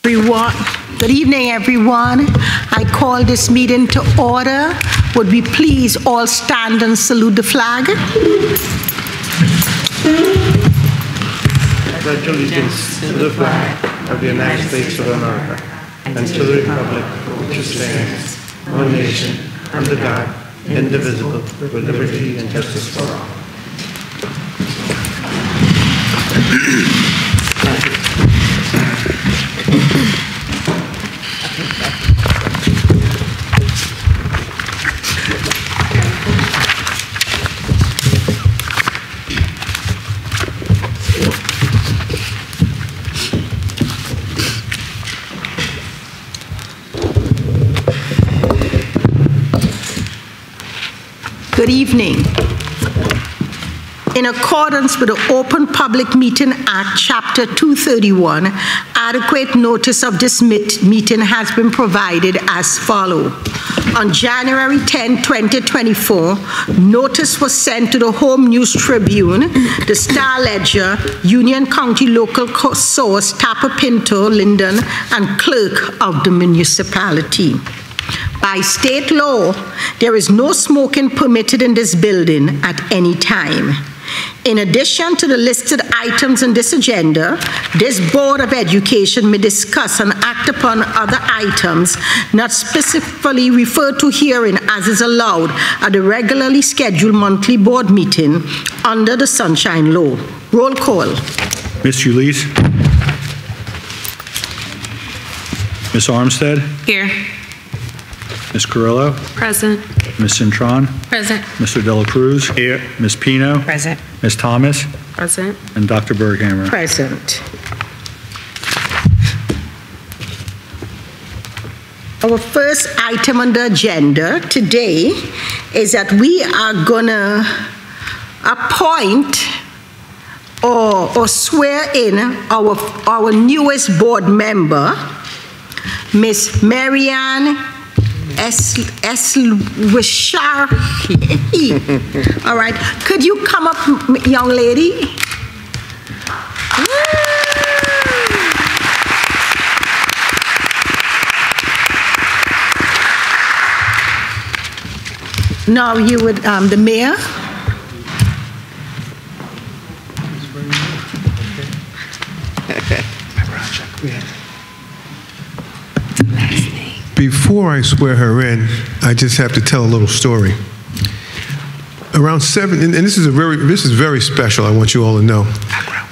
Good evening, everyone. I call this meeting to order. Would we please all stand and salute the flag? I pledge allegiance to the flag of the United States of America and to the republic which stands, one nation, under God, indivisible, with liberty and justice for all. Good evening. In accordance with the Open Public Meeting Act, Chapter 231, adequate notice of this meeting has been provided as follows. On January 10, 2024, notice was sent to the Home News Tribune, the Star Ledger, Union County Local Source, Tapa Pinto, Linden, and Clerk of the municipality. By state law, there is no smoking permitted in this building at any time. In addition to the listed items in this agenda, this Board of Education may discuss and act upon other items not specifically referred to herein as is allowed at the regularly scheduled monthly board meeting under the Sunshine Law. Roll call. Ms. Ulisse. Ms. Armstead. Here. Ms. Carrillo. Present. Ms. Cintron. Present. Mr. Dela Cruz. Here. Ms. Pino. Present. Ms. Thomas. Present. And Dr. Berghammer. Present. Our first item on the agenda today is that we are going to appoint or swear in our newest board member, Miss Marianne Wishar. All right, could you come up, young lady? Now you would, the mayor. Before I swear her in, I just have to tell a little story. Around 7, and this is very special, I want you all to know.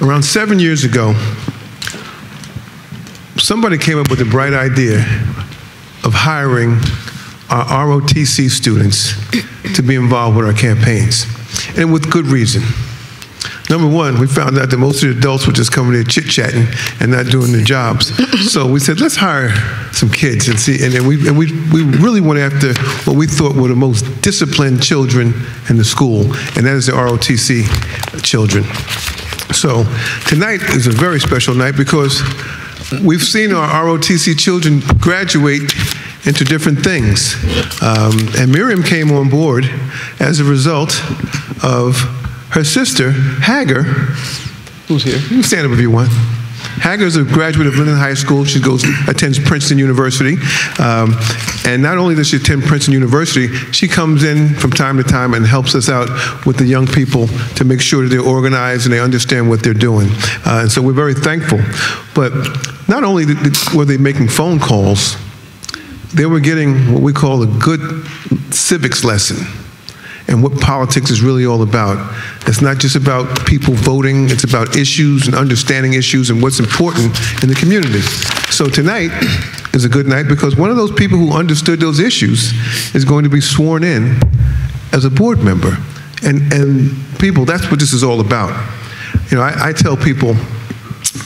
Around 7 years ago, somebody came up with the bright idea of hiring our ROTC students to be involved with our campaigns, and with good reason. Number one, we found out that most of the adults were just coming there chit-chatting and not doing their jobs. So we said, let's hire some kids and see. And then we really went after what we thought were the most disciplined children in the school, and that is the ROTC children. So tonight is a very special night because we've seen our ROTC children graduate into different things. And Miriam came on board as a result of her sister, Hagar, who's here. You can stand up if you want. Hagar is a graduate of Linden High School. She attends Princeton University. And not only does she attend Princeton University, she comes in from time to time and helps us out with the young people to make sure that they're organized and they understand what they're doing. And so we're very thankful. But not only were they making phone calls, they were getting what we call a good civics lesson and what politics is really all about. It's not just about people voting, it's about issues and understanding issues and what's important in the community. So tonight is a good night because one of those people who understood those issues is going to be sworn in as a board member. And people, that's what this is all about. You know, I tell people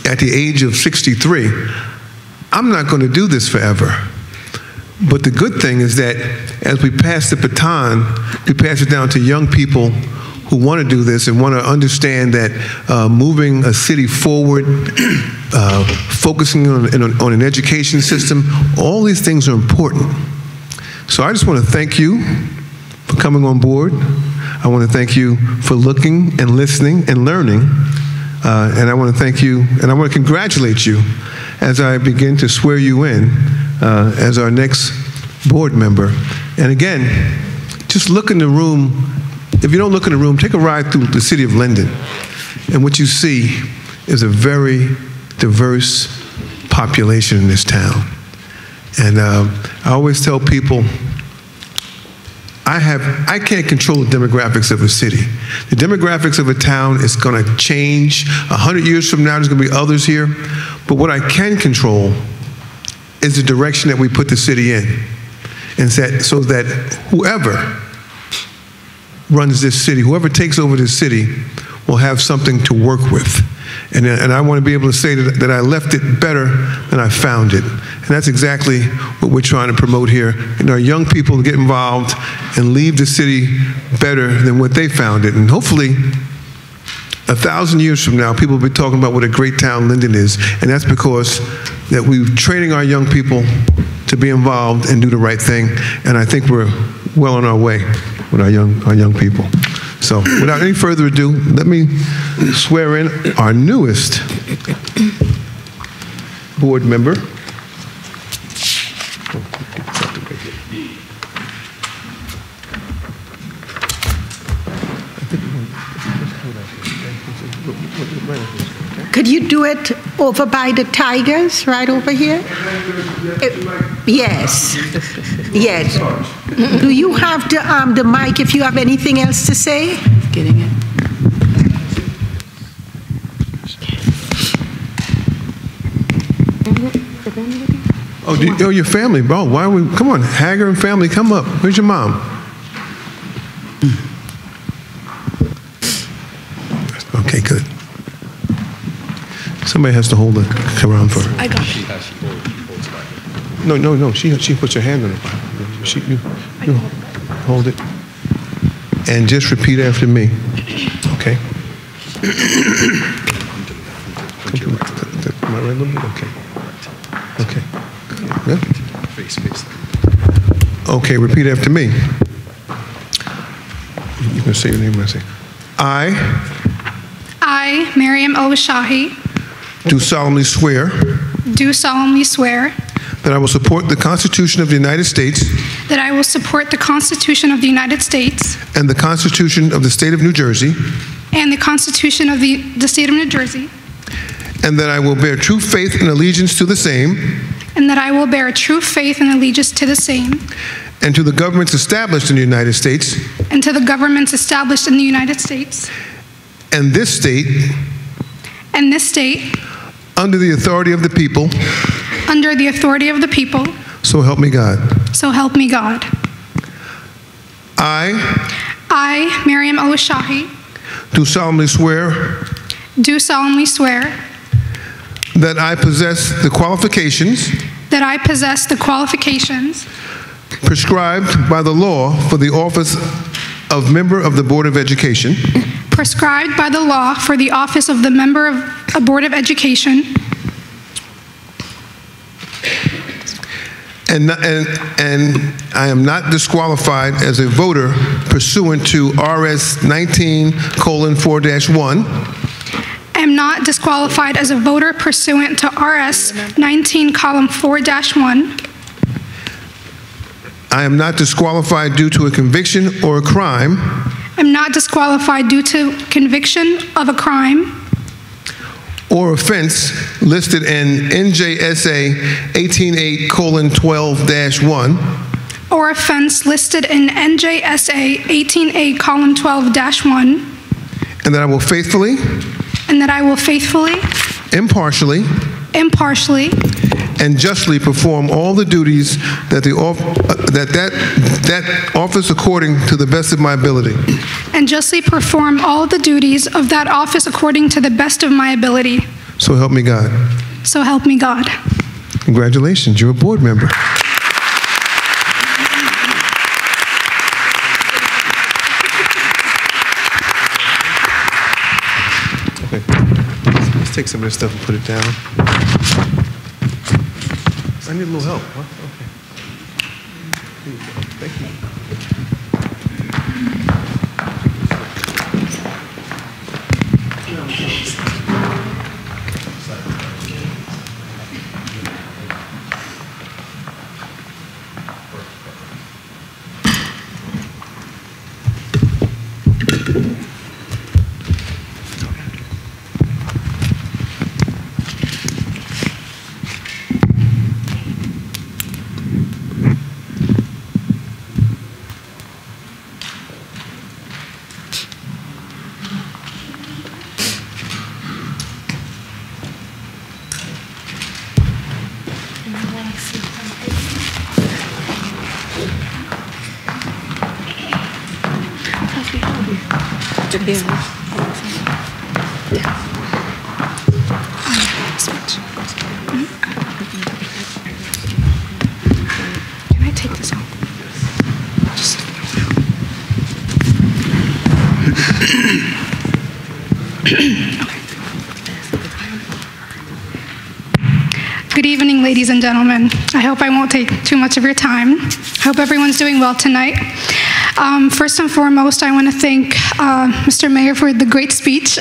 at the age of 63, I'm not going to do this forever. But the good thing is that as we pass the baton, we pass it down to young people who want to do this and want to understand that moving a city forward, focusing on an education system, all these things are important. So I just want to thank you for coming on board. I want to thank you for looking and listening and learning. And I want to thank you, and I want to congratulate you as I begin to swear you in as our next board member. And again, just look in the room. If you don't look in the room, take a ride through the city of Linden. And what you see is a very diverse population in this town. And I always tell people, I can't control the demographics of a city. The demographics of a town is going to change. 100 years from now, there's going to be others here. But what I can control is the direction that we put the city in. And so that whoever runs this city, whoever takes over this city, will have something to work with. And I want to be able to say that I left it better than I found it. And that's exactly what we're trying to promote here. And our young people to get involved and leave the city better than what they found it. And hopefully, 1,000 years from now, people will be talking about what a great town Linden is. And that's because that we're training our young people to be involved and do the right thing. And I think we're well on our way with our young people. So without any further ado, let me swear in our newest board member. Could you do it over by the Tigers, right over here? Yes. Yes. Do you have the mic if you have anything else to say? Getting it. Oh, your family, bro. Why are we, come on, Hager and family, come up. Where's your mom? Okay, good. Somebody has to hold it around for her. I got it. No. She puts her hand on it. You hold it. And just repeat after me. Okay? Am I right a little bit? Okay. Okay. Yeah? Okay, repeat after me. You can say your name when I say. I, Miriam Owashahi, do solemnly swear that I will support the Constitution of the United States that I will support the Constitution of the United States and the Constitution of the State of New Jersey, and the Constitution of the State of New Jersey, and that I will bear true faith and allegiance to the same and that I will bear true faith and allegiance to the same and to the governments established in the United States and to the governments established in the United States and this state under the authority of the people, so help me God. So help me God. I, Miriam Owashahi, do solemnly swear that I possess the qualifications prescribed by the law for the office of member of the Board of Education, and I am not disqualified as a voter pursuant to RS 19:4-1. I am not disqualified as a voter pursuant to RS 19:4-1. I am not disqualified due to a conviction or a crime. I'm not disqualified due to conviction of a crime or offense listed in NJSA 18:8:12-1. Or offense listed in NJSA 18:8:12-1. And that I will faithfully. Impartially. And justly perform all the duties that that office according to the best of my ability. And justly perform all the duties of that office according to the best of my ability. So help me God. So help me God. Congratulations, you're a board member. Okay. Let's take some of this stuff and put it down. I need a little help. Huh? Okay. Here you go. Thank you. Can I take this off? Good evening, ladies and gentlemen. I hope I won't take too much of your time. I hope everyone's doing well tonight. First and foremost, I want to thank Mr. Mayor for the great speech.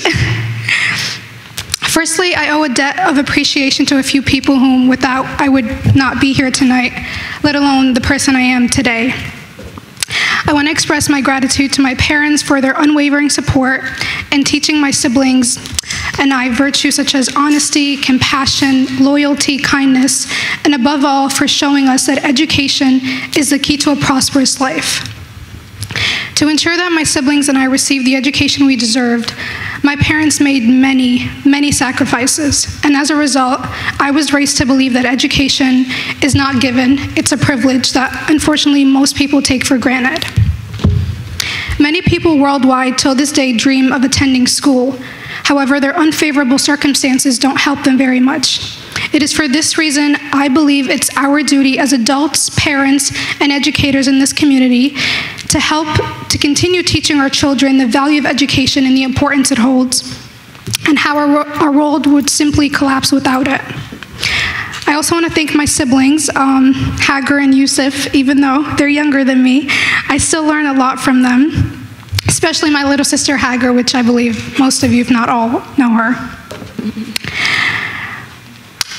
Firstly, I owe a debt of appreciation to a few people whom without I would not be here tonight, let alone the person I am today. I want to express my gratitude to my parents for their unwavering support and teaching my siblings and I virtues such as honesty, compassion, loyalty, kindness, and above all, for showing us that education is the key to a prosperous life. To ensure that my siblings and I received the education we deserved, my parents made many, many sacrifices, and as a result, I was raised to believe that education is not given, it's a privilege that unfortunately most people take for granted. Many people worldwide till this day dream of attending school. However, their unfavorable circumstances don't help them very much. It is for this reason I believe it's our duty as adults, parents, and educators in this community to help to continue teaching our children the value of education and the importance it holds, and how our world would simply collapse without it. I also want to thank my siblings, Hagar and Yusuf. Even though they're younger than me, I still learn a lot from them, especially my little sister Hagar, which I believe most of you, if not all, know her.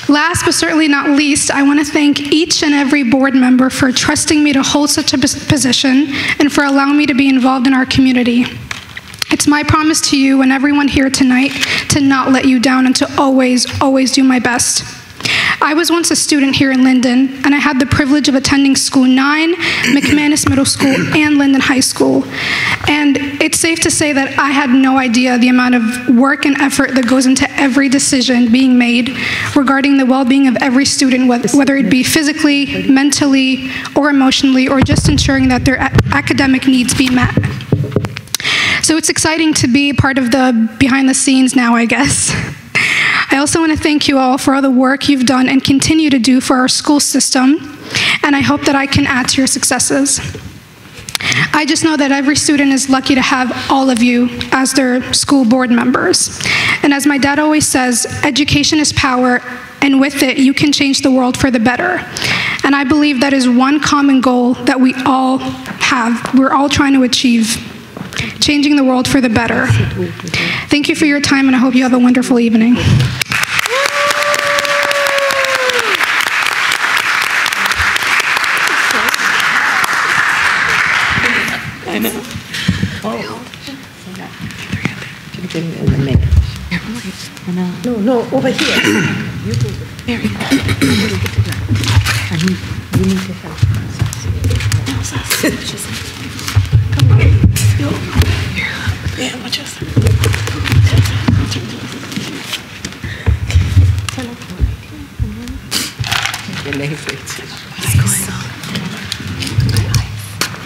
Last but certainly not least, I want to thank each and every board member for trusting me to hold such a position and for allowing me to be involved in our community. It's my promise to you and everyone here tonight to not let you down and to always, always do my best. I was once a student here in Linden, and I had the privilege of attending School 9, McManus Middle School, and Linden High School. And it's safe to say that I had no idea the amount of work and effort that goes into every decision being made regarding the well-being of every student, whether it be physically, mentally, or emotionally, or just ensuring that their academic needs be met. So it's exciting to be part of the behind the scenes now, I guess. I also want to thank you all for all the work you've done and continue to do for our school system, and I hope that I can add to your successes. I just know that every student is lucky to have all of you as their school board members. And as my dad always says, education is power, and with it, you can change the world for the better. And I believe that is one common goal that we all have. We're all trying to achieve, changing the world for the better. Thank you for your time, and I hope you have a wonderful evening. I know. Oh. Should have been in the minute. I know. No, over here. You go. Mary. And you need to help. Come here. Yeah, watch us.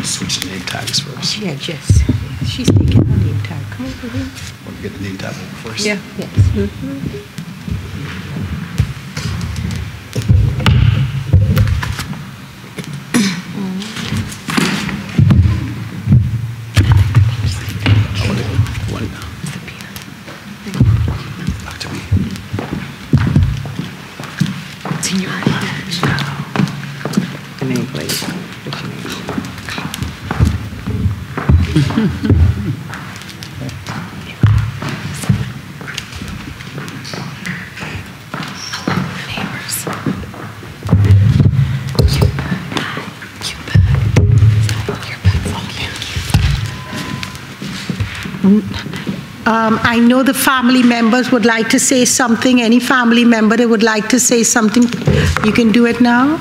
Switch the name tags first. Yeah, Jess. She's taking her name tag. Come over here. Want to get the name tag first? Yeah. Yes. Mm-hmm. I know the family members would like to say something. Any family member that would like to say something, you can do it now.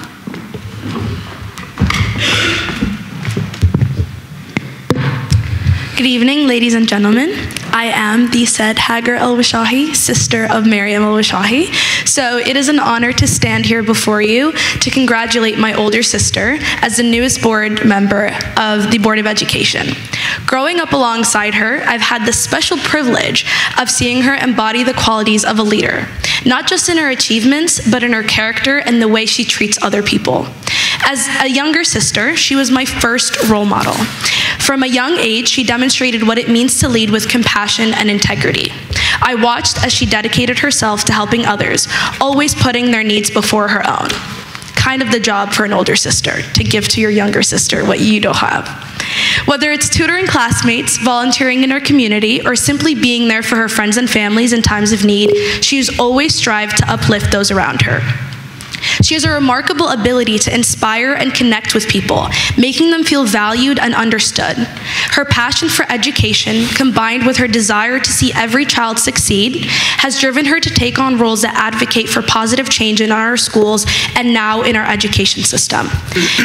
Good evening, ladies and gentlemen. I am the said Hagar El-Washahi, sister of Maryam El-Washahi. So it is an honor to stand here before you to congratulate my older sister as the newest board member of the Board of Education. Growing up alongside her, I've had the special privilege of seeing her embody the qualities of a leader, not just in her achievements, but in her character and the way she treats other people. As a younger sister, she was my first role model. From a young age, she demonstrated what it means to lead with compassion and integrity. I watched as she dedicated herself to helping others, always putting their needs before her own. Kind of the job for an older sister, to give to your younger sister what you don't have. Whether it's tutoring classmates, volunteering in her community, or simply being there for her friends and families in times of need, she's always strived to uplift those around her. She has a remarkable ability to inspire and connect with people, making them feel valued and understood. Her passion for education, combined with her desire to see every child succeed, has driven her to take on roles that advocate for positive change in our schools and now in our education system.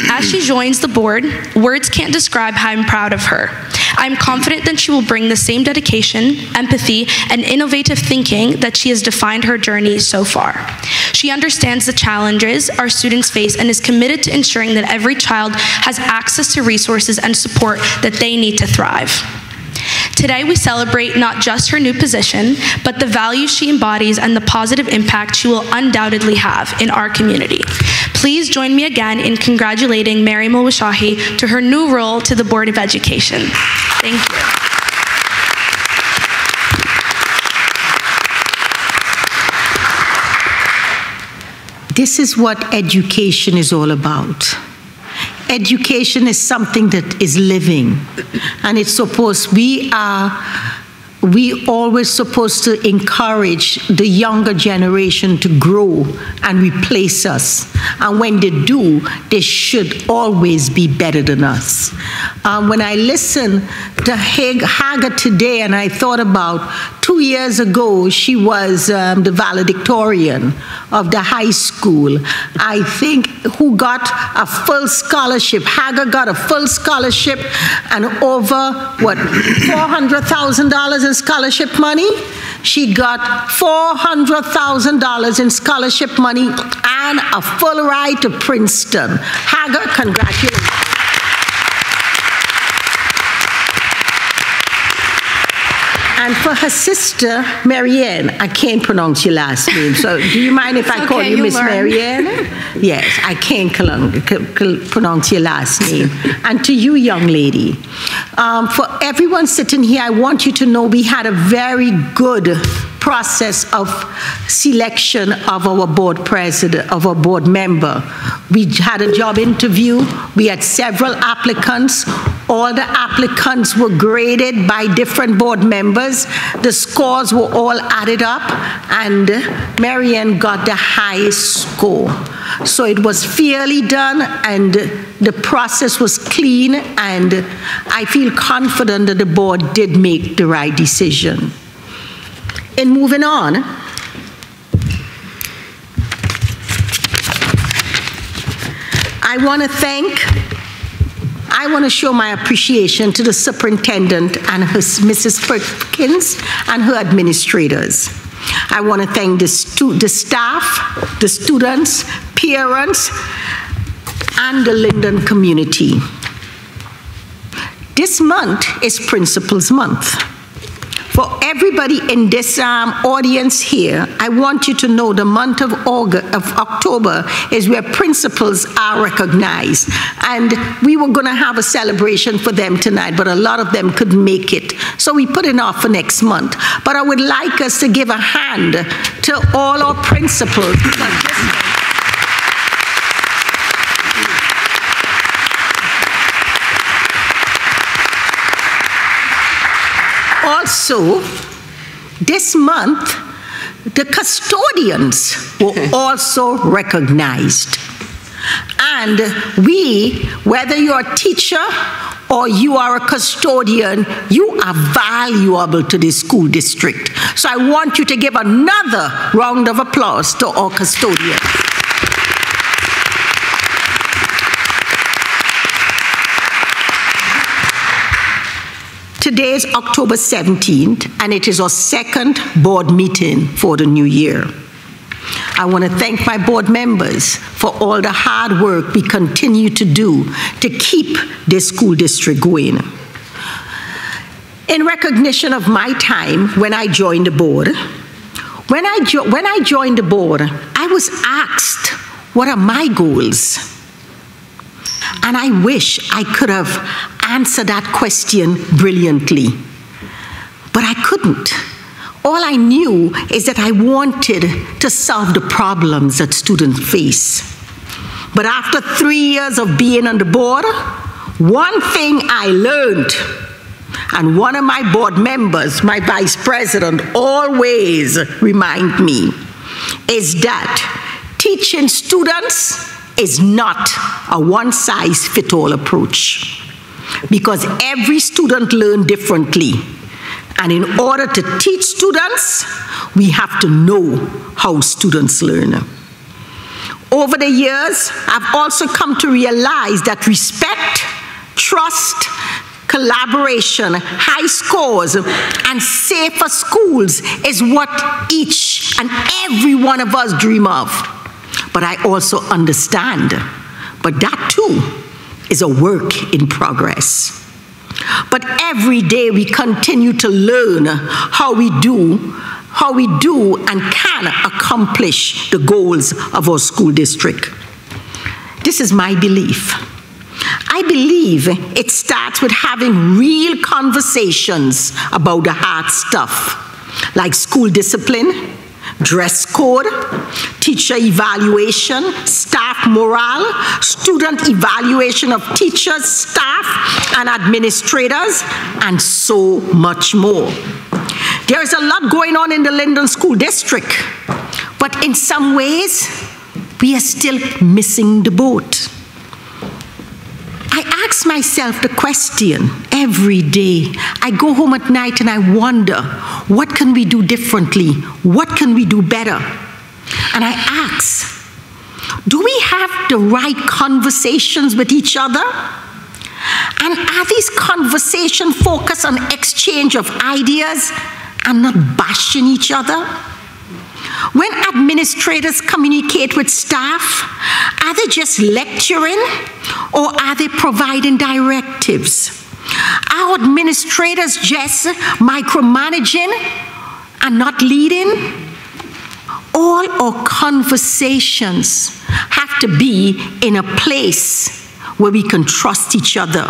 As she joins the board, words can't describe how I'm proud of her. I'm confident that she will bring the same dedication, empathy, and innovative thinking that she has defined her journey so far. She understands the challenges our students face and is committed to ensuring that every child has access to resources and support that they need to thrive. Today, we celebrate not just her new position, but the values she embodies and the positive impact she will undoubtedly have in our community. Please join me again in congratulating Maryam El-Washahi to her new role to the Board of Education. Thank you. This is what education is all about. Education is something that is living, and it's supposed, we always supposed to encourage the younger generation to grow and replace us. And when they do, they should always be better than us. When I listen to Hagar today, and I thought about 2 years ago, she was the valedictorian of the high school, I think, who got a full scholarship. Hagar got a full scholarship and over, what, $400,000 in scholarship money? She got $400,000 in scholarship money and a full ride to Princeton. Hagar, congratulations. And for her sister, Marianne, I can't pronounce your last name, so do you mind if I call you Miss Marianne? Yes, I can't pronounce your last name. And to you, young lady, for everyone sitting here, I want you to know we had a very good process of selection of our board president, of our board member. We had a job interview. We had several applicants. All the applicants were graded by different board members. The scores were all added up, and Marianne got the highest score. So it was fairly done, and the process was clean, and I feel confident that the board did make the right decision. In moving on, I want to show my appreciation to the superintendent and her, Mrs. Perkins, and her administrators. I want to thank the staff, the students, parents, and the Linden community. This month is Principals Month. For everybody in this audience here, I want you to know the month of October is where principals are recognized. And we were going to have a celebration for them tonight, but a lot of them couldn't make it. So we put it off for next month. But I would like us to give a hand to all our principals. Also, this month, the custodians were also recognized. And we, whether you're a teacher or you are a custodian, you are valuable to the school district. So I want you to give another round of applause to our custodians. Today is October 17th, and it is our second board meeting for the new year. I want to thank my board members for all the hard work we continue to do to keep this school district going. In recognition of my time when I joined the board, when I joined the board, I was asked, what are my goals? And I wish I could have answered that question brilliantly, but I couldn't. All I knew is that I wanted to solve the problems that students face. But after 3 years of being on the board, one thing I learned, and one of my board members, my vice president, always remind me, is that teaching students is not a one-size-fits-all approach, because every student learns differently. And in order to teach students, we have to know how students learn. Over the years, I've also come to realize that respect, trust, collaboration, high scores, and safer schools is what each and every one of us dream of. But I also understand, but that too is a work in progress. But every day we continue to learn how we do and can accomplish the goals of our school district. This is my belief. I believe it starts with having real conversations about the hard stuff, like school discipline, dress code, teacher evaluation, staff morale, student evaluation of teachers, staff, and administrators, and so much more. There is a lot going on in the Linden School District, but in some ways, we are still missing the boat. I ask myself the question every day. I go home at night and I wonder, what can we do differently? What can we do better? And I ask, do we have the right conversations with each other? And are these conversations focused on exchange of ideas and not bashing each other? When administrators communicate with staff, are they just lecturing or are they providing directives? Are administrators just micromanaging and not leading? All our conversations have to be in a place where we can trust each other,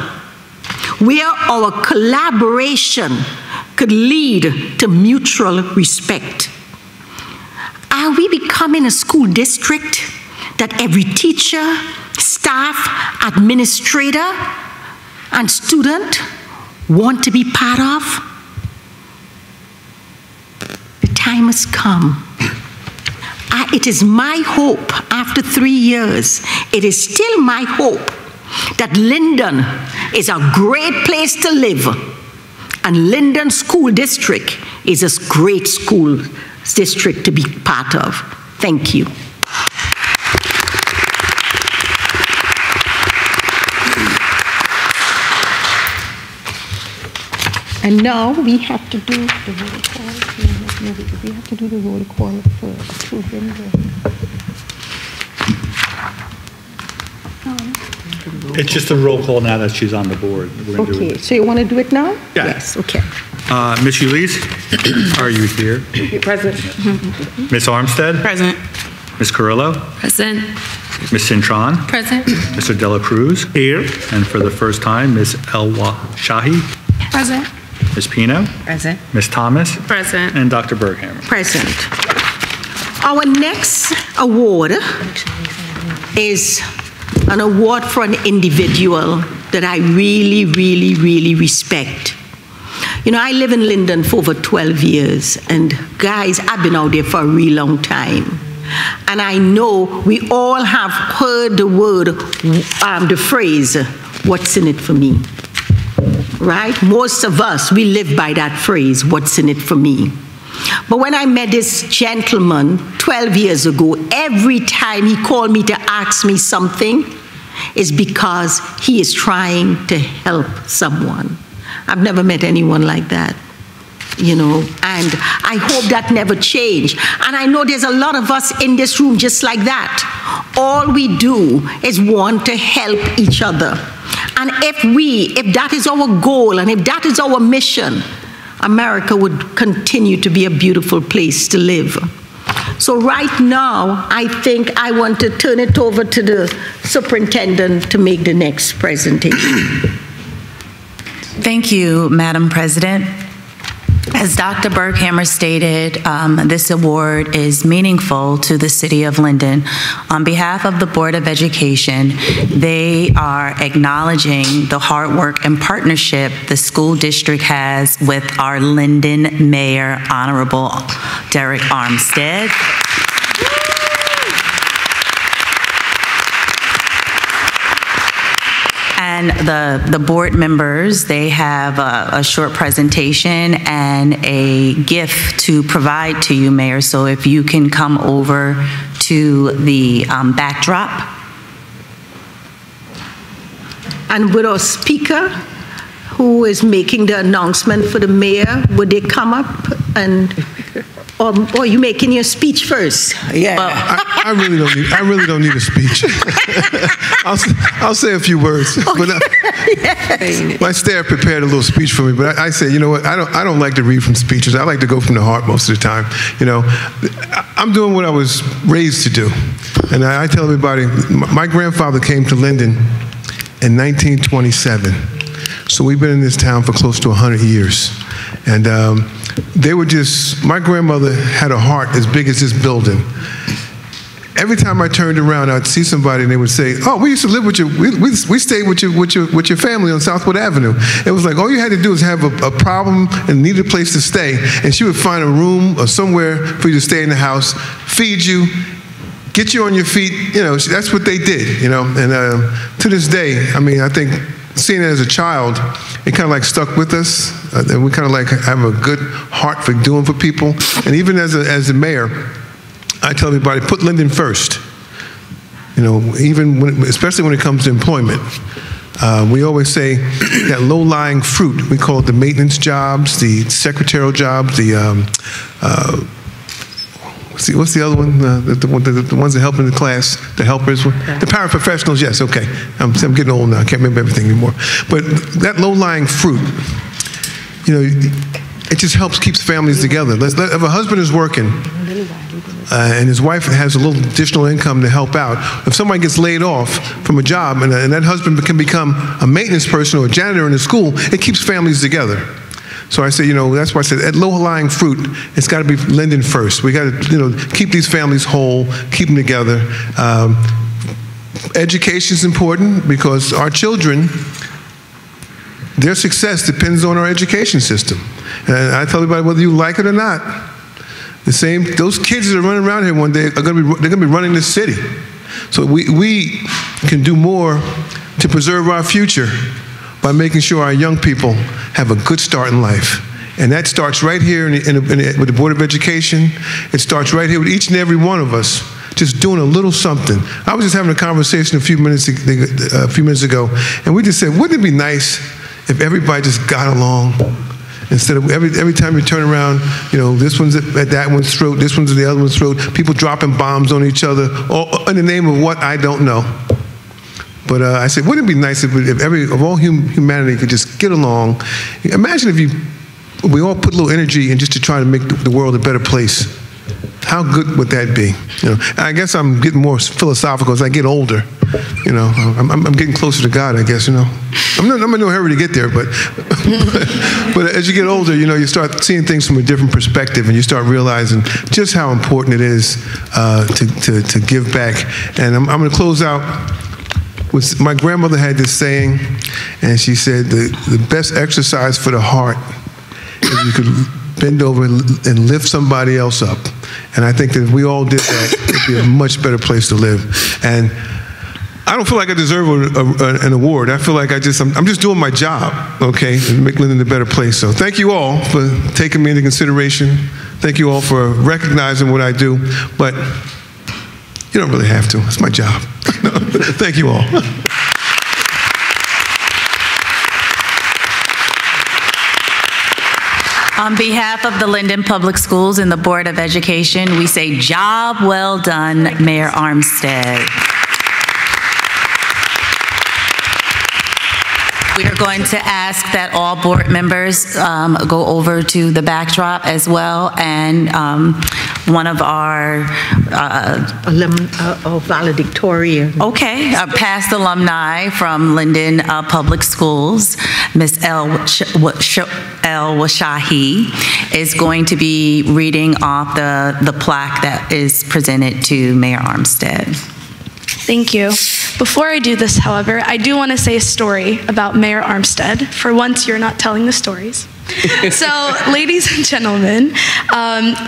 where our collaboration could lead to mutual respect. Are we becoming a school district that every teacher, staff, administrator, and student want to be part of? The time has come. It is my hope, after 3 years, it is still my hope that Linden is a great place to live, and Linden School District is a great school district to be part of. Thank you. And now we have to do the roll call. We have to do the roll call for approving the... It's just a roll call now that she's on the board. We're gonna do Okay, it. so you want to do it now? Yeah. Yes, okay. Ms. Ulisse, are you here? Present. Ms. Armstead? Present. Ms. Carrillo? Present. Ms. Cintron? Present. Mr. Dela Cruz? Here. And for the first time, Ms. Shahi? Present. Ms. Pino? Present. Ms. Thomas? Present. And Dr. Berghammer. Present. Our next award is an award for an individual that I really, really, really respect. You know, I live in Linden for over 12 years, and guys, I've been out there for a really long time. And I know we all have heard the word, the phrase, what's in it for me? Right? Most of us, we live by that phrase, what's in it for me? But when I met this gentleman 12 years ago, every time he called me to ask me something, is because he is trying to help someone. I've never met anyone like that. You know, and I hope that never change. And I know there's a lot of us in this room just like that. All we do is want to help each other. And if that is our goal and if that is our mission, America would continue to be a beautiful place to live. So right now, I think I want to turn it over to the superintendent to make the next presentation. Thank you, Madam President. As Dr. Berghammer stated, this award is meaningful to the City of Linden. On behalf of the Board of Education, they are acknowledging the hard work and partnership the school district has with our Linden Mayor, Honorable Derek Armstead. And the board members, they have a short presentation and a gift to provide to you, Mayor. So if you can come over to the backdrop. And with our speaker, who is making the announcement for the mayor, would they come up and, or are you making your speech first? Yeah. I really don't need a speech. I'll say a few words. Okay. But my staff prepared a little speech for me, but I say, you know what? I don't like to read from speeches. I like to go from the heart most of the time. You know, I'm doing what I was raised to do, and I tell everybody, my grandfather came to Linden in 1927. So we've been in this town for close to 100 years. And they were just, my grandmother had a heart as big as this building. Every time I turned around, I'd see somebody and they would say, oh, we used to live with you, we stayed with your family on Southwood Avenue. It was like, all you had to do was have a problem and needed a place to stay, and she would find a room or somewhere for you to stay in the house, feed you, get you on your feet. You know, that's what they did, you know. And to this day, I mean, I think seeing it as a child, it kind of like stuck with us. And we kind of like have a good heart for doing for people. And even as a mayor, I tell everybody, put Linden first. You know, especially when it comes to employment. We always say that low-lying fruit, we call it the maintenance jobs, the secretarial jobs, what's the other one? The ones that help in the class, the helpers, the paraprofessionals. Yes, okay. I'm getting old now. I can't remember everything anymore. But that low-lying fruit, you know, it just keeps families together. If a husband is working and his wife has a little additional income to help out, if somebody gets laid off from a job and that husband can become a maintenance person or a janitor in the school, it keeps families together. So I say, you know, that's why I said at low-lying fruit, it's got to be Linden first. We got to, you know, keep these families whole, keep them together. Education is important because our children, their success depends on our education system. And I tell everybody, whether you like it or not, those kids that are running around here one day they're going to be running this city. So we can do more to preserve our future by making sure our young people have a good start in life. And that starts right here with the Board of Education. It starts right here with each and every one of us, just doing a little something. I was just having a conversation a few minutes ago, and we just said, wouldn't it be nice if everybody just got along? Instead of every time you turn around, you know, this one's at that one's throat, this one's at the other one's throat, people dropping bombs on each other, all in the name of what I don't know. But I said, wouldn't it be nice if all humanity could just get along? Imagine if we all put a little energy in just to try to make the world a better place. How good would that be? You know, I guess I'm getting more philosophical as I get older. You know, I'm getting closer to God, I guess, you know. I'm in no hurry to get there, but as you get older, you know, you start seeing things from a different perspective, and you start realizing just how important it is to give back. And I'm going to close out with, my grandmother had this saying, and she said, the best exercise for the heart is you could bend over and lift somebody else up. And I think that if we all did that, it'd be a much better place to live. And I don't feel like I deserve an award. I feel like I'm just doing my job, okay, and make Linden a better place. So thank you all for taking me into consideration. Thank you all for recognizing what I do. But you don't really have to. It's my job. Thank you all. On behalf of the Linden Public Schools and the Board of Education, we say job well done, Mayor Armstead. We are going to ask that all board members go over to the backdrop as well, and one of our valedictorian. Okay, past alumni from Linden Public Schools, Ms. El Washahi, is going to be reading off the plaque that is presented to Mayor Armstead. Thank you. Before I do this, however, I do want to say a story about Mayor Armstead. For once, you're not telling the stories. So, ladies and gentlemen,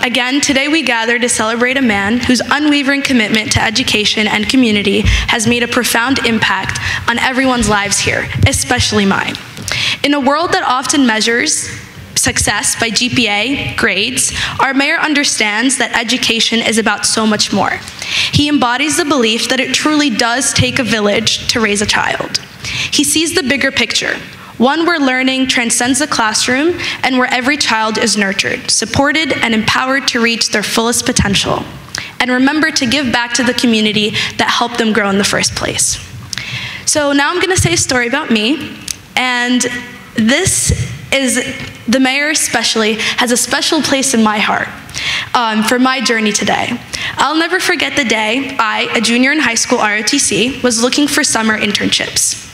again, today we gather to celebrate a man whose unwavering commitment to education and community has made a profound impact on everyone's lives here, especially mine. In a world that often measures success by GPA, grades, our mayor understands that education is about so much more. He embodies the belief that it truly does take a village to raise a child. He sees the bigger picture, one where learning transcends the classroom and where every child is nurtured, supported, and empowered to reach their fullest potential. And remember to give back to the community that helped them grow in the first place. So now I'm going to say a story about me, and the mayor especially has a special place in my heart for my journey today. I'll never forget the day I, a junior in high school ROTC, was looking for summer internships.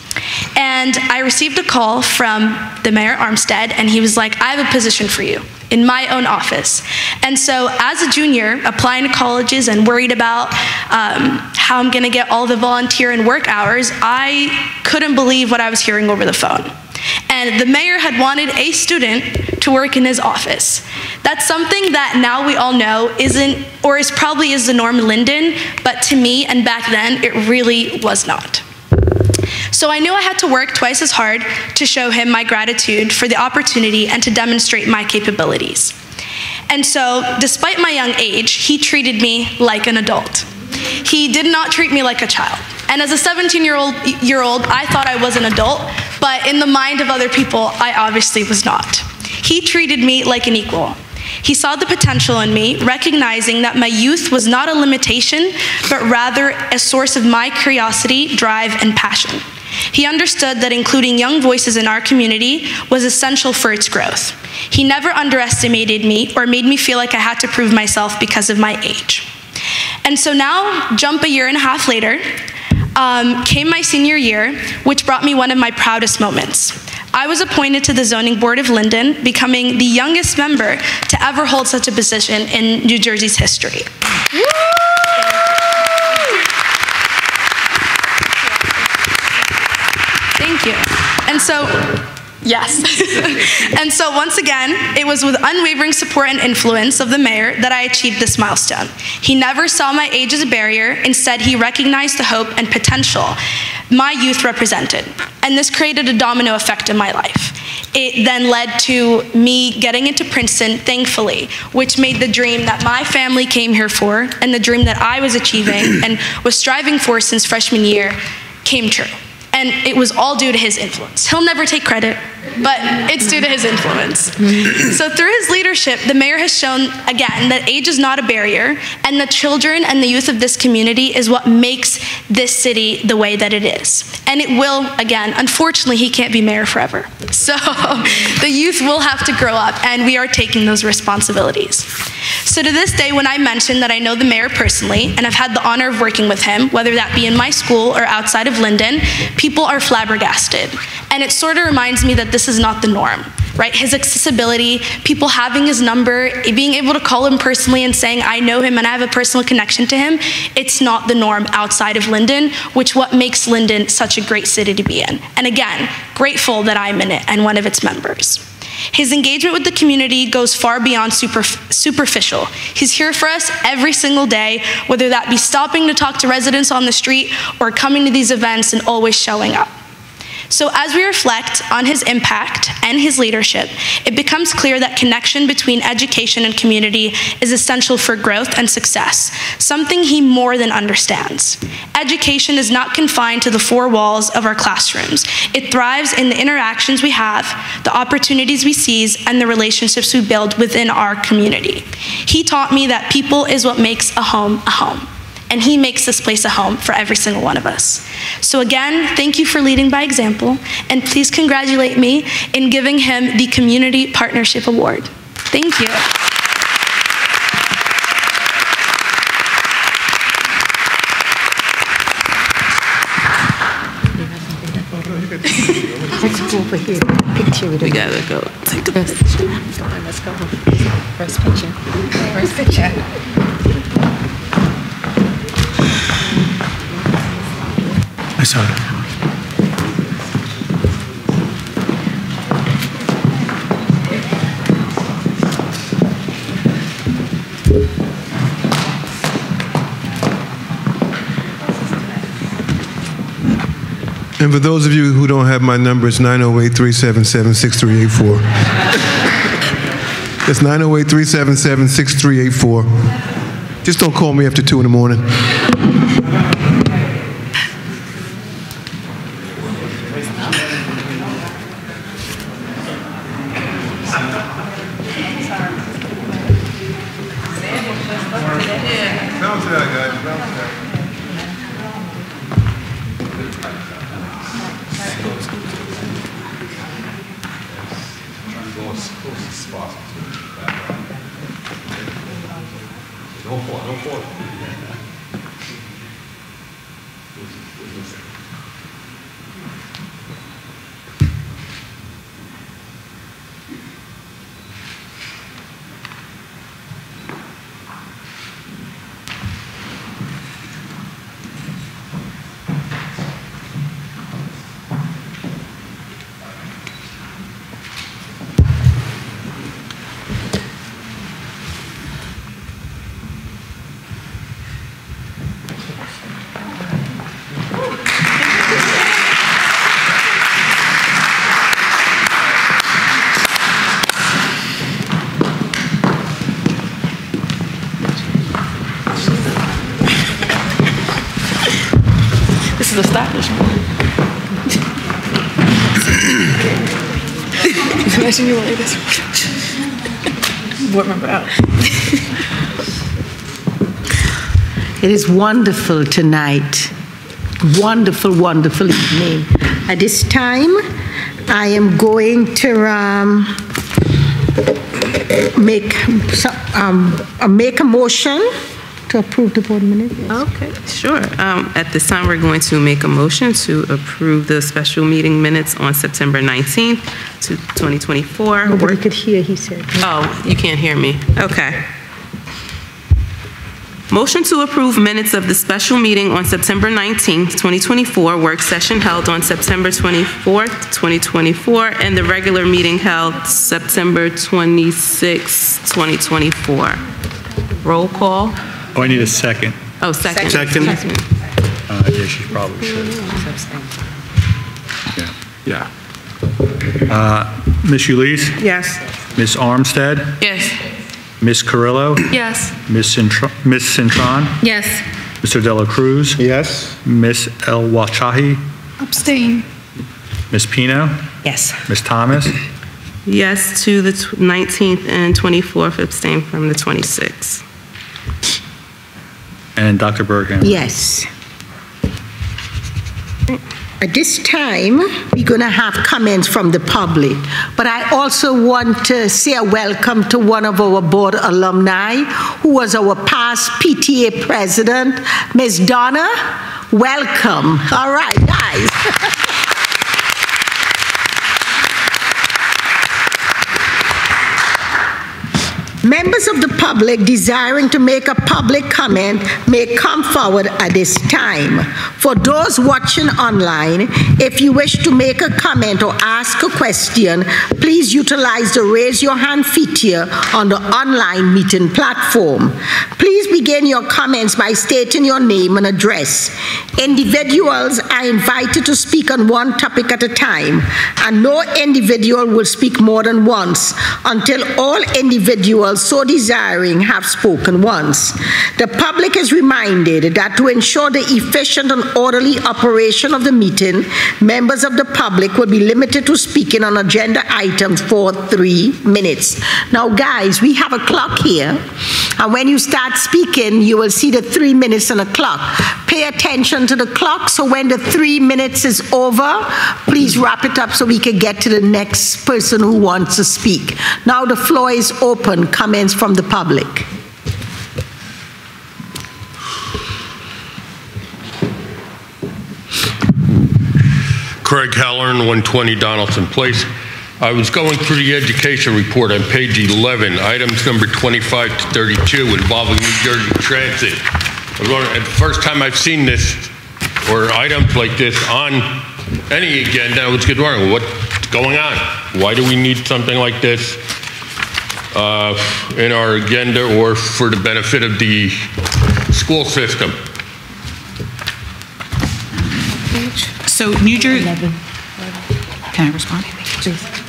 And I received a call from the Mayor Armstead, and he was like, I have a position for you in my own office. And so as a junior, applying to colleges and worried about how I'm gonna get all the volunteer and work hours, I couldn't believe what I was hearing over the phone. And the mayor had wanted a student to work in his office. That's something that now we all know isn't, or is probably is the norm in Linden, but to me and back then, it really was not. So I knew I had to work twice as hard to show him my gratitude for the opportunity and to demonstrate my capabilities. And so, despite my young age, he treated me like an adult. He did not treat me like a child. And as a 17-year-old, I thought I was an adult, but in the mind of other people, I obviously was not. He treated me like an equal. He saw the potential in me, recognizing that my youth was not a limitation, but rather a source of my curiosity, drive, and passion. He understood that including young voices in our community was essential for its growth. He never underestimated me or made me feel like I had to prove myself because of my age. And so now, jump a year and a half later, came my senior year, which brought me one of my proudest moments. I was appointed to the Zoning Board of Linden, becoming the youngest member to ever hold such a position in New Jersey's history. Thank you. And so, yes. And so once again, it was with unwavering support and influence of the mayor that I achieved this milestone. He never saw my age as a barrier. Instead, he recognized the hope and potential my youth represented. And this created a domino effect in my life. It then led to me getting into Princeton, thankfully, which made the dream that my family came here for and the dream that I was achieving and was striving for since freshman year came true. And it was all due to his influence. He'll never take credit, but it's due to his influence. So through his leadership, the mayor has shown, again, that age is not a barrier, and the children and the youth of this community is what makes this city the way that it is. And it will, again, unfortunately, he can't be mayor forever. So the youth will have to grow up, and we are taking those responsibilities. So to this day, when I mention that I know the mayor personally, and I've had the honor of working with him, whether that be in my school or outside of Linden, people are flabbergasted. And it sort of reminds me that this is not the norm, right? His accessibility, people having his number, being able to call him personally and saying, I know him and I have a personal connection to him, it's not the norm outside of Linden, which what makes Linden such a great city to be in. And again, grateful that I'm in it and one of its members. His engagement with the community goes far beyond superficial. He's here for us every single day, whether that be stopping to talk to residents on the street or coming to these events and always showing up. So as we reflect on his impact and his leadership, it becomes clear that connection between education and community is essential for growth and success, something he more than understands. Education is not confined to the four walls of our classrooms. It thrives in the interactions we have, the opportunities we seize, and the relationships we build within our community. He taught me that people is what makes a home a home. And he makes this place a home for every single one of us. So again, thank you for leading by example, and please congratulate me in giving him the Community Partnership Award. Thank you. Let's go over here. Picture with We gotta go. Take the first picture. Let's go. First picture. First picture. I saw it. And for those of you who don't have my number, it's 908-377-6384. It's 908-377-6384. Just don't call me after 2 in the morning. This is establishment. Imagine you were like this. Board member out. It is wonderful tonight. Wonderful, wonderful evening. At this time, I am going to make a motion to approve the board minutes. Okay, sure. At this time, we're going to make a motion to approve the special meeting minutes on September 19th, 2024. Nobody could hear, he said. Oh, you can't hear me. Okay. Motion to approve minutes of the special meeting on September 19th, 2024, work session held on September 24th, 2024, and the regular meeting held September 26th, 2024. Roll call. Oh, I need a second. Oh, second. Second. Yeah, she probably should. Yeah. Ms. Ulysse? Yes. Ms. Armstead? Yes. Ms. Carrillo? Yes. Ms. Cintron? Yes. Mr. Dela Cruz? Yes. Ms. El Washahi? Abstain. Ms. Pino? Yes. Ms. Thomas? Yes to the 19th and 24th, abstain from the 26th. And Dr. Berghammer? Yes. At this time, we're going to have comments from the public, but I also want to say a welcome to one of our board alumni, who was our past PTA president, Ms. Donna. Welcome. All right, guys. Members of the public desiring to make a public comment may come forward at this time. For those watching online, if you wish to make a comment or ask a question, please utilize the raise your hand feature on the online meeting platform. Please begin your comments by stating your name and address. Individuals are invited to speak on one topic at a time, and no individual will speak more than once until all individuals so desiring have spoken once. The public is reminded that to ensure the efficient and orderly operation of the meeting, members of the public will be limited to speaking on agenda items for 3 minutes. Now, guys, we have a clock here, and when you start speaking, you will see the 3 minutes on the clock. Pay attention to the clock, so when the 3 minutes is over, please wrap it up so we can get to the next person who wants to speak. Now the floor is open. Comments from the public. Craig Halloran, 120 Donaldson Place. I was going through the education report on page 11, items number 25 to 32 involving New Jersey Transit. The first time I've seen this or items like this on any agenda, I was wondering what's going on. Why do we need something like this in our agenda or for the benefit of the school system? So New Jersey, can I respond?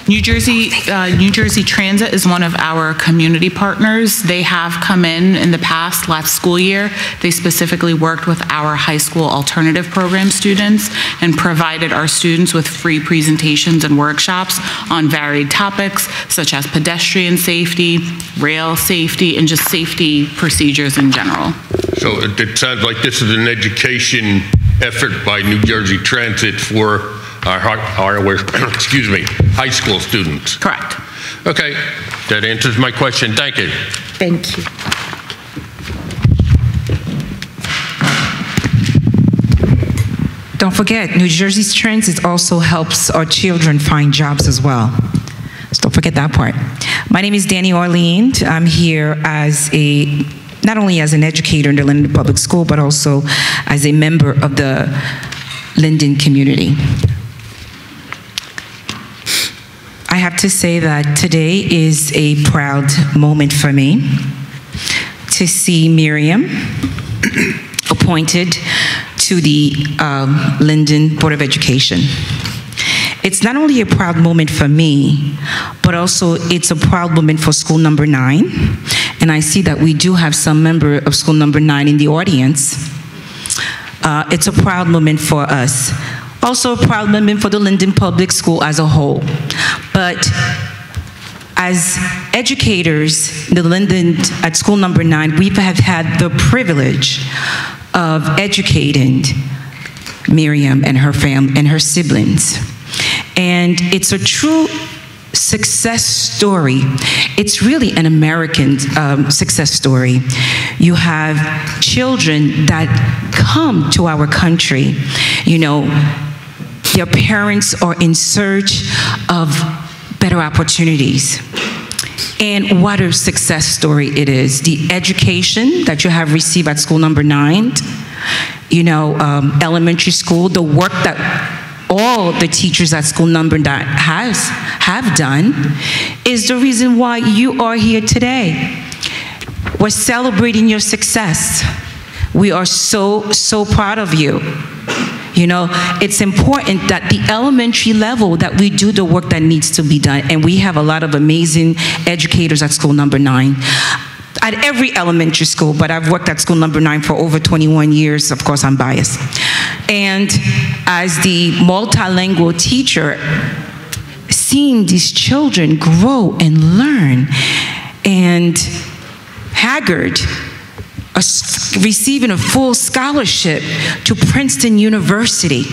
New Jersey Transit is one of our community partners. They have come in the past, last school year. They specifically worked with our high school alternative program students and provided our students with free presentations and workshops on varied topics such as pedestrian safety, rail safety, and just safety procedures in general. So it sounds like this is an education effort by New Jersey Transit for our excuse me, high school students. Correct. Okay, that answers my question. Thank you. Thank you. Don't forget, New Jersey's Transit also helps our children find jobs as well. So don't forget that part. My name is Danny Orlean. I'm here as not only as an educator in the Linden Public School, but also as a member of the Linden community. I have to say that today is a proud moment for me to see Miriam appointed to the Linden Board of Education. It's not only a proud moment for me, but also it's a proud moment for school number 9. And I see that we do have some member of school number 9 in the audience. It's a proud moment for us. Also a proud moment for the Linden Public School as a whole. But as educators, the Linden at school number 9, we have had the privilege of educating Miriam and her family and her siblings. And it's a true success story. It's really an American success story. You have children that come to our country, you know, their parents are in search of better opportunities. And what a success story it is. The education that you have received at school number 9, you know, elementary school, the work that all the teachers at school number 9 have done is the reason why you are here today. We're celebrating your success. We are so, so proud of you. You know, it's important that the elementary level that we do the work that needs to be done, and we have a lot of amazing educators at school number 9. At every elementary school, but I've worked at school number 9 for over 21 years. Of course, I'm biased. And as the multilingual teacher, seeing these children grow and learn, and Haggard receiving a full scholarship to Princeton University.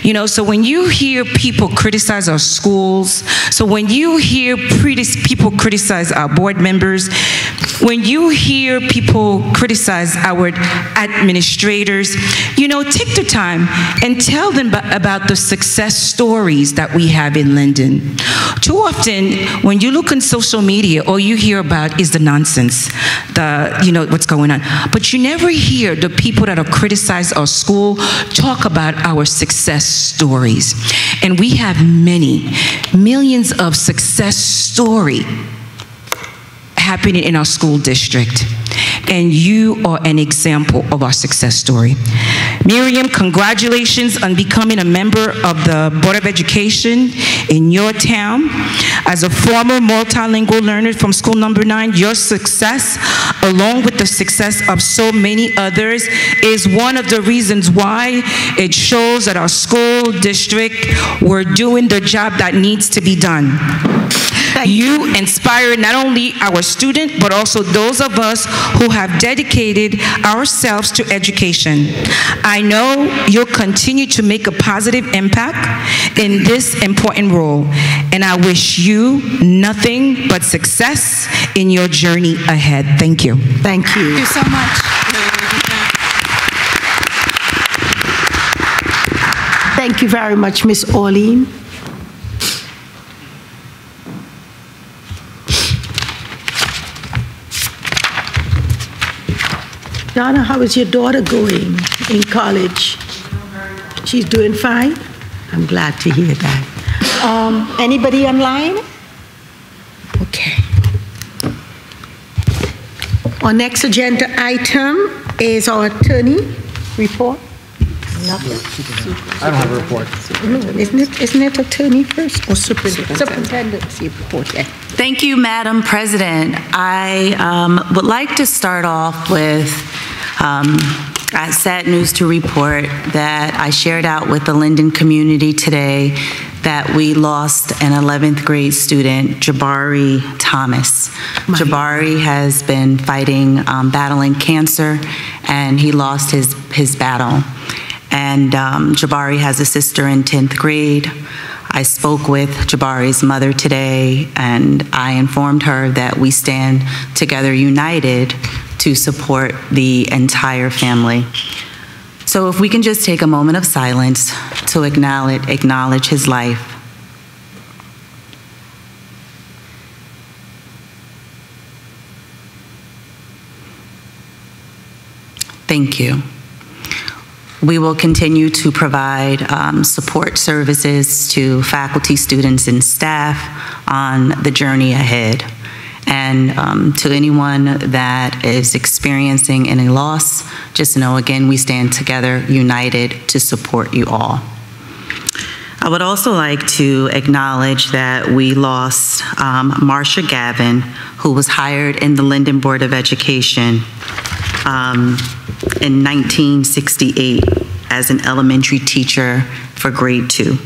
You know, so when you hear people criticize our schools, so when you hear people criticize our board members, when you hear people criticize our administrators, you know, take the time and tell them about the success stories that we have in Linden. Too often, when you look on social media, all you hear about is the nonsense, you know, what's going on. But you never hear the people that are criticize our school talk about our success stories. And we have many, millions of success story happening in our school district. And you are an example of our success story. Miriam, congratulations on becoming a member of the Board of Education in your town. As a former multilingual learner from school number 9, your success, along with the success of so many others, is one of the reasons why it shows that our school district, we're doing the job that needs to be done. You inspire not only our students, but also those of us who have dedicated ourselves to education. I know you'll continue to make a positive impact in this important role, and I wish you nothing but success in your journey ahead. Thank you. Thank you. Thank you so much. Thank you very much, Miss Orlean. Donna, how is your daughter going in college? She's doing fine? I'm glad to hear that. Anybody online? Okay. Our next agenda item is our attorney report. I don't have a report. No, isn't it attorney first or superintendent's report? Yeah. Thank you, Madam President. I would like to start off with sad news to report that I shared out with the Linden community today that we lost an 11th grade student, Jabari Thomas. Jabari has been fighting, battling cancer, and he lost his battle. And Jabari has a sister in 10th grade. I spoke with Jabari's mother today, and I informed her that we stand together united to support the entire family. So if we can just take a moment of silence to acknowledge his life. Thank you. We will continue to provide support services to faculty, students, and staff on the journey ahead. And to anyone that is experiencing any loss, just know, again, we stand together, united, to support you all. I would also like to acknowledge that we lost Marsha Gavin, who was hired in the Linden Board of Education in 1968 as an elementary teacher for grade 2.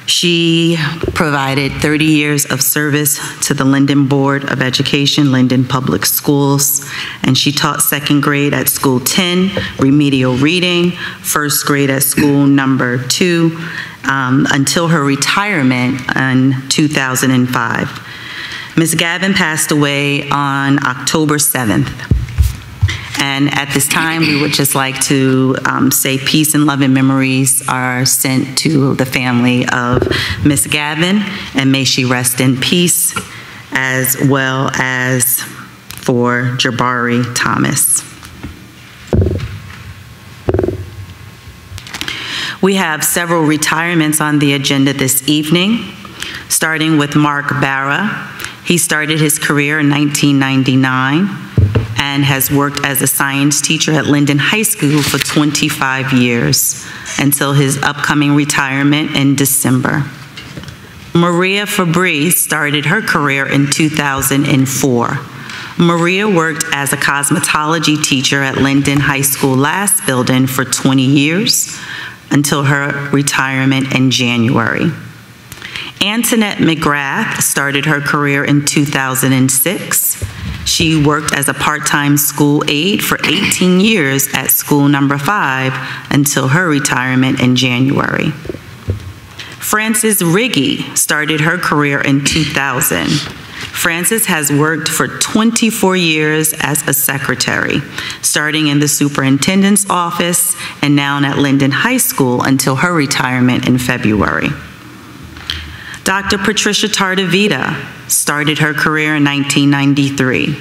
She provided 30 years of service to the Linden Board of Education, Linden Public Schools, and she taught 2nd grade at school 10, remedial reading, 1st grade at school number 2, until her retirement in 2005. Ms. Gavin passed away on October 7th. And at this time, we would just like to say peace and love and memories are sent to the family of Miss Gavin, and may she rest in peace, as well as for Jabari Thomas. We have several retirements on the agenda this evening, starting with Mark Barra. He started his career in 1999. And has worked as a science teacher at Linden High School for 25 years until his upcoming retirement in December. Maria Fabrice started her career in 2004. Maria worked as a cosmetology teacher at Linden High School last building for 20 years until her retirement in January. Antoinette McGrath started her career in 2006. She worked as a part-time school aide for 18 years at school number 5 until her retirement in January. Frances Riggy started her career in 2000. Frances has worked for 24 years as a secretary, starting in the superintendent's office and now at Linden High School until her retirement in February. Dr. Patricia Tardavita started her career in 1993.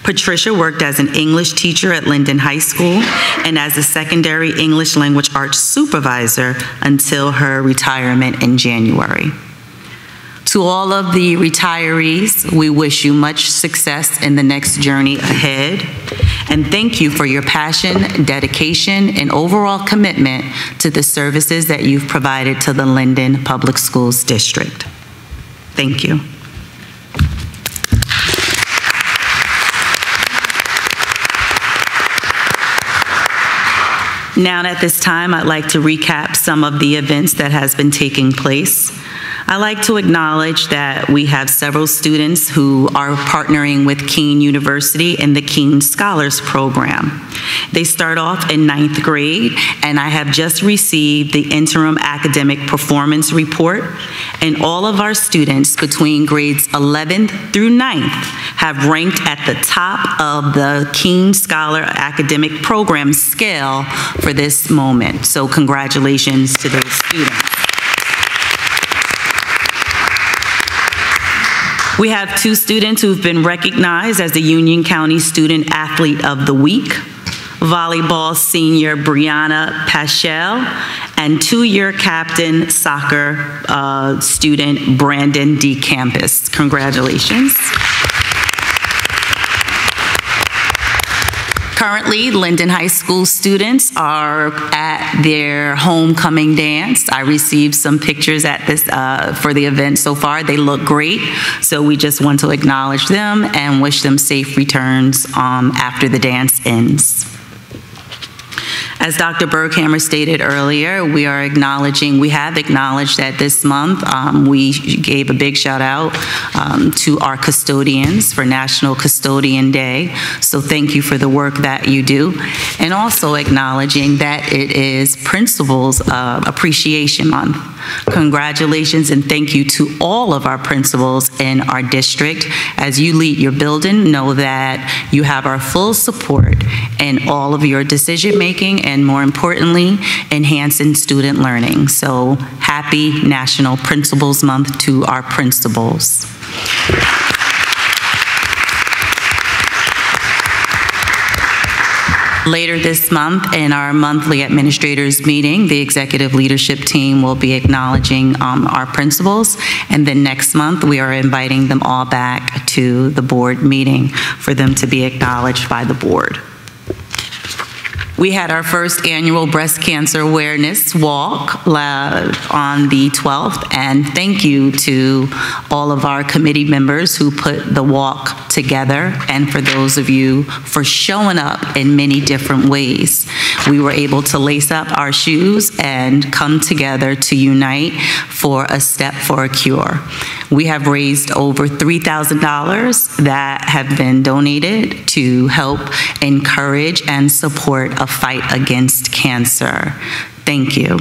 Patricia worked as an English teacher at Linden High School and as a secondary English language arts supervisor until her retirement in January. To all of the retirees, we wish you much success in the next journey ahead. And thank you for your passion, dedication, and overall commitment to the services that you've provided to the Linden Public Schools District. Thank you. Now at this time, I'd like to recap some of the events that has been taking place. I'd like to acknowledge that we have several students who are partnering with Keene University in the Keene Scholars Program. They start off in 9th grade, and I have just received the interim academic performance report, and all of our students between grades 11th through 9th have ranked at the top of the Keene Scholar Academic Program scale for this moment. So congratulations to those students. We have 2 students who've been recognized as the Union County Student Athlete of the Week, volleyball senior Brianna Paschel and 2-year captain soccer student Brandon D. Campus. Congratulations. Currently, Linden High School students are at their homecoming dance. I received some pictures at this for the event so far. They look great, so we just want to acknowledge them and wish them safe returns after the dance ends. As Dr. Berghammer stated earlier, we have acknowledged that this month we gave a big shout out to our custodians for National Custodian Day. So thank you for the work that you do. And also acknowledging that it is Principals Appreciation Month. Congratulations and thank you to all of our principals in our district. As you lead your building, know that you have our full support in all of your decision making and more importantly, enhancing student learning. So happy National Principals Month to our principals. Later this month, in our monthly administrators meeting, the executive leadership team will be acknowledging our principals, and then next month we are inviting them all back to the board meeting for them to be acknowledged by the board. We had our first annual breast cancer awareness walk on the 12th, and thank you to all of our committee members who put the walk together, and for those of you for showing up in many different ways. We were able to lace up our shoes and come together to unite for a step for a cure. We have raised over $3,000 that have been donated to help encourage and support a fight against cancer. Thank you.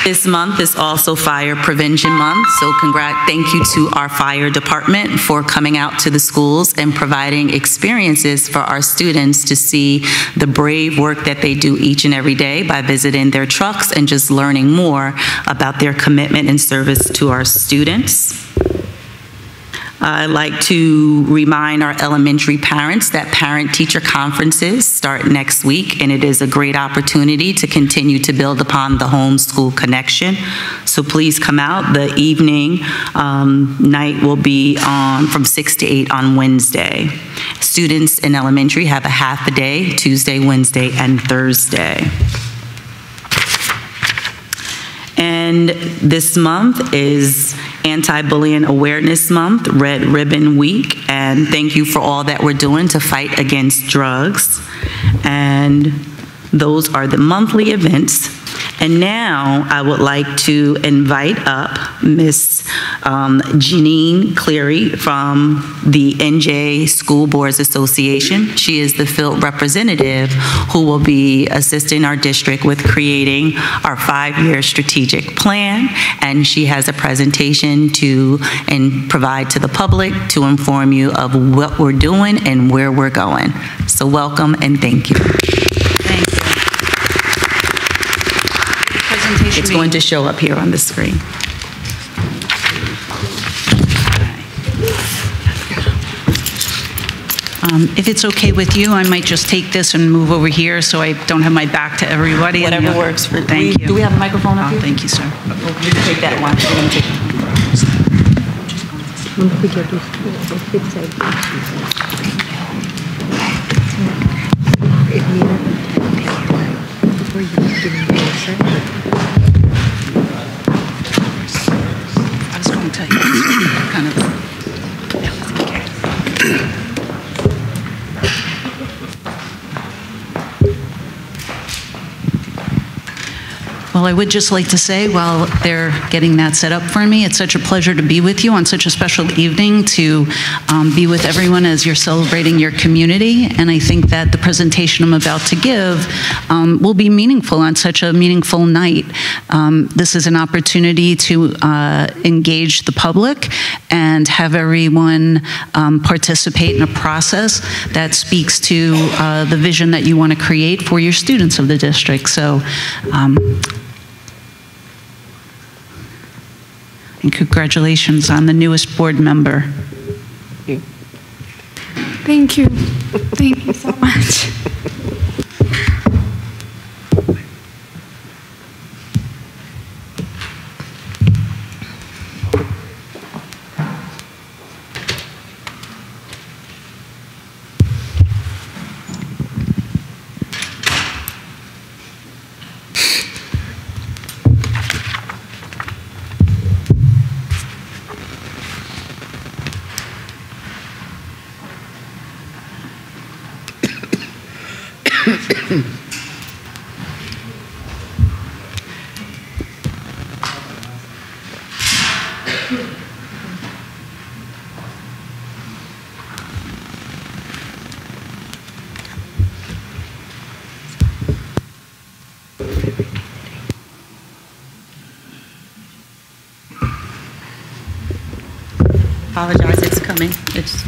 This month is also Fire Prevention Month, so thank you to our fire department for coming out to the schools and providing experiences for our students to see the brave work that they do each and every day by visiting their trucks and just learning more about their commitment and service to our students. I'd like to remind our elementary parents that parent-teacher conferences start next week, and it is a great opportunity to continue to build upon the home-school connection. So please come out. The evening night will be from 6 to 8 on Wednesday. Students in elementary have a half a day, Tuesday, Wednesday, and Thursday. And this month is Anti-Bullying Awareness Month, Red Ribbon Week, and thank you for all that we're doing to fight against drugs. And those are the monthly events. And now I would like to invite up Ms. Janine Cleary from the NJ School Boards Association. She is the field representative who will be assisting our district with creating our 5-year strategic plan, and she has a presentation to provide to the public to inform you of what we're doing and where we're going. So welcome and thank you. Thank you. It's going to show up here on the screen. If it's okay with you, I might just take this and move over here so I don't have my back to everybody. Whatever works for you. Thank you. Do we have a microphone up here? Thank you, sir. You can take that one. We're going to take I was going to tell you, kind of. Well, I would just like to say, while they're getting that set up for me, it's such a pleasure to be with you on such a special evening, to be with everyone as you're celebrating your community. And I think that the presentation I'm about to give will be meaningful on such a meaningful night. This is an opportunity to engage the public and have everyone participate in a process that speaks to the vision that you want to create for your students of the district. So, and congratulations on the newest board member. Thank you. Thank you so much. Apologize, it's coming. It's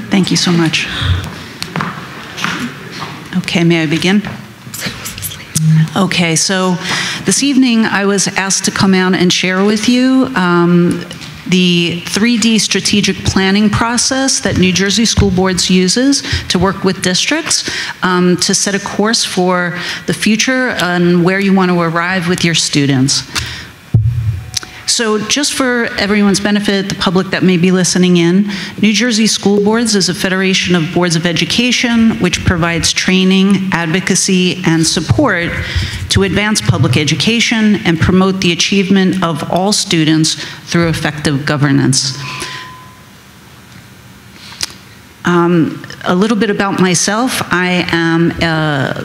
Thank you so much. Okay, may I begin? Okay, so this evening I was asked to come out and share with you the 3D strategic planning process that New Jersey School Boards uses to work with districts to set a course for the future and where you want to arrive with your students. So just for everyone's benefit, the public that may be listening in, New Jersey School Boards is a federation of boards of education which provides training, advocacy, and support to advance public education and promote the achievement of all students through effective governance. A little bit about myself. I am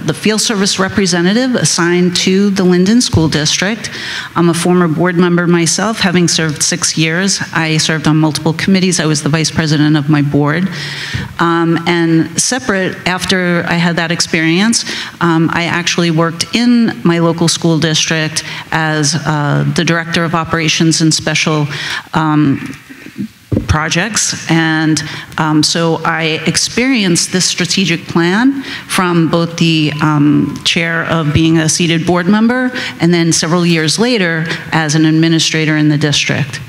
the field service representative assigned to the Linden School District. I'm a former board member myself, having served 6 years. I served on multiple committees. I was the vice president of my board. And separate, after I had that experience, I actually worked in my local school district as the director of operations and special projects, and so I experienced this strategic plan from both the chair of being a seated board member and then several years later as an administrator in the district.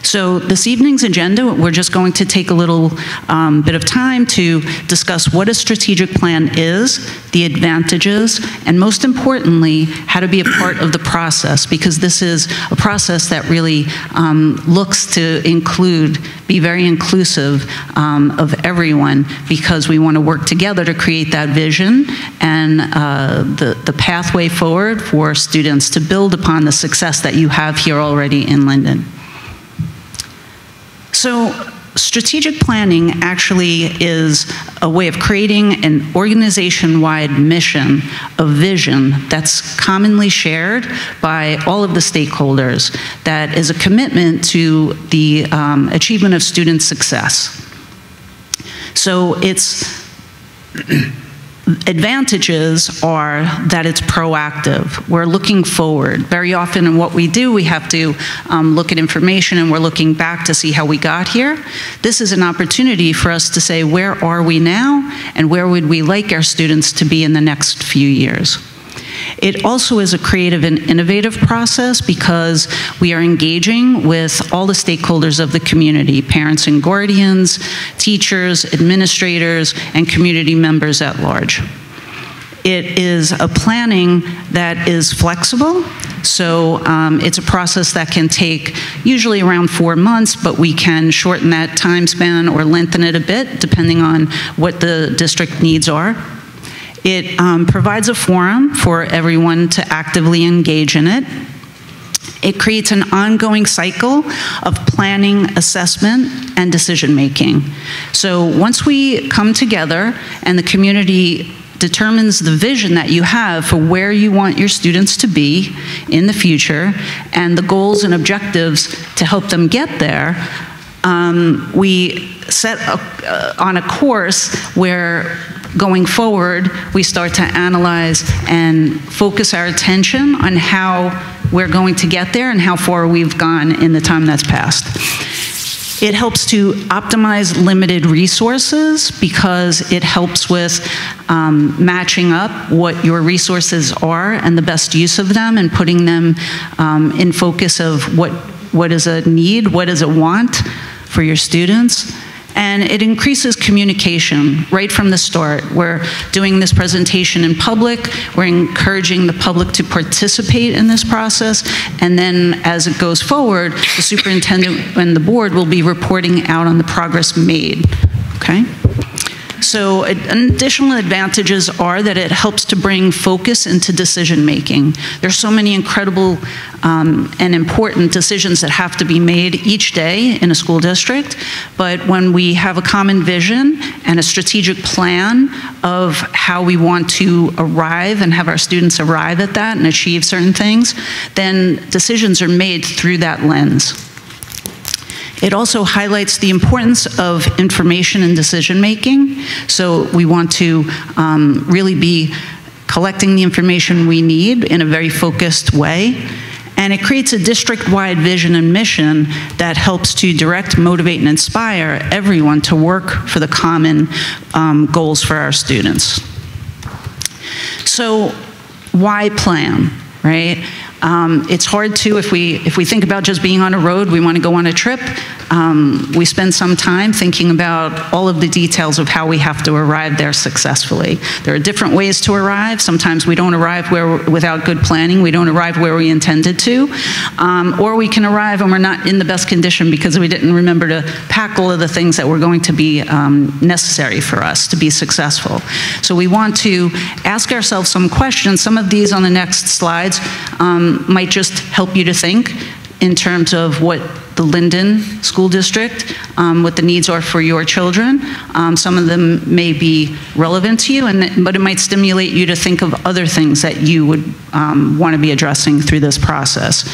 So this evening's agenda, we're just going to take a little bit of time to discuss what a strategic plan is, the advantages, and most importantly, how to be a part of the process, because this is a process that really looks to be very inclusive of everyone, because we want to work together to create that vision and the pathway forward for students to build upon the success that you have here already in Linden. So strategic planning actually is a way of creating an organization-wide mission, a vision that's commonly shared by all of the stakeholders, that is a commitment to the achievement of student success. So its advantages are that it's proactive. We're looking forward. Very often in what we do, we have to look at information and we're looking back to see how we got here. This is an opportunity for us to say, where are we now and where would we like our students to be in the next few years? It also is a creative and innovative process because we are engaging with all the stakeholders of the community, parents and guardians, teachers, administrators, and community members at large. It is a planning that is flexible, so it's a process that can take usually around 4 months, but we can shorten that time span or lengthen it a bit depending on what the district needs are. It provides a forum for everyone to actively engage in it. It creates an ongoing cycle of planning, assessment, and decision-making. So once we come together and the community determines the vision that you have for where you want your students to be in the future and the goals and objectives to help them get there, we set on a course where going forward, we start to analyze and focus our attention on how we're going to get there and how far we've gone in the time that's passed. It helps to optimize limited resources because it helps with matching up what your resources are and the best use of them and putting them in focus of what is a need, what is a want for your students. And it increases communication right from the start. We're doing this presentation in public. We're encouraging the public to participate in this process. And then as it goes forward, the superintendent and the board will be reporting out on the progress made, okay? So additional advantages are that it helps to bring focus into decision-making. There's so many incredible and important decisions that have to be made each day in a school district, but when we have a common vision and a strategic plan of how we want to arrive and have our students arrive at that and achieve certain things, then decisions are made through that lens. It also highlights the importance of information and decision-making. So we want to really be collecting the information we need in a very focused way. And it creates a district-wide vision and mission that helps to direct, motivate, and inspire everyone to work for the common goals for our students. So why plan, right? It's hard to, if we think about just being on a road, we want to go on a trip, we spend some time thinking about all of the details of how we have to arrive there successfully. There are different ways to arrive. Sometimes we don't arrive without good planning. We don't arrive where we intended to. Or we can arrive and we're not in the best condition because we didn't remember to pack all of the things that were going to be necessary for us to be successful. So we want to ask ourselves some questions. Some of these on the next slides might just help you to think in terms of what the Linden School District, what the needs are for your children. Some of them may be relevant to you, but it might stimulate you to think of other things that you would want to be addressing through this process.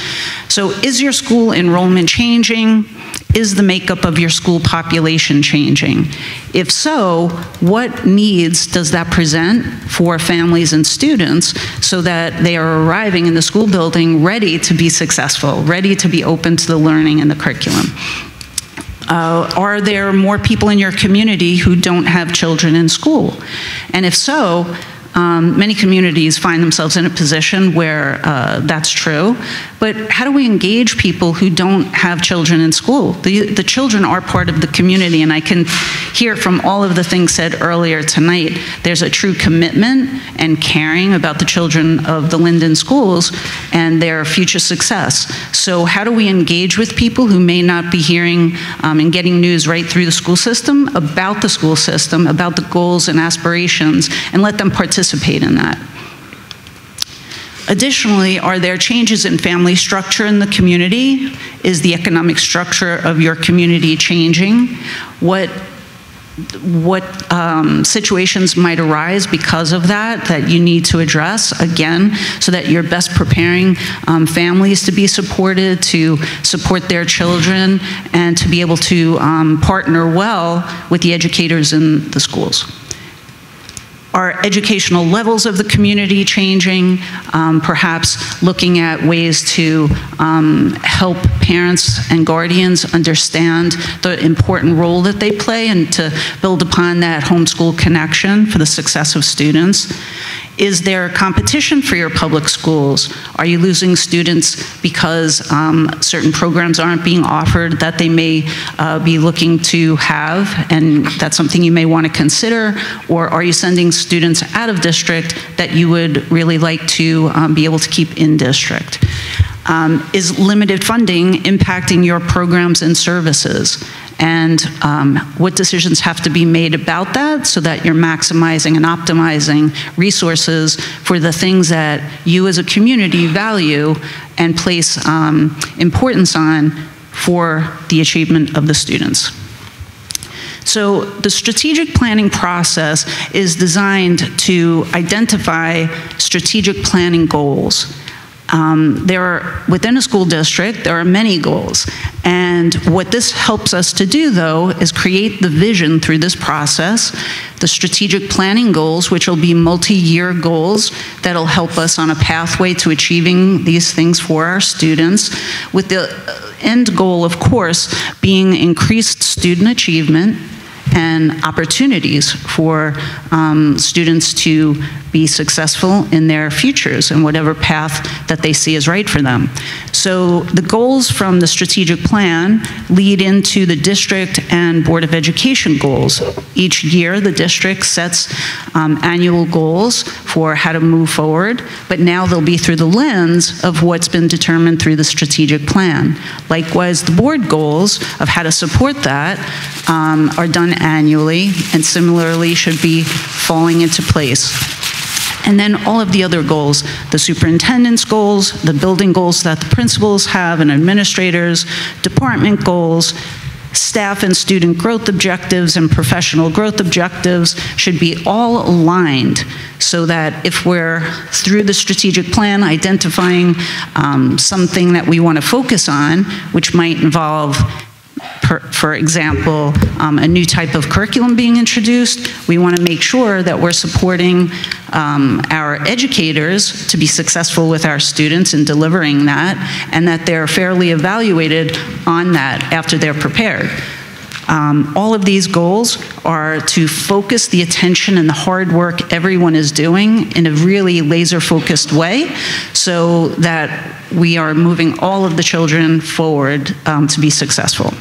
So is your school enrollment changing? Is the makeup of your school population changing? If so, what needs does that present for families and students so that they are arriving in the school building ready to be successful, ready to be open to the learning and the curriculum? Are there more people in your community who don't have children in school? And if so, many communities find themselves in a position where that's true, but how do we engage people who don't have children in school? The children are part of the community, and I can hear from all of the things said earlier tonight, there's a true commitment and caring about the children of the Linden schools and their future success. So how do we engage with people who may not be hearing and getting news right through the school system, about the goals and aspirations, and let them participate in that? Additionally, are there changes in family structure in the community? Is the economic structure of your community changing? What situations might arise because of that you need to address, again, so that you're best preparing families to be supported, to support their children, and to be able to partner well with the educators in the schools. Are educational levels of the community changing? Perhaps looking at ways to help parents and guardians understand the important role that they play and to build upon that homeschool connection for the success of students. Is there competition for your public schools? Are you losing students because certain programs aren't being offered that they may be looking to have, and that's something you may want to consider? Or are you sending students out of district that you would really like to be able to keep in district? Is limited funding impacting your programs and services? And what decisions have to be made about that so that you're maximizing and optimizing resources for the things that you as a community value and place importance on for the achievement of the students. So the strategic planning process is designed to identify strategic planning goals. Within a school district, there are many goals. And what this helps us to do, though, is create the vision through this process, the strategic planning goals, which will be multi-year goals that'll help us on a pathway to achieving these things for our students, with the end goal, of course, being increased student achievement and opportunities for students to be successful in their futures and whatever path that they see is right for them. So the goals from the strategic plan lead into the district and Board of Education goals. Each year, the district sets annual goals for how to move forward, but now they'll be through the lens of what's been determined through the strategic plan. Likewise, the board goals of how to support that are done annually and similarly should be falling into place. And then all of the other goals, the superintendent's goals, the building goals that the principals have and administrators, department goals, staff and student growth objectives and professional growth objectives should be all aligned so that if we're through the strategic plan identifying something that we want to focus on, which might involve, for example, a new type of curriculum being introduced, we want to make sure that we're supporting our educators to be successful with our students in delivering that, and that they're fairly evaluated on that after they're prepared. All of these goals are to focus the attention and the hard work everyone is doing in a really laser-focused way so that we are moving all of the children forward to be successful.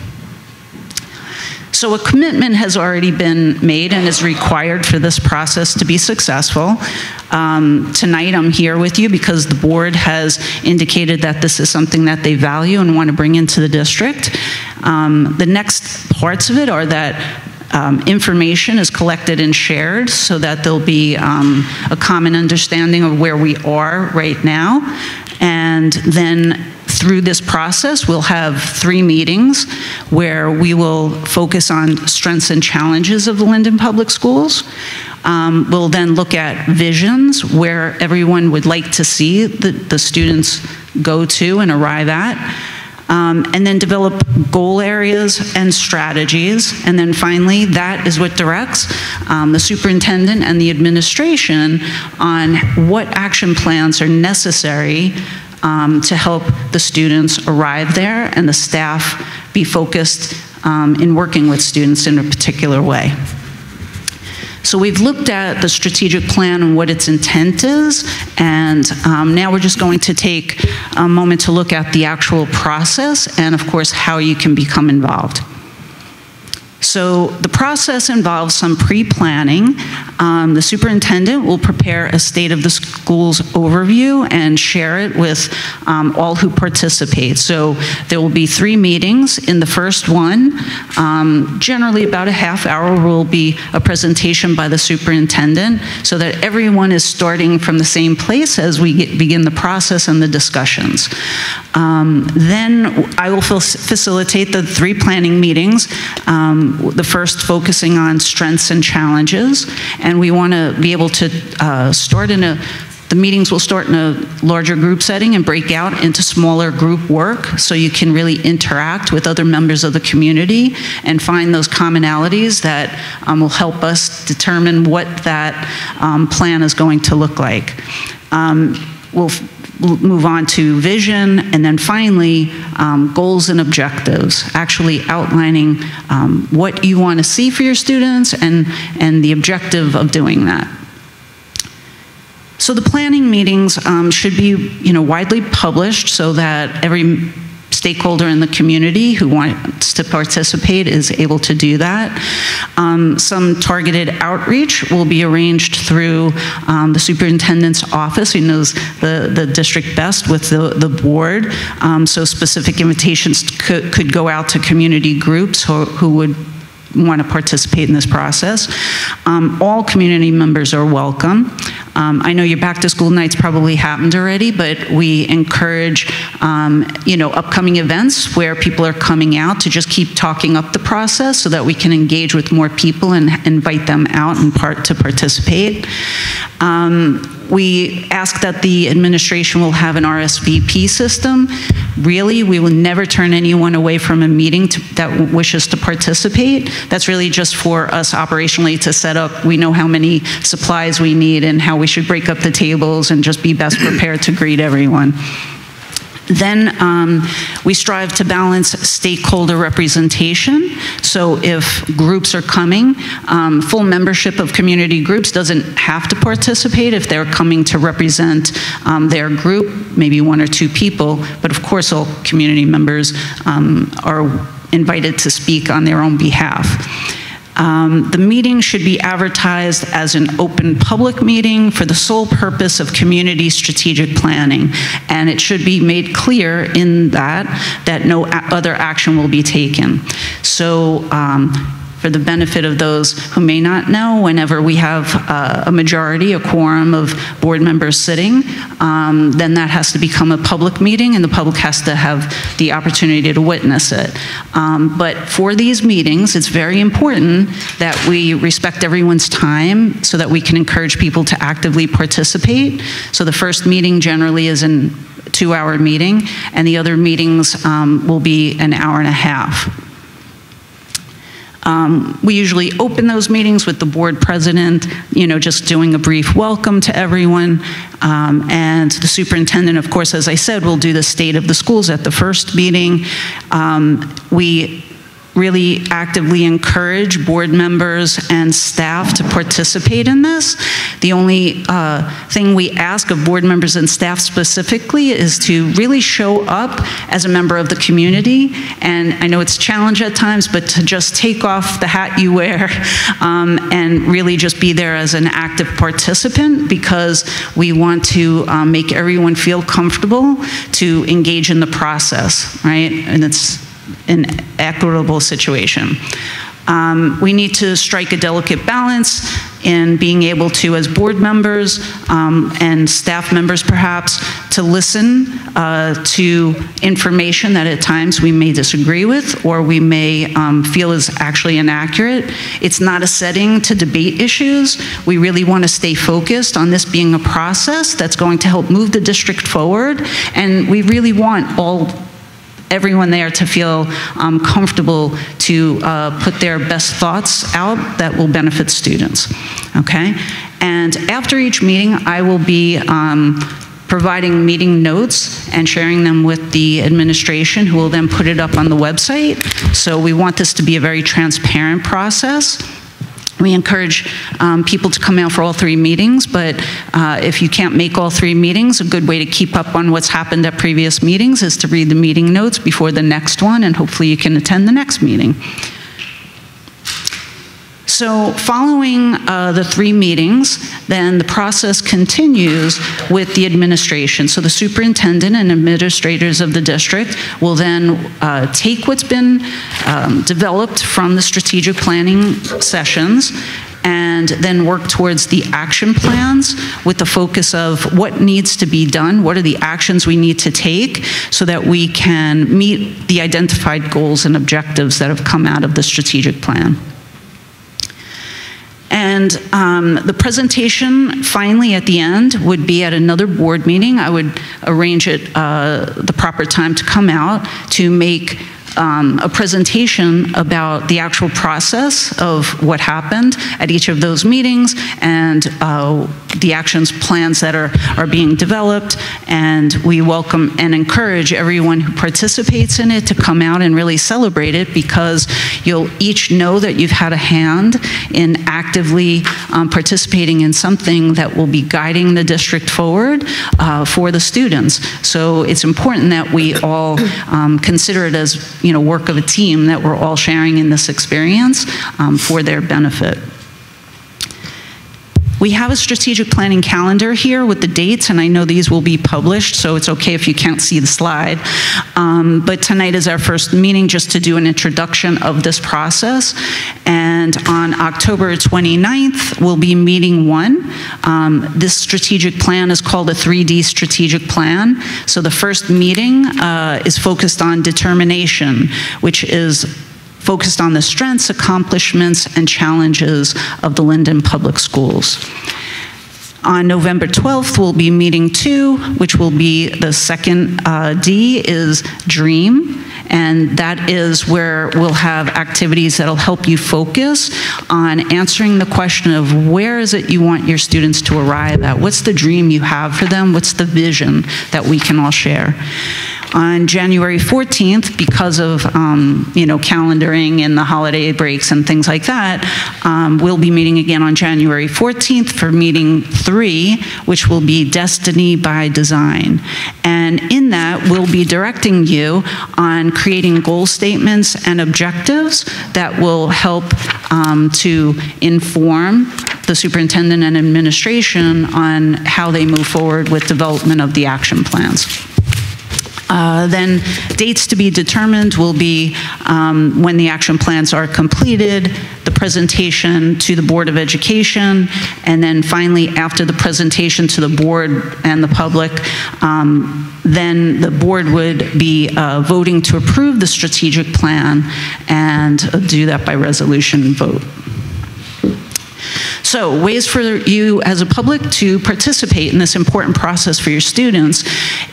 So a commitment has already been made and is required for this process to be successful. Tonight I'm here with you because the board has indicated that this is something that they value and want to bring into the district. The next parts of it are that information is collected and shared so that there'll be a common understanding of where we are right now. And then through this process, we'll have 3 meetings where we will focus on strengths and challenges of the Linden Public Schools. We'll then look at visions where everyone would like to see the students go to and arrive at. And then develop goal areas and strategies. And then finally, that is what directs the superintendent and the administration on what action plans are necessary to help the students arrive there and the staff be focused in working with students in a particular way. So we've looked at the strategic plan and what its intent is, and now we're just going to take a moment to look at the actual process and, of course, how you can become involved. So the process involves some pre-planning. The superintendent will prepare a state of the school's overview and share it with all who participate. So there will be 3 meetings. In the first one, generally about a half hour, will be a presentation by the superintendent so that everyone is starting from the same place as we begin the process and the discussions. Then I will facilitate the 3 planning meetings. The first focusing on strengths and challenges, and we want to be able to the meetings will start in a larger group setting and break out into smaller group work so you can really interact with other members of the community and find those commonalities that will help us determine what that plan is going to look like. We'll move on to vision, and then finally, goals and objectives, actually outlining what you want to see for your students and the objective of doing that. So the planning meetings should be, widely published so that every stakeholder in the community who wants to participate is able to do that. Some targeted outreach will be arranged through the superintendent's office, who knows the district best, with the board. So specific invitations could go out to community groups who would want to participate in this process. All community members are welcome. I know your back to school nights probably happened already, but we encourage upcoming events where people are coming out to just keep talking up the process so that we can engage with more people and invite them out to participate. We ask that the administration will have an RSVP system. Really, we will never turn anyone away from a meeting that wishes to participate. That's really just for us operationally to set up. We know how many supplies we need and how we should break up the tables and just be best prepared to greet everyone. Then we strive to balance stakeholder representation. So if groups are coming, full membership of community groups doesn't have to participate if they're coming to represent their group, maybe 1 or 2 people, but of course all community members are invited to speak on their own behalf. The meeting should be advertised as an open public meeting for the sole purpose of community strategic planning, and it should be made clear in that no other action will be taken. So for the benefit of those who may not know, whenever we have a majority, a quorum of board members sitting, then that has to become a public meeting and the public has to have the opportunity to witness it. But for these meetings, it's very important that we respect everyone's time so that we can encourage people to actively participate. So the first meeting generally is a 2-hour meeting, and the other meetings will be an hour and a half. We usually open those meetings with the board president, just doing a brief welcome to everyone. And the superintendent, of course, as I said, will do the state of the schools at the first meeting. We really actively encourage board members and staff to participate in this. The only thing we ask of board members and staff specifically is to really show up as a member of the community. And I know it's a challenge at times, but to just take off the hat you wear and really just be there as an active participant, because we want to make everyone feel comfortable to engage in the process, right? And it's an equitable situation. We need to strike a delicate balance in being able to, as board members and staff members perhaps, to listen to information that at times we may disagree with or we may feel is actually inaccurate. It's not a setting to debate issues. We really want to stay focused on this being a process that's going to help move the district forward, and we really want everyone there to feel comfortable to put their best thoughts out that will benefit students, okay? And after each meeting, I will be providing meeting notes and sharing them with the administration, who will then put it up on the website. So we want this to be a very transparent process. We encourage people to come out for all 3 meetings, but if you can't make all 3 meetings, a good way to keep up on what's happened at previous meetings is to read the meeting notes before the next one, and hopefully you can attend the next meeting. So following the 3 meetings, then the process continues with the administration. So the superintendent and administrators of the district will then take what's been developed from the strategic planning sessions and then work towards the action plans with the focus of what needs to be done, what are the actions we need to take so that we can meet the identified goals and objectives that have come out of the strategic plan. And the presentation finally at the end would be at another board meeting. I would arrange it the proper time to come out to make a presentation about the actual process of what happened at each of those meetings and the actions plans that are being developed. And we welcome and encourage everyone who participates in it to come out and really celebrate it, because you'll each know that you've had a hand in actively participating in something that will be guiding the district forward for the students. So it's important that we all consider it as, you know, work of a team, that we're all sharing in this experience for their benefit. We have a strategic planning calendar here with the dates, and I know these will be published, so it's okay if you can't see the slide. But tonight is our first meeting just to do an introduction of this process. And on October 29th, we'll be meeting 1. This strategic plan is called a 3D strategic plan. So the first meeting is focused on determination, which is focused on the strengths, accomplishments, and challenges of the Linden Public Schools. On November 12th, we'll be meeting 2, which will be the second D is dream. And that is where we'll have activities that'll help you focus on answering the question of where is it you want your students to arrive at? What's the dream you have for them? What's the vision that we can all share? On January 14th, because of you know, calendaring and the holiday breaks and things like that, we'll be meeting again on January 14th for meeting 3, which will be Destiny by Design. And in that, we'll be directing you on creating goal statements and objectives that will help to inform the superintendent and administration on how they move forward with development of the action plans. Then dates to be determined will be when the action plans are completed, the presentation to the Board of Education, and then finally after the presentation to the board and the public, then the board would be voting to approve the strategic plan and do that by resolution vote. So ways for you as a public to participate in this important process for your students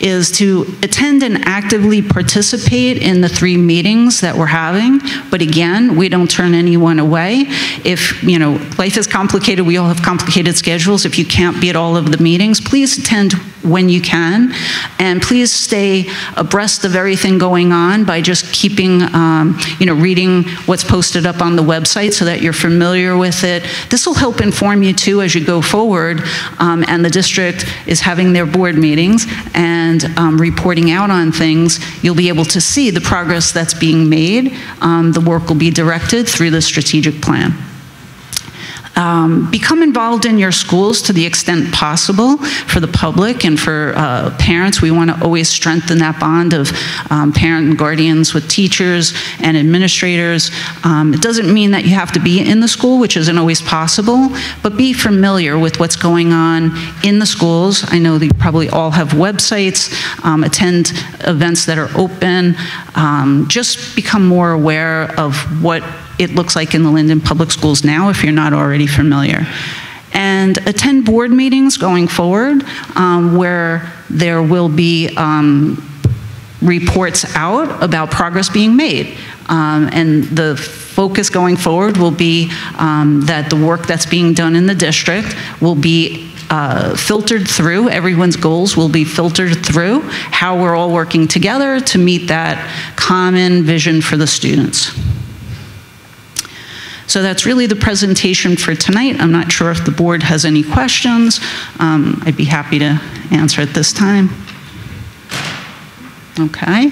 is to attend and actively participate in the 3 meetings that we're having. But again, we don't turn anyone away. If, you know, life is complicated, we all have complicated schedules. If you can't be at all of the meetings, please attend when you can, and please stay abreast of everything going on by just keeping, you know, reading what's posted up on the website so that you're familiar with it. This will help inform you too as you go forward, and the district is having their board meetings and reporting out on things. You'll be able to see the progress that's being made. The work will be directed through the strategic plan. Become involved in your schools to the extent possible for the public and for parents. We want to always strengthen that bond of parent and guardians with teachers and administrators. It doesn't mean that you have to be in the school, which isn't always possible, but be familiar with what's going on in the schools. I know that you probably all have websites, attend events that are open. Just become more aware of what it looks like in the Linden Public Schools now if you're not already familiar. And attend board meetings going forward where there will be reports out about progress being made. And the focus going forward will be that the work that's being done in the district will be filtered through, everyone's goals will be filtered through how we're all working together to meet that common vision for the students. So that's really the presentation for tonight. I'm not sure if the board has any questions. I'd be happy to answer at this time. Okay.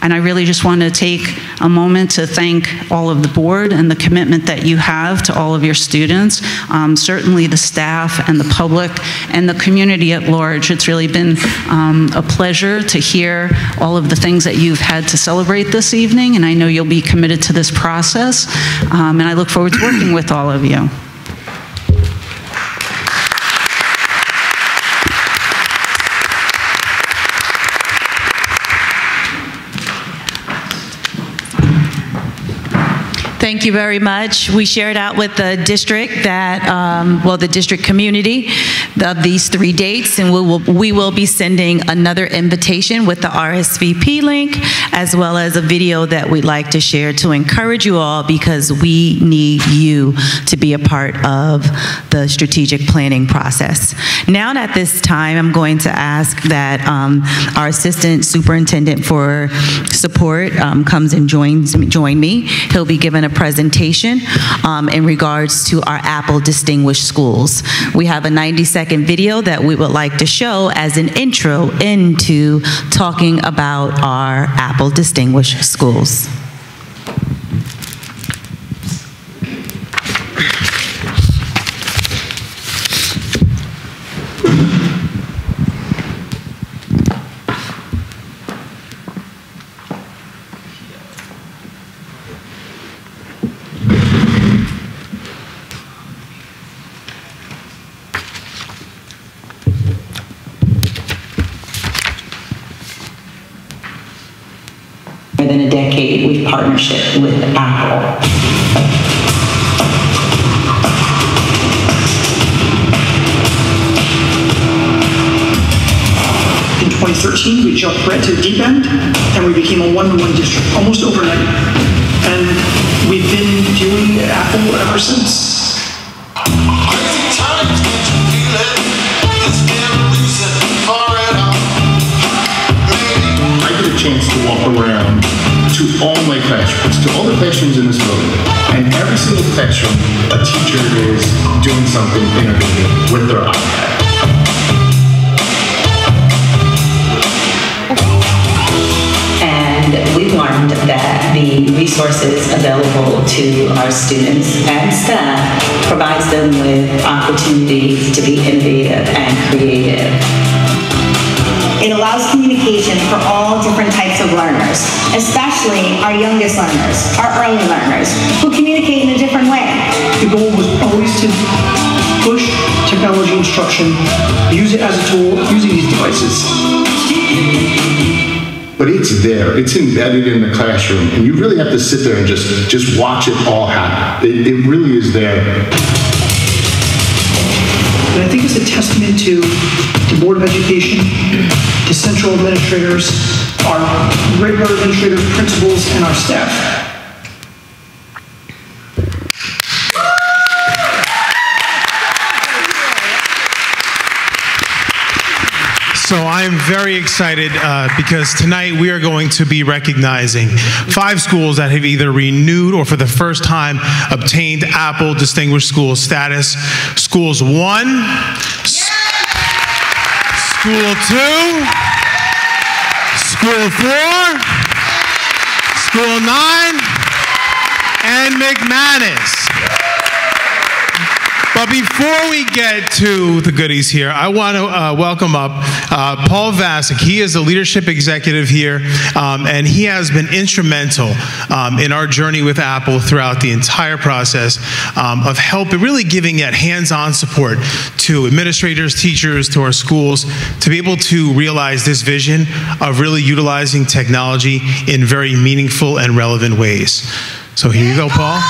And I really just want to take a moment to thank all of the board and the commitment that you have to all of your students, certainly the staff and the public and the community at large. It's really been a pleasure to hear all of the things that you've had to celebrate this evening, and I know you'll be committed to this process, and I look forward to working with all of you. Thank you very much. We shared out with the district that, well, the district community of these 3 dates, and we will be sending another invitation with the RSVP link, as well as a video that we'd like to share to encourage you all, because we need you to be a part of the strategic planning process. Now at this time, I'm going to ask that our Assistant Superintendent for Support comes and join me. He'll be given a presentation in regards to our Apple Distinguished Schools. We have a 90-second video that we would like to show as an intro into talking about our Apple Distinguished Schools. Than a decade with partnership with Apple. In 2013, we jumped right to the deep end, and we became a one-to-one district almost overnight. And we've been doing Apple ever since. I get a chance to walk around to all my classrooms, to all the classrooms in this building. And every single classroom, a teacher is doing something innovative with their iPad. And we learned that the resources available to our students and staff provides them with opportunities to be innovative and creative. It allows communication for all different types of learners, especially our youngest learners, our early learners, who communicate in a different way. The goal was always to push technology instruction, use it as a tool, using these devices. But it's there, it's embedded in the classroom, and you really have to sit there and just watch it all happen. It really is there. But I think it's a testament to the Board of Education, the central administrators, our regular administrators, principals, and our staff. So I am very excited because tonight we are going to be recognizing 5 schools that have either renewed or for the first time obtained Apple Distinguished School status. Schools 1, School 2, School 4, School 9, and McManus. But before we get to the goodies here, I want to welcome up Paul Vasic. He is a leadership executive here, and he has been instrumental in our journey with Apple throughout the entire process of helping, really giving that hands-on support to administrators, teachers, to our schools, to be able to realize this vision of really utilizing technology in very meaningful and relevant ways. So here you go, Paul.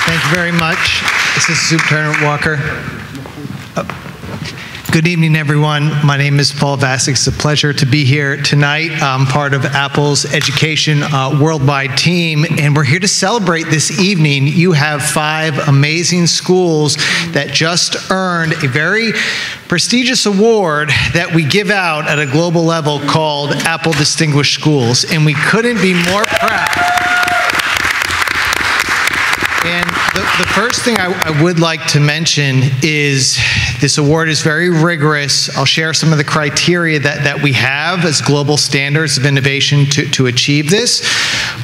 Thank you very much. This is Superintendent Walker. Good evening, everyone. My name is Paul Vasic. It's a pleasure to be here tonight. I'm part of Apple's Education Worldwide team, and we're here to celebrate this evening. You have 5 amazing schools that just earned a very prestigious award that we give out at a global level called Apple Distinguished Schools, and we couldn't be more proud. And the first thing I would like to mention is this award is very rigorous. I'll share some of the criteria that we have as global standards of innovation to achieve this,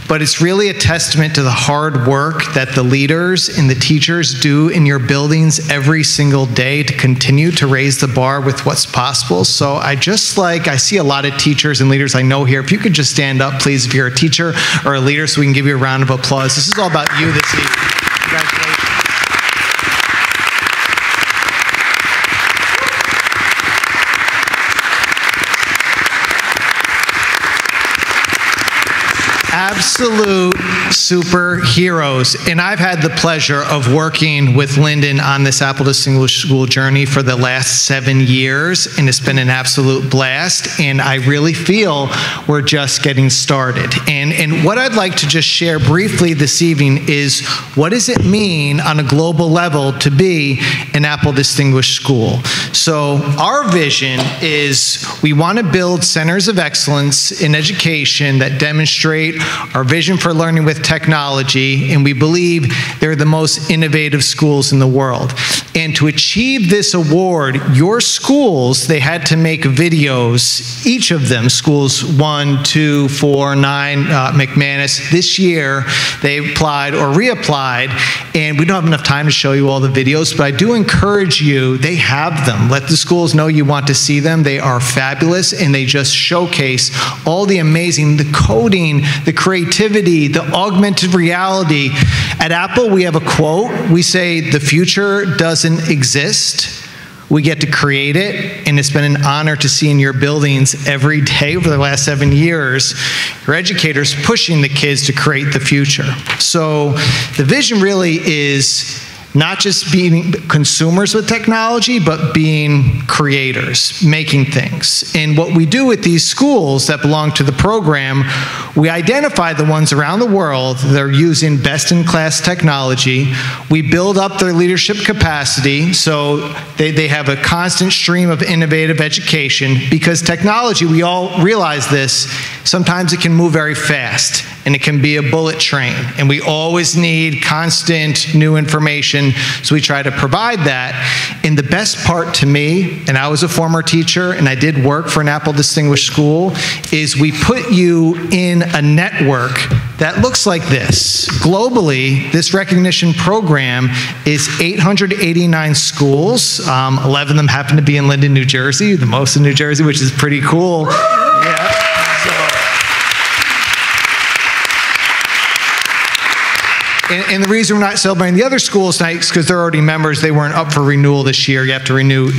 but it's really a testament to the hard work that the leaders and the teachers do in your buildings every single day to continue to raise the bar with what's possible. So I see a lot of teachers and leaders I know here. If you could just stand up, please, if you're a teacher or a leader, so we can give you a round of applause. This is all about you this evening. Congratulations. Absolute superheroes. And I've had the pleasure of working with Linden on this Apple Distinguished School journey for the last 7 years, and it's been an absolute blast, and I really feel we're just getting started. And what I'd like to just share briefly this evening is, what does it mean on a global level to be an Apple Distinguished School? So our vision is we want to build centers of excellence in education that demonstrate our vision for learning with technology, and we believe they're the most innovative schools in the world. And to achieve this award, your schools, they had to make videos, each of them, schools 1, 2, 4, 9, McManus. This year, they applied or reapplied, and we don't have enough time to show you all the videos, but I do encourage you, they have them. Let the schools know you want to see them. They are fabulous, and they just showcase all the amazing, the coding, the creativity, the augmented reality. At Apple, we have a quote. We say, the future doesn't exist. We get to create it, and it's been an honor to see in your buildings every day over the last 7 years, your educators pushing the kids to create the future. So the vision really is not just being consumers with technology, but being creators, making things. And what we do with these schools that belong to the program, we identify the ones around the world that are using best-in-class technology. We build up their leadership capacity so they have a constant stream of innovative education, because technology, we all realize this, sometimes it can move very fast, and it can be a bullet train, and we always need constant new information, so we try to provide that. And the best part to me, and I was a former teacher, and I did work for an Apple Distinguished School, is we put you in a network that looks like this. Globally, this recognition program is 889 schools. 11 of them happen to be in Linden, New Jersey, the most in New Jersey, which is pretty cool. Yeah. And the reason we're not celebrating the other schools tonight is because they're already members. They weren't up for renewal this year. You have to renew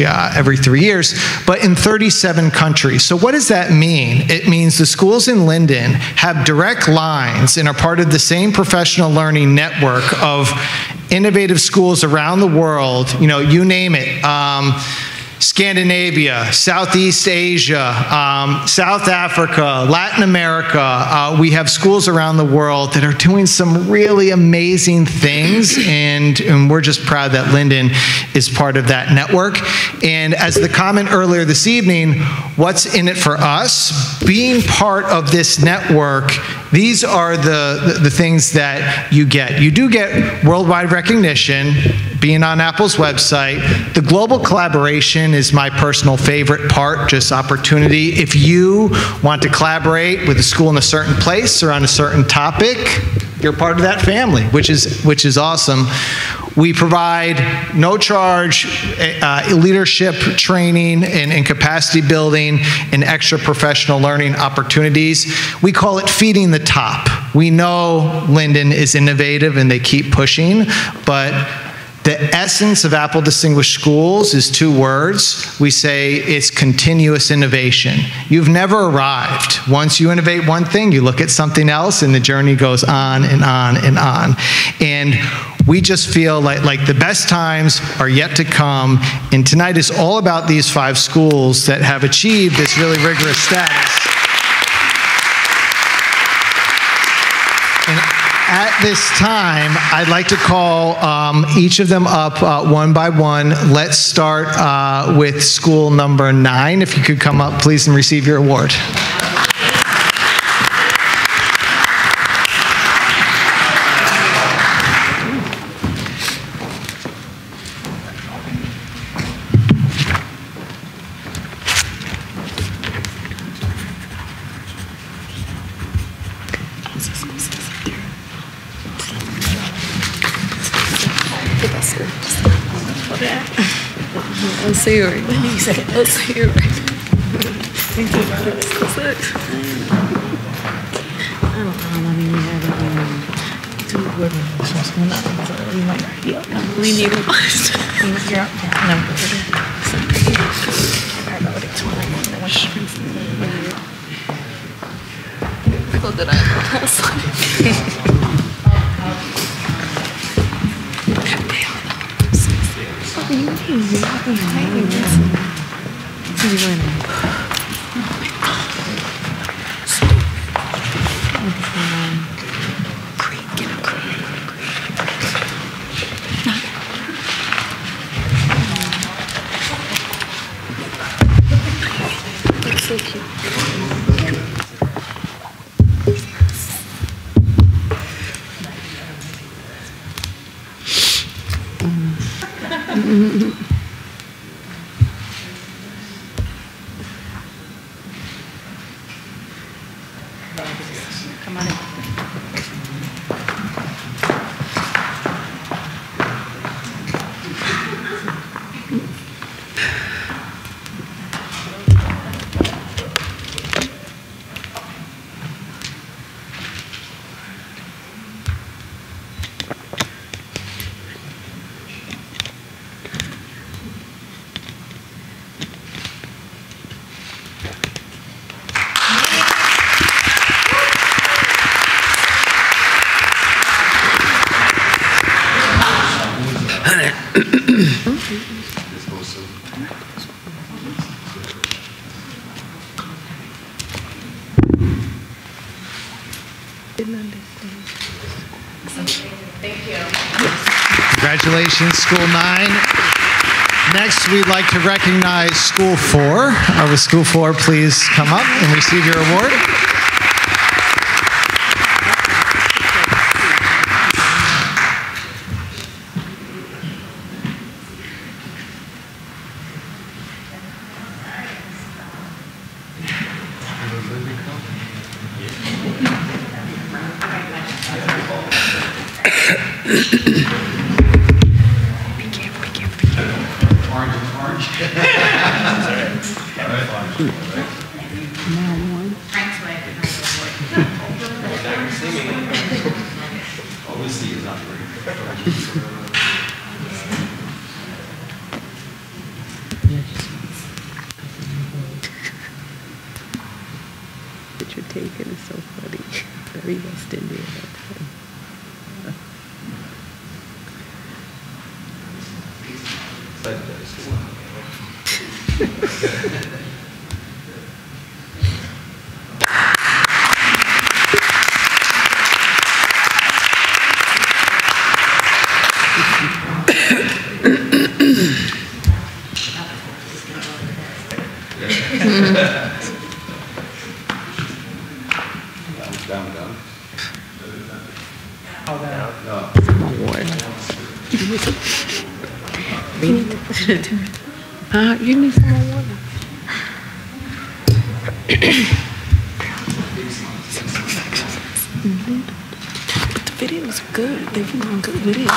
every 3 years, but in 37 countries. So what does that mean? It means the schools in Linden have direct lines and are part of the same professional learning network of innovative schools around the world, you know, you name it, Scandinavia, Southeast Asia, South Africa, Latin America. We have schools around the world that are doing some really amazing things, and we're just proud that Linden is part of that network. And as the comment earlier this evening, what's in it for us? Being part of this network, these are the things that you get. You do get worldwide recognition, being on Apple's website. The global collaboration is my personal favorite part, just opportunity. If you want to collaborate with a school in a certain place or on a certain topic, you're part of that family, which is awesome. We provide no charge leadership training and capacity building and extra professional learning opportunities. We call it feeding the top. We know Linden is innovative and they keep pushing, but the essence of Apple Distinguished Schools is 2 words. We say it's continuous innovation. You've never arrived. Once you innovate one thing, you look at something else, and the journey goes on and on and on. And we just feel like the best times are yet to come, and tonight is all about these 5 schools that have achieved this really rigorous status. And at this time, I'd like to call each of them up one by one. Let's start with school number 9. If you could come up, please, and receive your award. Let's see her. Let's see her. I don't know. I mean, we have two good ones. We might be up. We need a list. You're up. No. So did I? That's so cute. Come on in. Congratulations, School 9. Next, we'd like to recognize School 4. Will School 4 please come up and receive your award? What you're taking is so funny. Very West Indian that time. You need some more water. But the video is good. They've been doing good videos.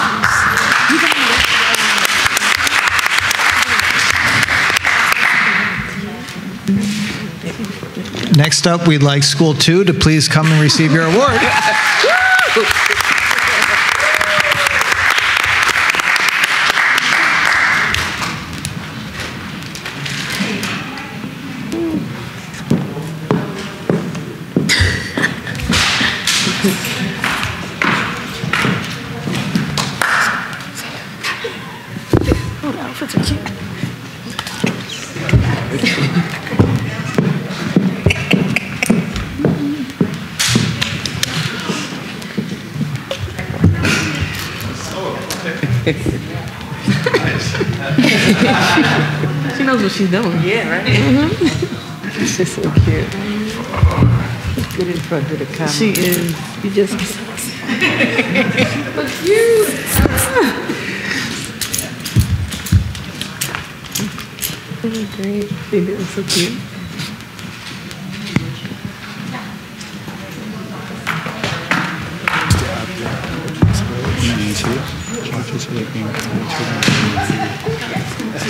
Next up, we'd like School 2 to please come and receive your award. Oh, the outfits are cute. She knows what she's doing. Yeah, right? Mm-hmm. She's so cute. Good in front of the camera. She is. You just look cute. Oh, great. They did so cute.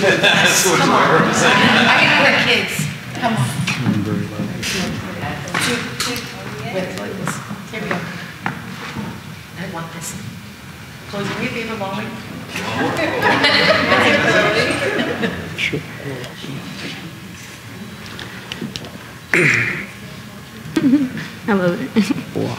That's what I represent. I can put kids. Come on. Here we go. I want this. Chloe, can we be the moment? Sure. I love it. Wow.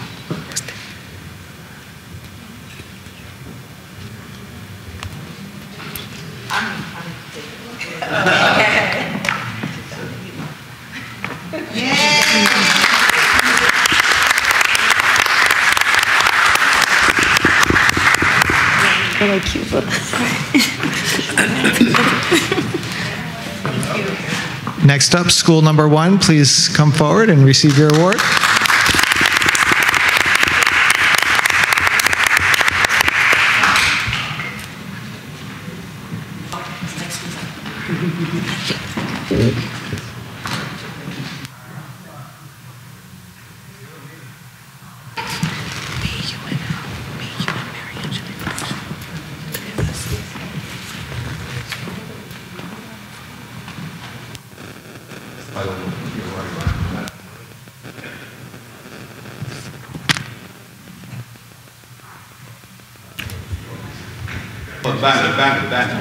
I like cute books. Next up, School number 1, please come forward and receive your award.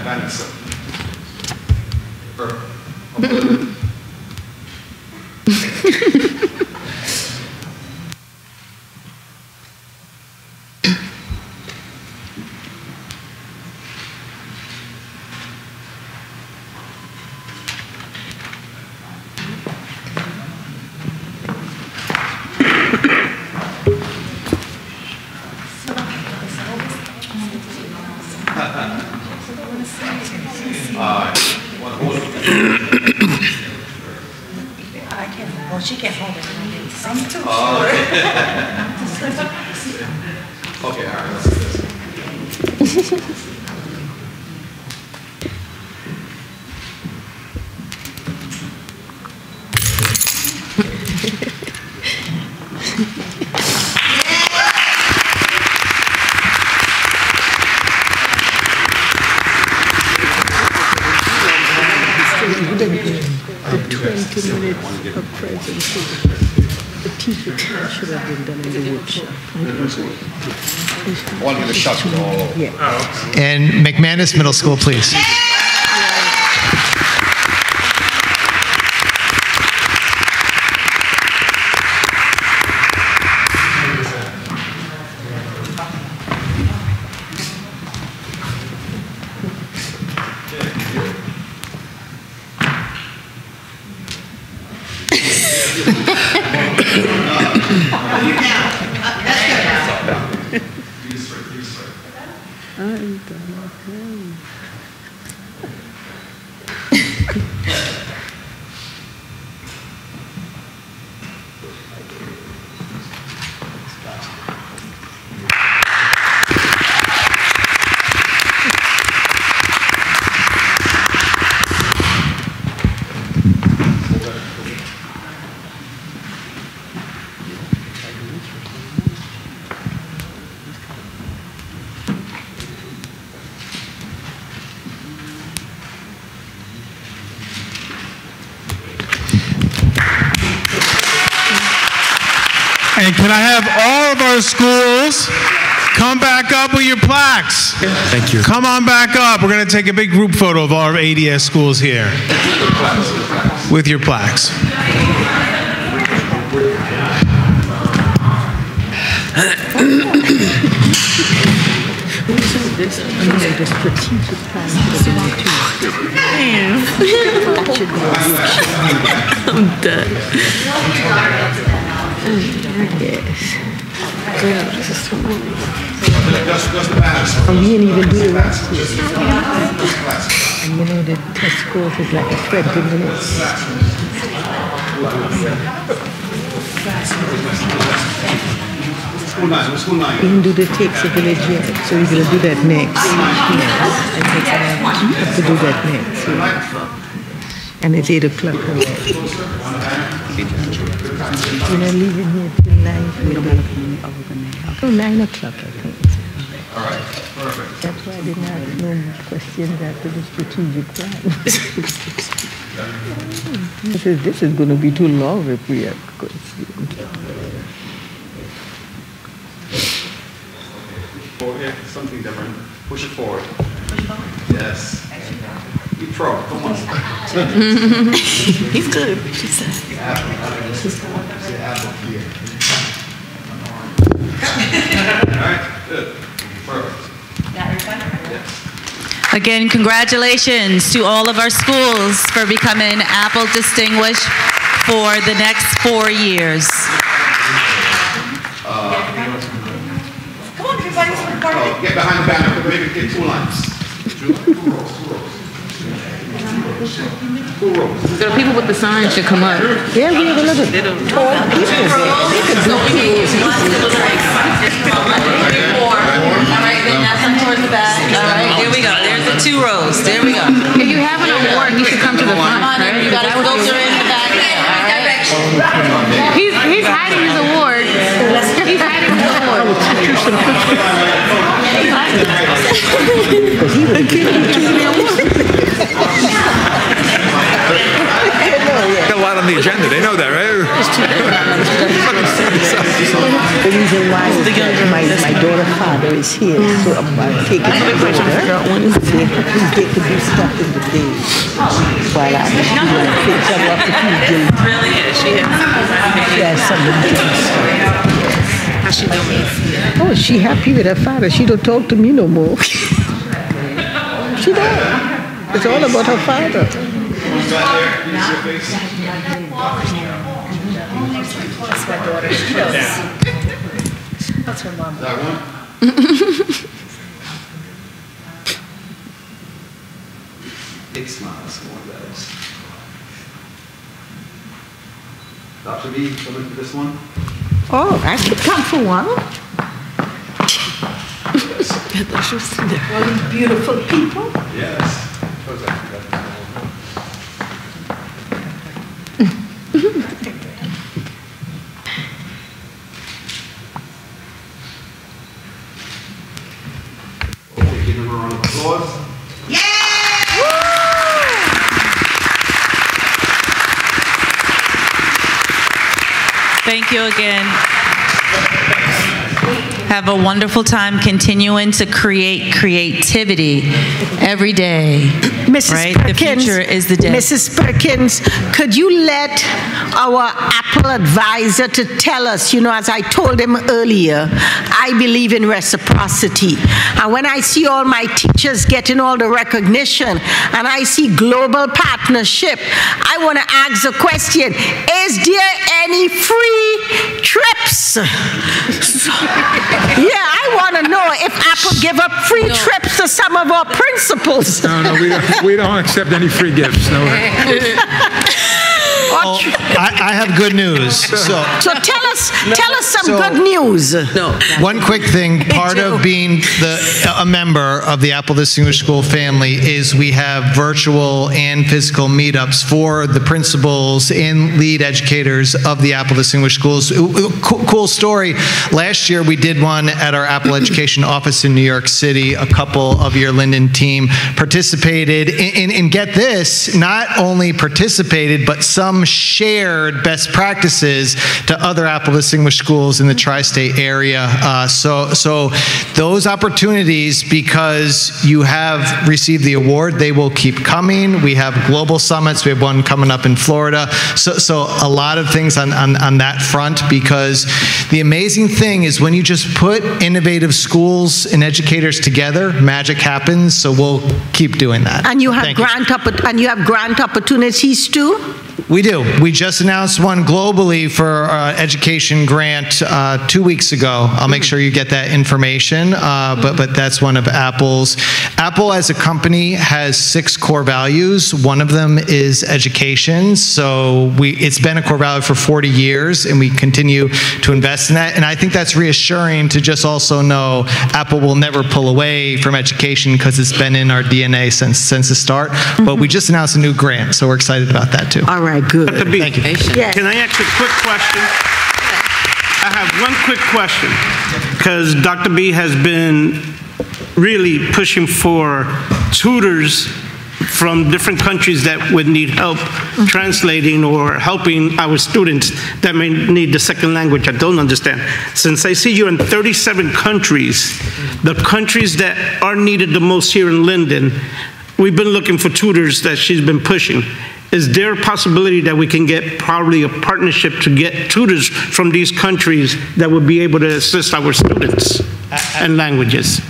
Banner. Well, she can't hold it. I'm too short. Okay, all right, let's do this. The 20 minutes of presentation. The teacher should have been done in the workshop. I want to get a shot to all over. Yeah. And McManus Middle School, please. And can I have all of our schools come back up with your plaques? Thank you. Come on back up. We're going to take a big group photo of all our ADS schools here with your plaques. The strategic plan I'm done. Yes. And we didn't even do the rest of it. And you know, the test course is like 20 minutes. We didn't do the takes a village yet, so we're going to do that next. We have to do that next. Yeah. And it's 8 o'clock already. We're not leaving here till 9. We don't have to leave other than that. Oh, 9 o'clock, I think. All right, perfect. That's why I didn't have no questions after the strategic plan. This is going to be too long if we have questions. Something different. Push it forward. Yes. You pro. Come on. He's good. All right. Good. Perfect. Again, congratulations to all of our schools for becoming Apple Distinguished for the next 4 years. Get behind the banner. Maybe get 2 lines. 2 rows. The people with the signs should come up. Yeah, we have a lot of tall people there. They could do things. All right, then now come towards the back. All right, there we go. There's the 2 rows. There we go. If you have an award, you should come to the front. Come on, you got to filter in the back. He's hiding his award. He's hiding his award. Because he would give you the award. Got a lot on the agenda. They know that, right? The reason why is that my daughter's father is here, so I'm taking my daughter. They could do stuff in the day while I'm doing things. I'm up to feel guilty. Really? Yeah, she has some of the things. How's she doing? Oh, she happy with her father. She don't talk to me no more. She don't. It's all about her father. Who's back there? Use your face. That's my daughter's dress. That's her mom. That one? Big smiles, one of those. Dr. B, come in for this one. Oh, I could come for one. All these beautiful people. Yes. Give them a round of applause. Thank you again. Have a wonderful time continuing to create creativity every day. Mrs. Right? Perkins, the future is the day. Mrs. Perkins, could you let our Apple advisor to tell us, you know, as I told him earlier, I believe in reciprocity. And when I see all my teachers getting all the recognition and I see global partnership, I want to ask a question. Is there any free trips? Yeah, I want to know if Apple give up free trips to some of our principals. No, we don't accept any free gifts. No. Oh, I have good news. So tell us some good news. One quick thing, part of being a member of the Apple Distinguished School family is we have virtual and physical meetups for the principals and lead educators of the Apple Distinguished Schools. Cool story. Last year we did one at our Apple Education office in New York City. A couple of your Linden team participated, and get this, not only participated, but some shared best practices to other Apple Distinguished Schools in the tri-state area. So those opportunities, because you have received the award, they will keep coming. We have global summits. We have one coming up in Florida. So a lot of things on that front, because the amazing thing is when you just put innovative schools and educators together, magic happens. So we'll keep doing that. And you have grant opportunities too? We do. We just announced one globally for education grant 2 weeks ago. I'll make sure you get that information, but that's one of Apple's. Apple as a company has 6 core values. One of them is education. So it's been a core value for 40 years, and we continue to invest in that. And I think that's reassuring to just also know Apple will never pull away from education because it's been in our DNA since the start. But we just announced a new grant, so we're excited about that too. All right, good. Dr. B, Thank you. Can I ask a quick question? I have one quick question, because Dr. B has been really pushing for tutors from different countries that would need help translating or helping our students that may need the second language I don't understand. Since I see you in 37 countries, the countries that are needed the most here in Linden, we've been looking for tutors that she's been pushing. Is there a possibility that we can get probably a partnership to get tutors from these countries that would be able to assist our students in languages?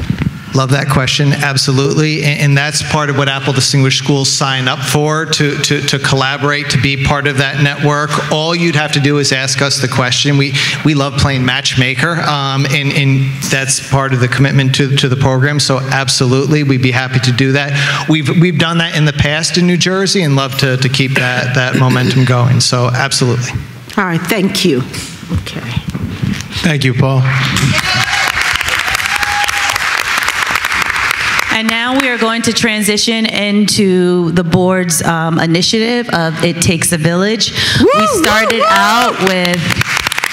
Love that question, absolutely. And that's part of what Apple Distinguished Schools sign up for, to collaborate, to be part of that network. All you'd have to do is ask us the question. We love playing matchmaker, and that's part of the commitment to the program. So absolutely, we'd be happy to do that. We've done that in the past in New Jersey and love to keep that momentum going. So absolutely. All right, thank you. Okay. Thank you, Paul. And now we are going to transition into the board's initiative of It Takes a Village. We started out with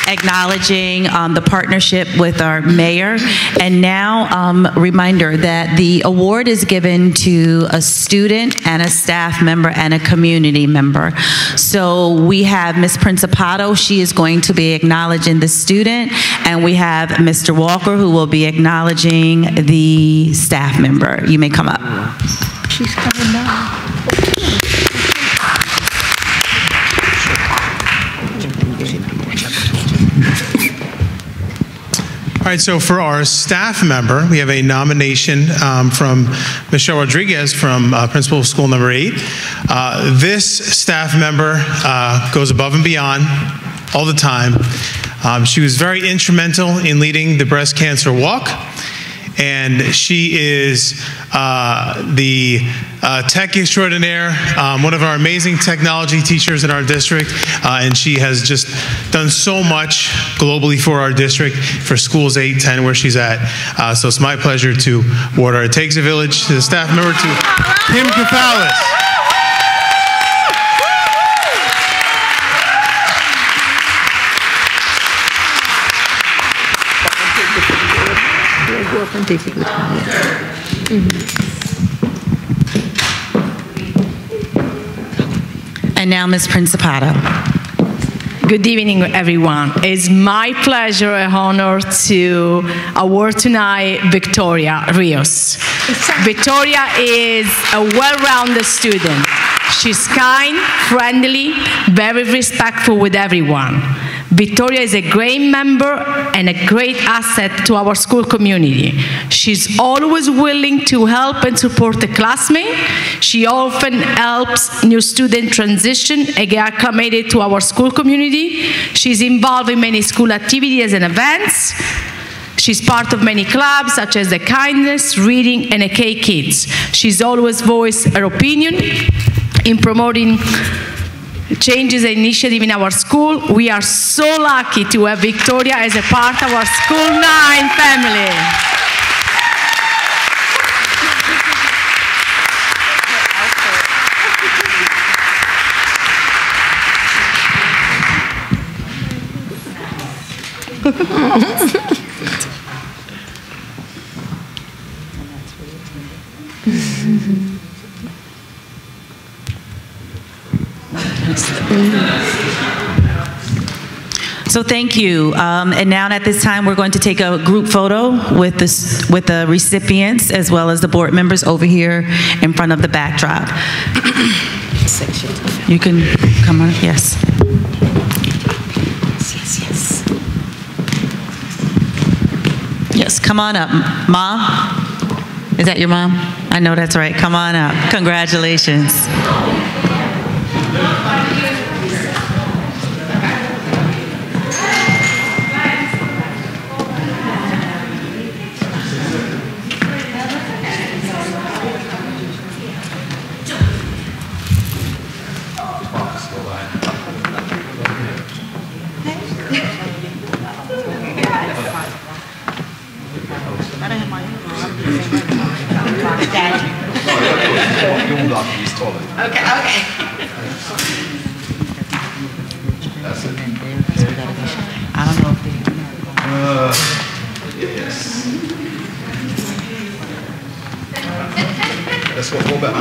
acknowledging the partnership with our mayor, and now reminder that the award is given to a student and a staff member and a community member. So we have Ms. Principato, she is going to be acknowledging the student, and we have Mr. Walker who will be acknowledging the staff member. You may come up. She's coming down. All right, so for our staff member, we have a nomination from Michelle Rodriguez from Principal of School Number 8. This staff member goes above and beyond all the time. She was very instrumental in leading the breast cancer walk, and she is the tech extraordinaire, one of our amazing technology teachers in our district, and she has just done so much globally for our district, for schools 8, 10, where she's at. So it's my pleasure to award our It Takes a Village to the staff member, to Kim Kafalis. Go up and take it with And now Ms. Principato. Good evening, everyone. It's my pleasure and honor to award tonight Victoria Rios. Victoria is a well-rounded student. She's kind, friendly, very respectful with everyone. Victoria is a great member and a great asset to our school community. She's always willing to help and support the classmate. She often helps new student transition and get acclimated to our school community. She's involved in many school activities and events. She's part of many clubs, such as the Kindness, Reading, and AK Kids. She's always voiced her opinion in promoting changes and initiative in our school. We are so lucky to have Victoria as a part of our School 9 family. So thank you. And now at this time, we're going to take a group photo with the recipients as well as the board members over here in front of the backdrop. You can come on, yes. Yes. Yes, come on up. Mom? Is that your mom? I know that's right. Come on up. Congratulations. Okay. That's it. I don't know if they... Yes. Let's go back.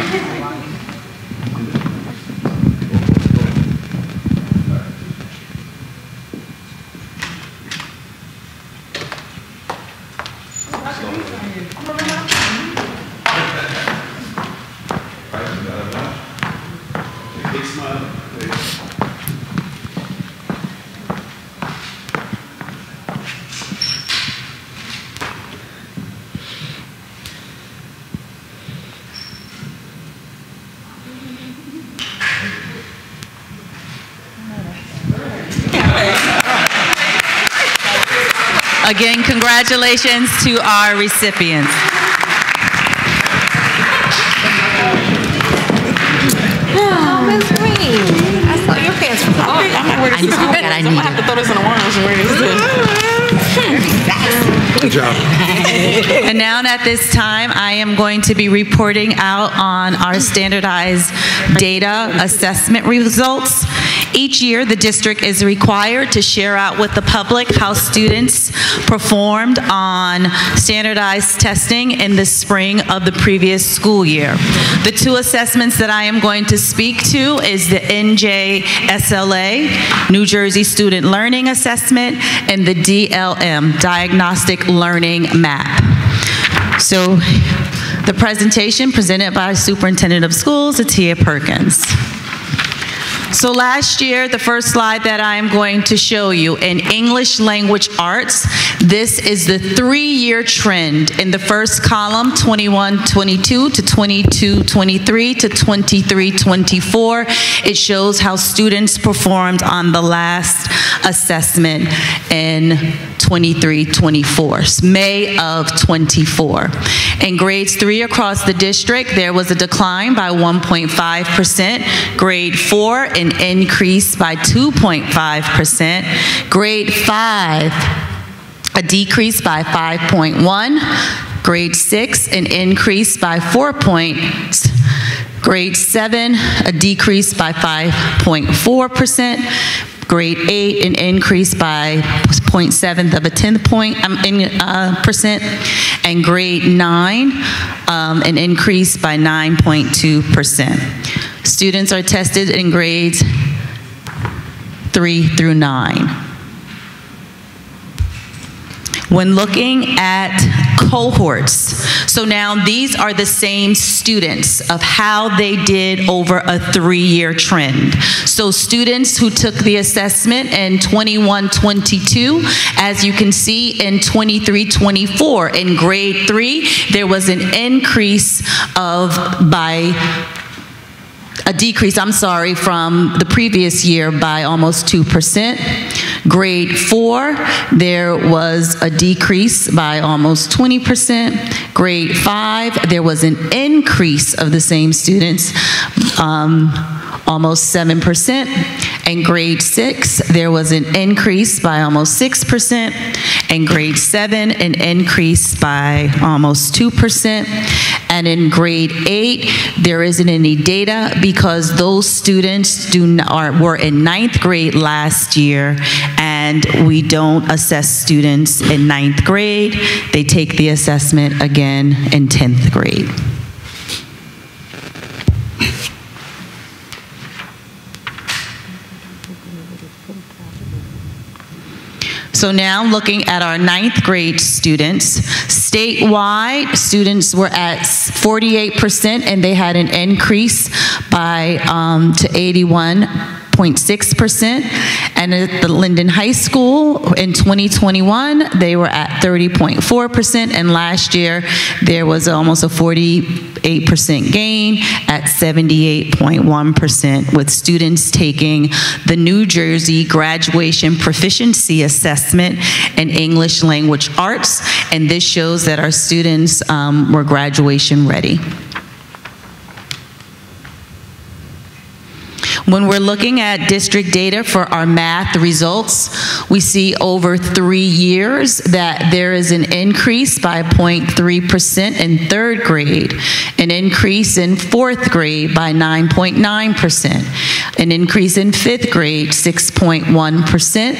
Again, congratulations to our recipients. Oh, Ms. Green. I saw your pants. I'm not wearing this. I'm gonna have to throw this in the wash and wear this. Good job. And now at this time, I am going to be reporting out on our standardized data assessment results. Each year, the district is required to share out with the public how students performed on standardized testing in the spring of the previous school year. The two assessments that I am going to speak to is the NJSLA, New Jersey Student Learning Assessment, and the DLM, Diagnostic Learning Map. So the presentation presented by Superintendent of Schools, Atia Perkins. So last year, the first slide that I am going to show you, in English Language Arts, this is the 3-year trend. In the first column, 21-22 to 22-23 to 23-24, it shows how students performed on the last assessment in 23-24, May of 24. In grades 3 across the district, there was a decline by 1.5%. Grade 4, an increase by 2.5%. Grade 5, a decrease by 5.1. Grade 6, an increase by 4 points. Grade 7, a decrease by 5.4%. Grade 8, an increase by 0.7 of a tenth point percent, and grade 9, an increase by 9.2%. Students are tested in grades 3 through 9. When looking at cohorts, so now these are the same students of how they did over a 3-year trend. So students who took the assessment in 21-22, as you can see in 23-24, in grade 3, there was an increase of a decrease, from the previous year by almost 2%. Grade 4, there was a decrease by almost 20%. Grade 5, there was an increase of the same students, almost 7%. And grade 6, there was an increase by almost 6%. And grade 7, an increase by almost 2%. And in grade 8, there isn't any data because those students were in 9th grade last year, and we don't assess students in 9th grade. They take the assessment again in 10th grade. So now looking at our 9th grade students, statewide students were at 48%, and they had an increase by to 81.6%. And at the Linden High School in 2021, they were at 30.4%, and last year there was almost a 48% gain at 78.1%, with students taking the New Jersey Graduation Proficiency Assessment in English Language Arts, and this shows that our students were graduation ready. When we're looking at district data for our math results, we see over 3 years that there is an increase by 0.3% in 3rd grade, an increase in 4th grade by 9.9%, an increase in 5th grade 6.1%,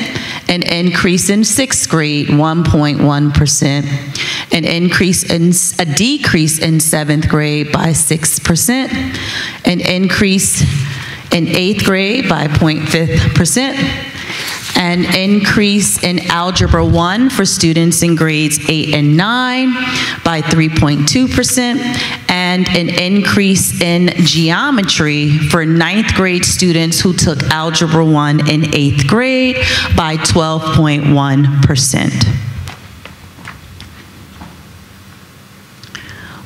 an increase in 6th grade 1.1%, an increase in a decrease in 7th grade by 6%, an increase in 8th grade by 0.5%, an increase in Algebra 1 for students in grades 8 and 9 by 3.2%, and an increase in geometry for 9th grade students who took Algebra 1 in 8th grade by 12.1%.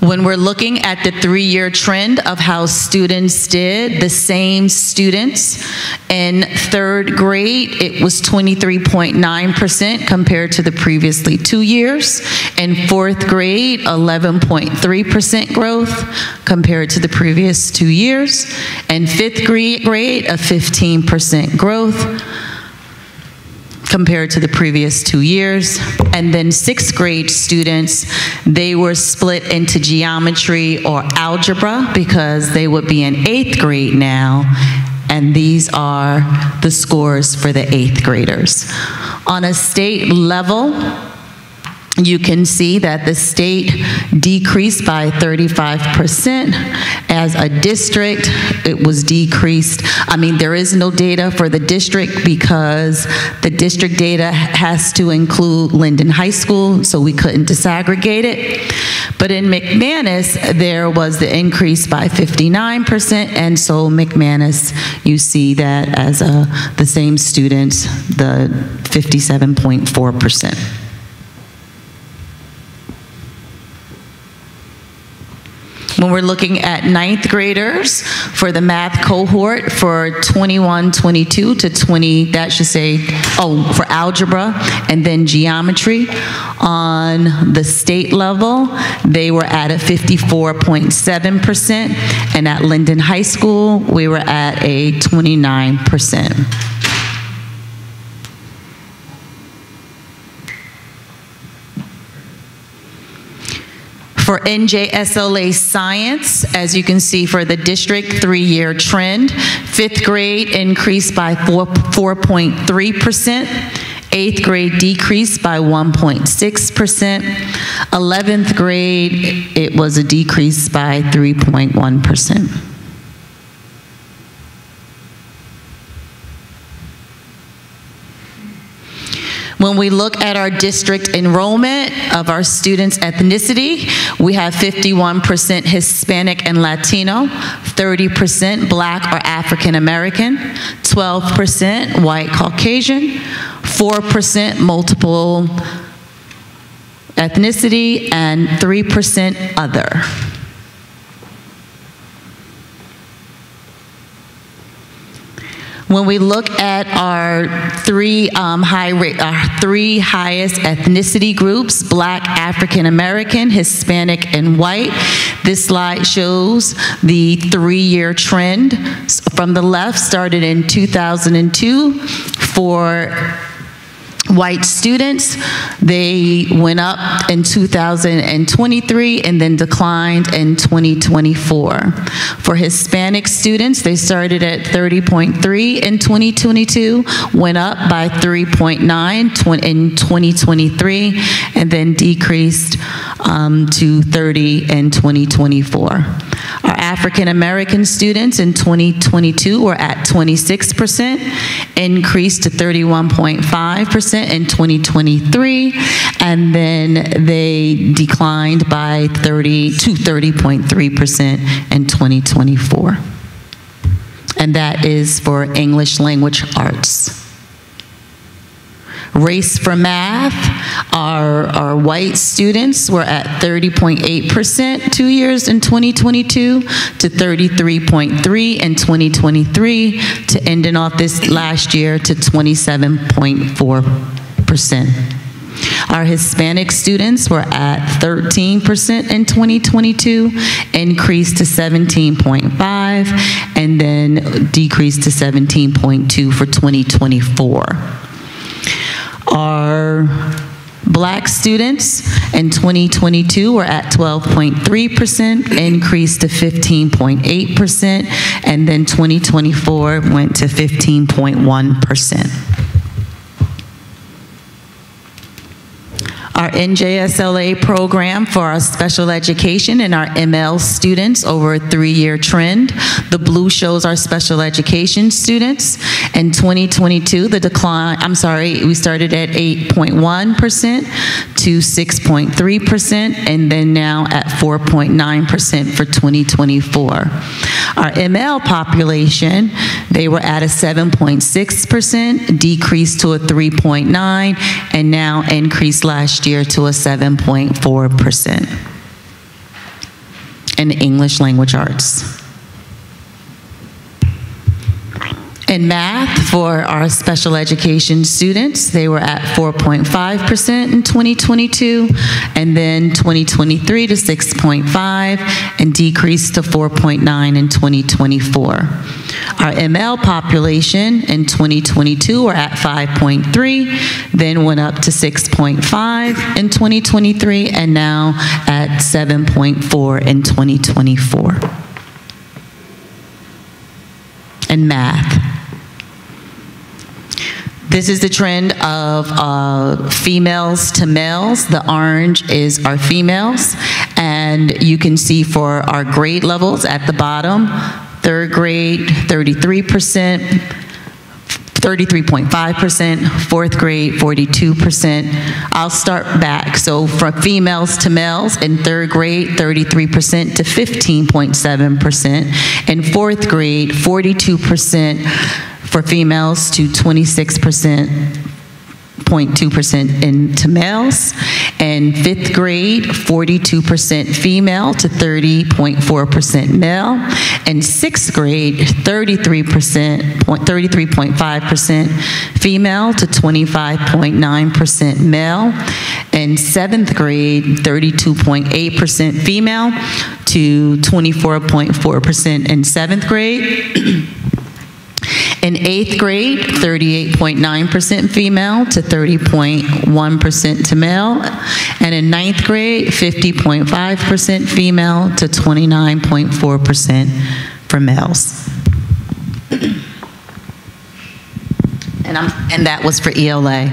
When we're looking at the 3-year trend of how students did, the same students in 3rd grade, it was 23.9% compared to the previously 2 years. In 4th grade, 11.3% growth compared to the previous 2 years. And 5th grade, a 15% growth compared to the previous 2 years. And then 6th grade students, they were split into geometry or algebra because they would be in 8th grade now. And these are the scores for the 8th graders. On a state level, you can see that the state decreased by 35%. As a district, it was decreased. I mean, there is no data for the district because the district data has to include Linden High School, so we couldn't disaggregate it. But in McManus, there was the increase by 59%, and so McManus, you see that as the same students, the 57.4%. When we're looking at 9th graders for the math cohort for 21-22 to 20, that should say, for algebra and then geometry, on the state level, they were at a 54.7%, and at Linden High School, we were at a 29%. For NJSLA Science, as you can see for the district 3-year trend, 5th grade increased by 4.3%, 8th grade decreased by 1.6%, 11th grade, it was a decrease by 3.1%. When we look at our district enrollment of our students' ethnicity, we have 51% Hispanic and Latino, 30% Black or African American, 12% White Caucasian, 4% multiple ethnicity, and 3% other. When we look at our three highest ethnicity groups, Black, African American, Hispanic, and white, this slide shows the 3-year trend. From the left, started in 2002 for white students. They went up in 2023 and then declined in 2024. For Hispanic students, they started at 30.3 in 2022, went up by 3.9 in 2023, and then decreased to 30 in 2024. Our African American students in 2022 were at 26%, increased to 31.5% in 2023, and then they declined by 30.3% in 2024. And that is for English language arts. Race for math, our white students were at 30.8% 2 years in 2022 to 33.3 in 2023 to ending off this last year to 27.4%. Our Hispanic students were at 13% in 2022, increased to 17.5, and then decreased to 17.2 for 2024. Our Black students in 2022 were at 12.3%, increased to 15.8%, and then 2024 went to 15.1%. Our NJSLA program for our special education and our ML students over a 3-year trend. The blue shows our special education students. In 2022, the decline, we started at 8.1% to 6.3%, and then now at 4.9% for 2024. Our ML population, they were at a 7.6%, decreased to a 3.9%, and now increased last year to a 7.4% in English language arts. In math, for our special education students, they were at 4.5% in 2022, and then 2023 to 6.5%, and decreased to 4.9% in 2024. Our ML population in 2022 were at 5.3%, then went up to 6.5% in 2023, and now at 7.4% in 2024. In math. This is the trend of females to males. The orange is our females. And you can see for our grade levels at the bottom, 3rd grade, 33%, 33.5%, 4th grade, 42%. I'll start back. So for females to males in 3rd grade, 33% to 15.7%. In 4th grade, 42% for females to 26.2% into males. In 5th grade, 42% female to 30.4% male. In 6th grade, 33.5% female to 25.9% male. In 7th grade, 32.8% female to 24.4% in 7th grade. In 8th grade, 38.9% female to 30.1% to male. And in 9th grade, 50.5% female to 29.4% for males. And that was for ELA.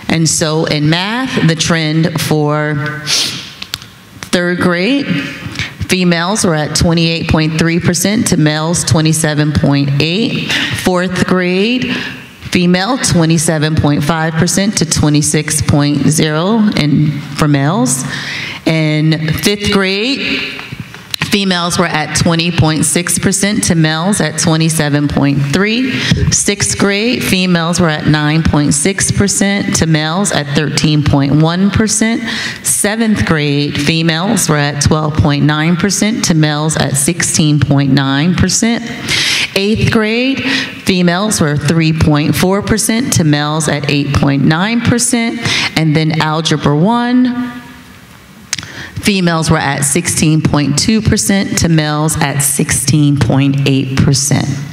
And so in math, the trend for 3rd grade, females were at 28.3% to males 27.8%. 4th grade, female 27.5% to 26.0% and for males. In 5th grade, females were at 20.6% to males at 27.3%. 6th grade, females were at 9.6% to males at 13.1%. 7th grade, females were at 12.9% to males at 16.9%. 8th grade, females were 3.4% to males at 8.9%. And then Algebra 1, females were at 16.2% to males at 16.8%.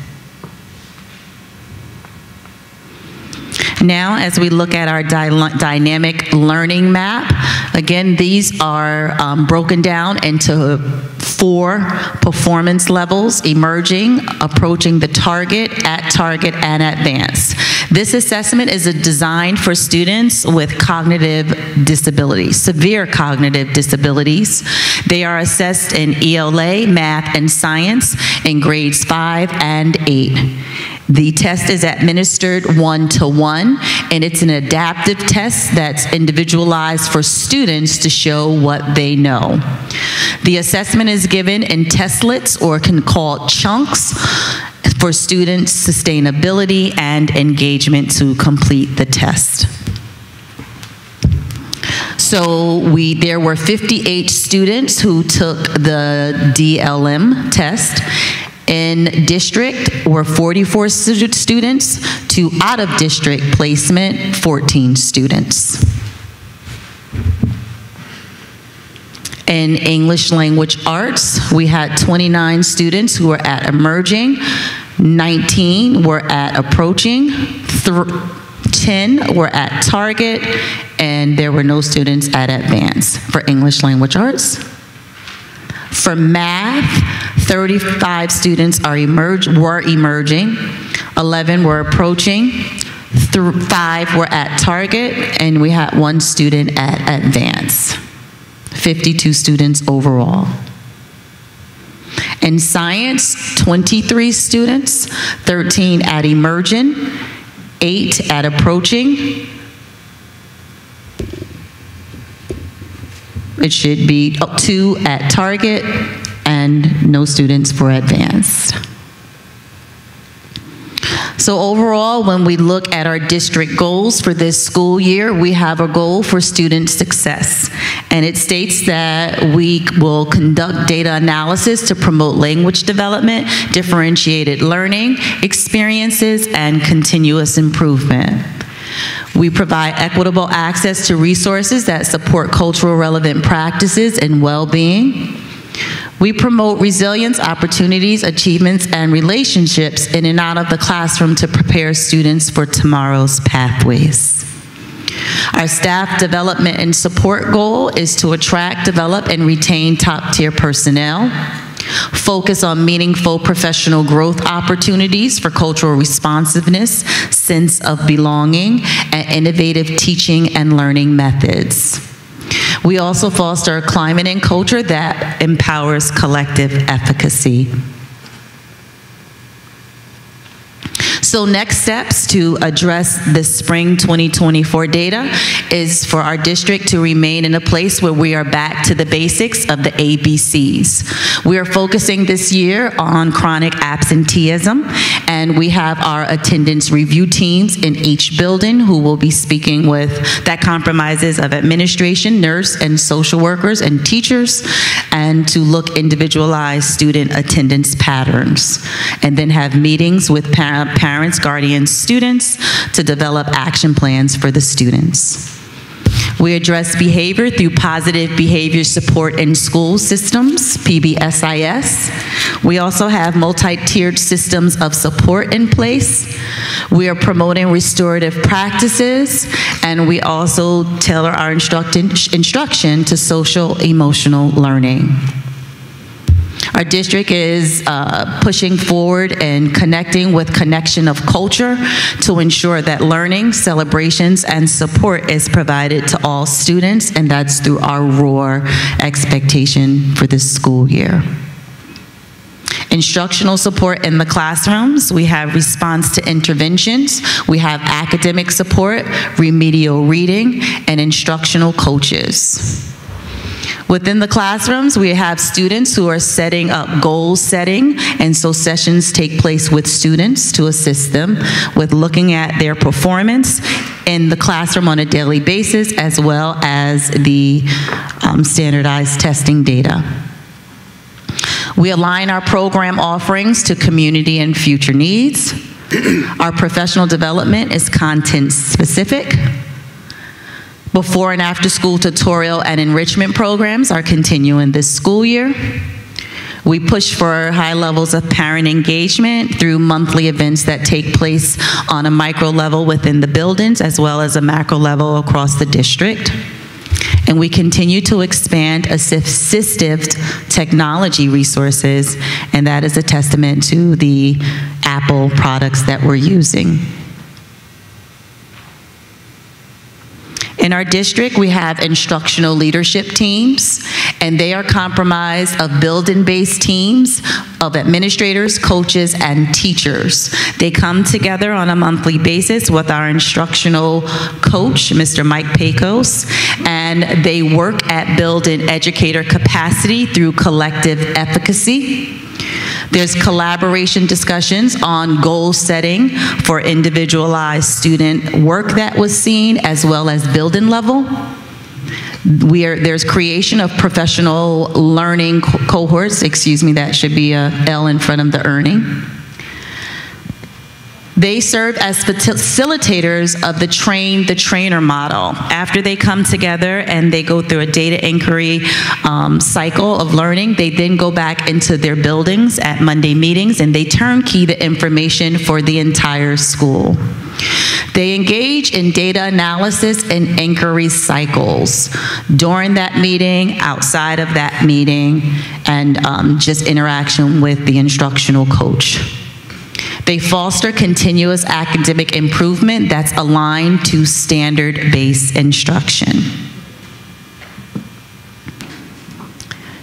Now, as we look at our dynamic learning map, again, these are broken down into 4 performance levels: emerging, approaching the target, and advanced. This assessment is designed for students with cognitive disabilities, severe cognitive disabilities. They are assessed in ELA, math, and science in grades 5 and 8. The test is administered 1-to-1, and it's an adaptive test that's individualized for students to show what they know. The assessment is given in testlets, or called chunks, for students' sustainability and engagement to complete the test. So there were 58 students who took the DLM test. In district were 44 students, to out-of-district placement, 14 students. In English Language Arts, we had 29 students who were at emerging, 19 were at approaching, 10 were at target, and there were no students at advanced for English Language Arts. For math, 35 students were emerging, 11 were approaching, 5 were at target, and we had 1 student at advanced. 52 students overall. In science, 23 students, 13 at emerging, 8 at approaching. It should be 2 at target, and no students for advanced. So overall, when we look at our district goals for this school year, we have a goal for student success. And it states that we will conduct data analysis to promote language development, differentiated learning experiences, and continuous improvement. We provide equitable access to resources that support cultural relevant practices and well-being. We promote resilience, opportunities, achievements, and relationships in and out of the classroom to prepare students for tomorrow's pathways. Our staff development and support goal is to attract, develop, and retain top-tier personnel, focus on meaningful professional growth opportunities for cultural responsiveness, sense of belonging, and innovative teaching and learning methods. We also foster a climate and culture that empowers collective efficacy. So next steps to address the spring 2024 data is for our district to remain in a place where we are back to the basics of the ABCs. We are focusing this year on chronic absenteeism, and we have our attendance review teams in each building who will be speaking with that compromises of administration, nurse, and social workers and teachers, and to look individualized student attendance patterns, and then have meetings with parents, guardians, students to develop action plans for the students. We address behavior through positive behavior support in school systems, PBSIS. We also have multi-tiered systems of support in place. We are promoting restorative practices, and we also tailor our instruction to social emotional learning. Our district is pushing forward and connecting with connection of culture to ensure that learning, celebrations, and support is provided to all students, and that's through our ROAR expectation for this school year. Instructional support in the classrooms, we have response to interventions, we have academic support, remedial reading, and instructional coaches. Within the classrooms, we have students who are setting up goal setting, and so sessions take place with students to assist them with looking at their performance in the classroom on a daily basis, as well as the standardized testing data. We align our program offerings to community and future needs. Our professional development is content specific. Before and after school tutorial and enrichment programs are continuing this school year. We push for high levels of parent engagement through monthly events that take place on a micro level within the buildings as well as a macro level across the district. And we continue to expand assistive technology resources, and that is a testament to the Apple products that we're using. In our district, we have instructional leadership teams, and they are comprised of building-based teams of administrators, coaches, and teachers. They come together on a monthly basis with our instructional coach, Mr. Mike Pecos, and they work at building educator capacity through collective efficacy. There's collaboration discussions on goal setting for individualized student work that was seen, as well as building level. There's creation of professional learning cohorts, that should be a L in front of the earning. They serve as facilitators of the train the trainer model. After they come together and they go through a data inquiry cycle of learning, they then go back into their buildings at Monday meetings and they turnkey the information for the entire school. They engage in data analysis and inquiry cycles during that meeting, outside of that meeting, and just interaction with the instructional coach. They foster continuous academic improvement that's aligned to standard-based instruction.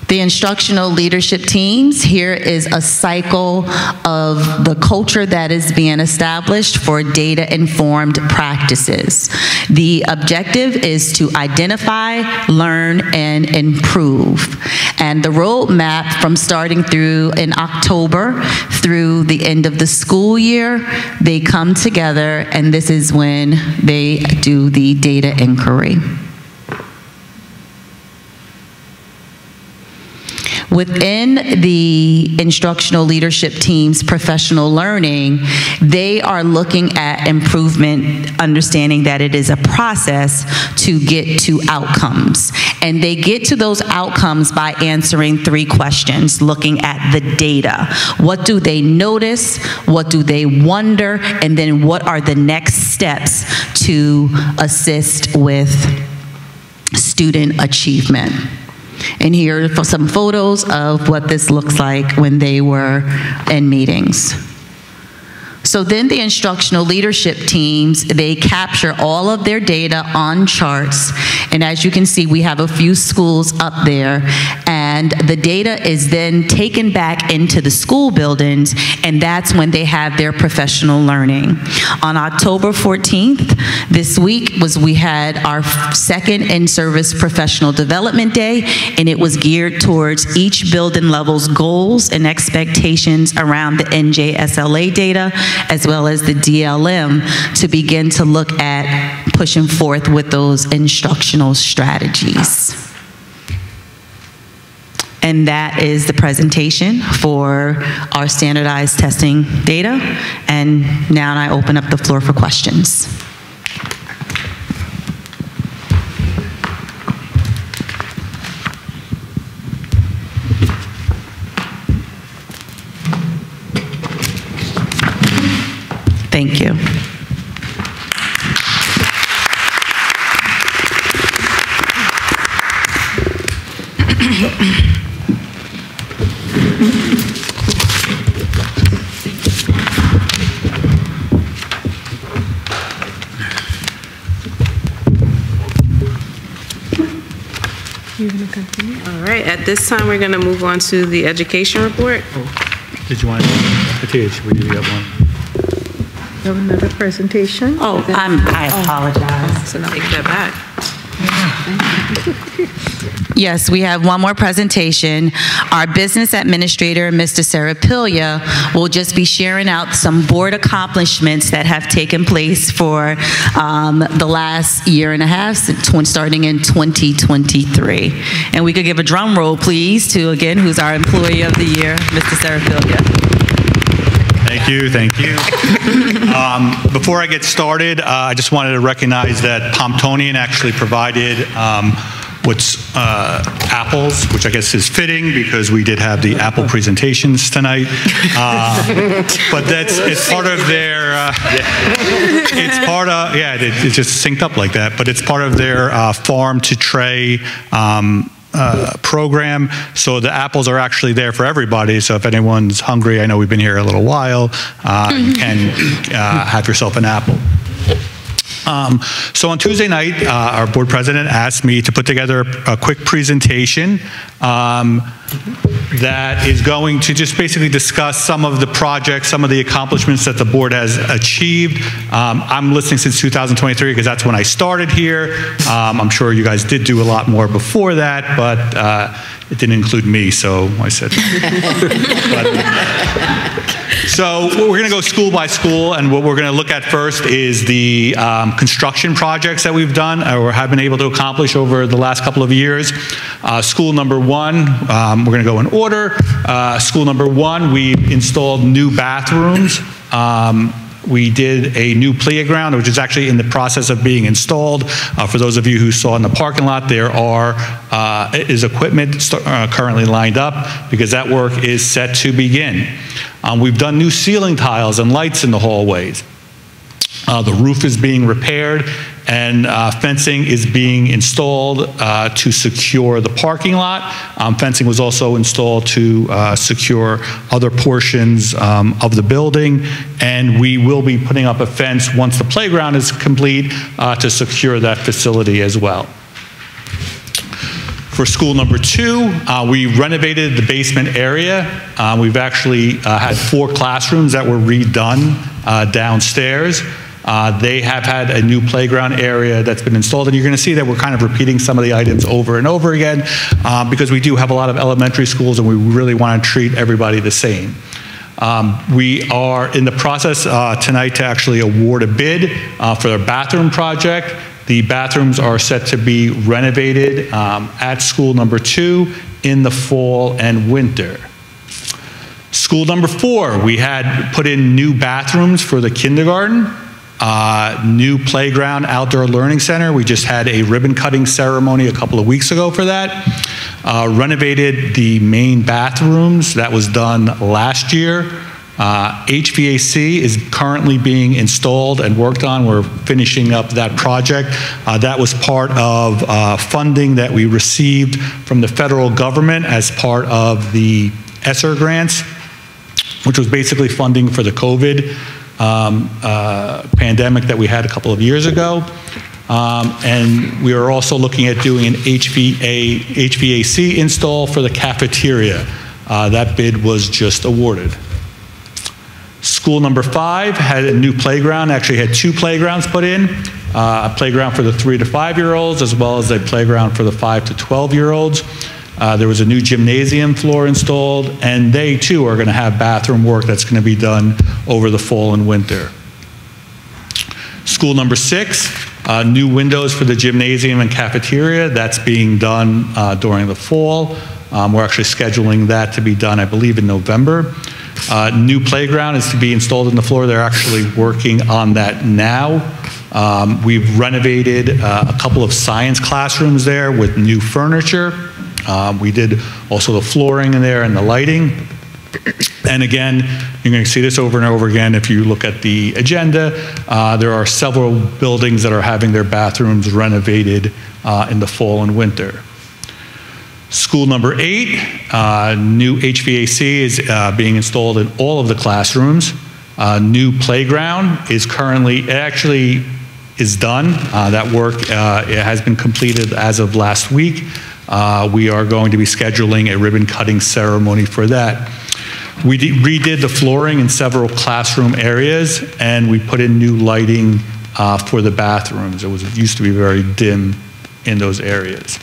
The instructional leadership teams, here is a cycle of the culture that is being established for data-informed practices. The objective is to identify, learn, and improve. And the roadmap from starting through in October through the end of the school year, they come together, and this is when they do the data inquiry. Within the instructional leadership team's professional learning, they are looking at improvement, understanding that it is a process to get to outcomes. And they get to those outcomes by answering 3 questions, looking at the data. What do they notice? What do they wonder? And then what are the next steps to assist with student achievement? And here are some photos of what this looks like when they were in meetings. So then the instructional leadership teams, they capture all of their data on charts. And as you can see, we have a few schools up there. And the data is then taken back into the school buildings, and that's when they have their professional learning. On October 14th, this week, we had our second in-service professional development day, and it was geared towards each building level's goals and expectations around the NJSLA data, as well as the DLM, to begin to look at pushing forth with those instructional strategies. And that is the presentation for our standardized testing data. And now I open up the floor for questions. Thank you. You're going to continue? All right, at this time, we're going to move on to the education report. Did you want to, we do have one. We have another presentation. Oh, I apologize. So now take that back. Yes, we have one more presentation. Our business administrator, Mr. Sarapilia, will just be sharing out some board accomplishments that have taken place for the last year and a half, starting in 2023. And we could give a drum roll, please, to, again, who's our Employee of the Year, Mr. Sarapilia. Thank you, thank you. Before I get started, I just wanted to recognize that Pomptonian actually provided what's apples, which I guess is fitting because we did have the apple presentations tonight. But it's part of their, it's part of, yeah, it just synced up like that, but it's part of their farm to tray program. So the apples are actually there for everybody. So if anyone's hungry, I know we've been here a little while, you can have yourself an apple. So on Tuesday night, our board president asked me to put together a quick presentation that is going to just basically discuss some of the projects, some of the accomplishments that the board has achieved. I'm listening since 2023 because that's when I started here. I'm sure you guys did do a lot more before that, but it didn't include me, so I said. So we're going to go school by school, and what we're going to look at first is the construction projects that we've done or have been able to accomplish over the last couple of years. School number one, we're going to go in order. School number one, we installed new bathrooms. We did a new playground, which is actually in the process of being installed. For those of you who saw in the parking lot, there is equipment currently lined up because that work is set to begin. We've done new ceiling tiles and lights in the hallways. The roof is being repaired, and fencing is being installed to secure the parking lot. Fencing was also installed to secure other portions of the building, and we will be putting up a fence once the playground is complete to secure that facility as well. For school number two, we renovated the basement area. We've actually had 4 classrooms that were redone downstairs. They have had a new playground area that's been installed, and you're going to see that we're kind of repeating some of the items over and over again because we do have a lot of elementary schools and we really want to treat everybody the same. We are in the process tonight to actually award a bid for the bathroom project. The bathrooms are set to be renovated at school number 2 in the fall and winter. School number 4, we had put in new bathrooms for the kindergarten, new playground outdoor learning center. We just had a ribbon cutting ceremony a couple of weeks ago for that. Renovated the main bathrooms. That was done last year. HVAC is currently being installed and worked on. We're finishing up that project. That was part of funding that we received from the federal government as part of the ESSER grants, which was basically funding for the COVID pandemic that we had a couple of years ago. And we are also looking at doing an HVAC install for the cafeteria. That bid was just awarded. School number 5 had a new playground, actually had 2 playgrounds put in, a playground for the 3 to 5-year-olds as well as a playground for the 5 to 12-year-olds. There was a new gymnasium floor installed, and they too are going to have bathroom work that's going to be done over the fall and winter. School number 6, new windows for the gymnasium and cafeteria. That's being done during the fall. We're actually scheduling that to be done, I believe, in November. New playground is to be installed in the floor. They're actually working on that now. We've renovated a couple of science classrooms there with new furniture. We did also the flooring in there and the lighting. And again, you're going to see this over and over again if you look at the agenda. There are several buildings that are having their bathrooms renovated in the fall and winter. School number 8, new HVAC is being installed in all of the classrooms. New playground is currently, it actually is done. That work it has been completed as of last week. We are going to be scheduling a ribbon cutting ceremony for that. We redid the flooring in several classroom areas, and we put in new lighting for the bathrooms. It used to be very dim in those areas.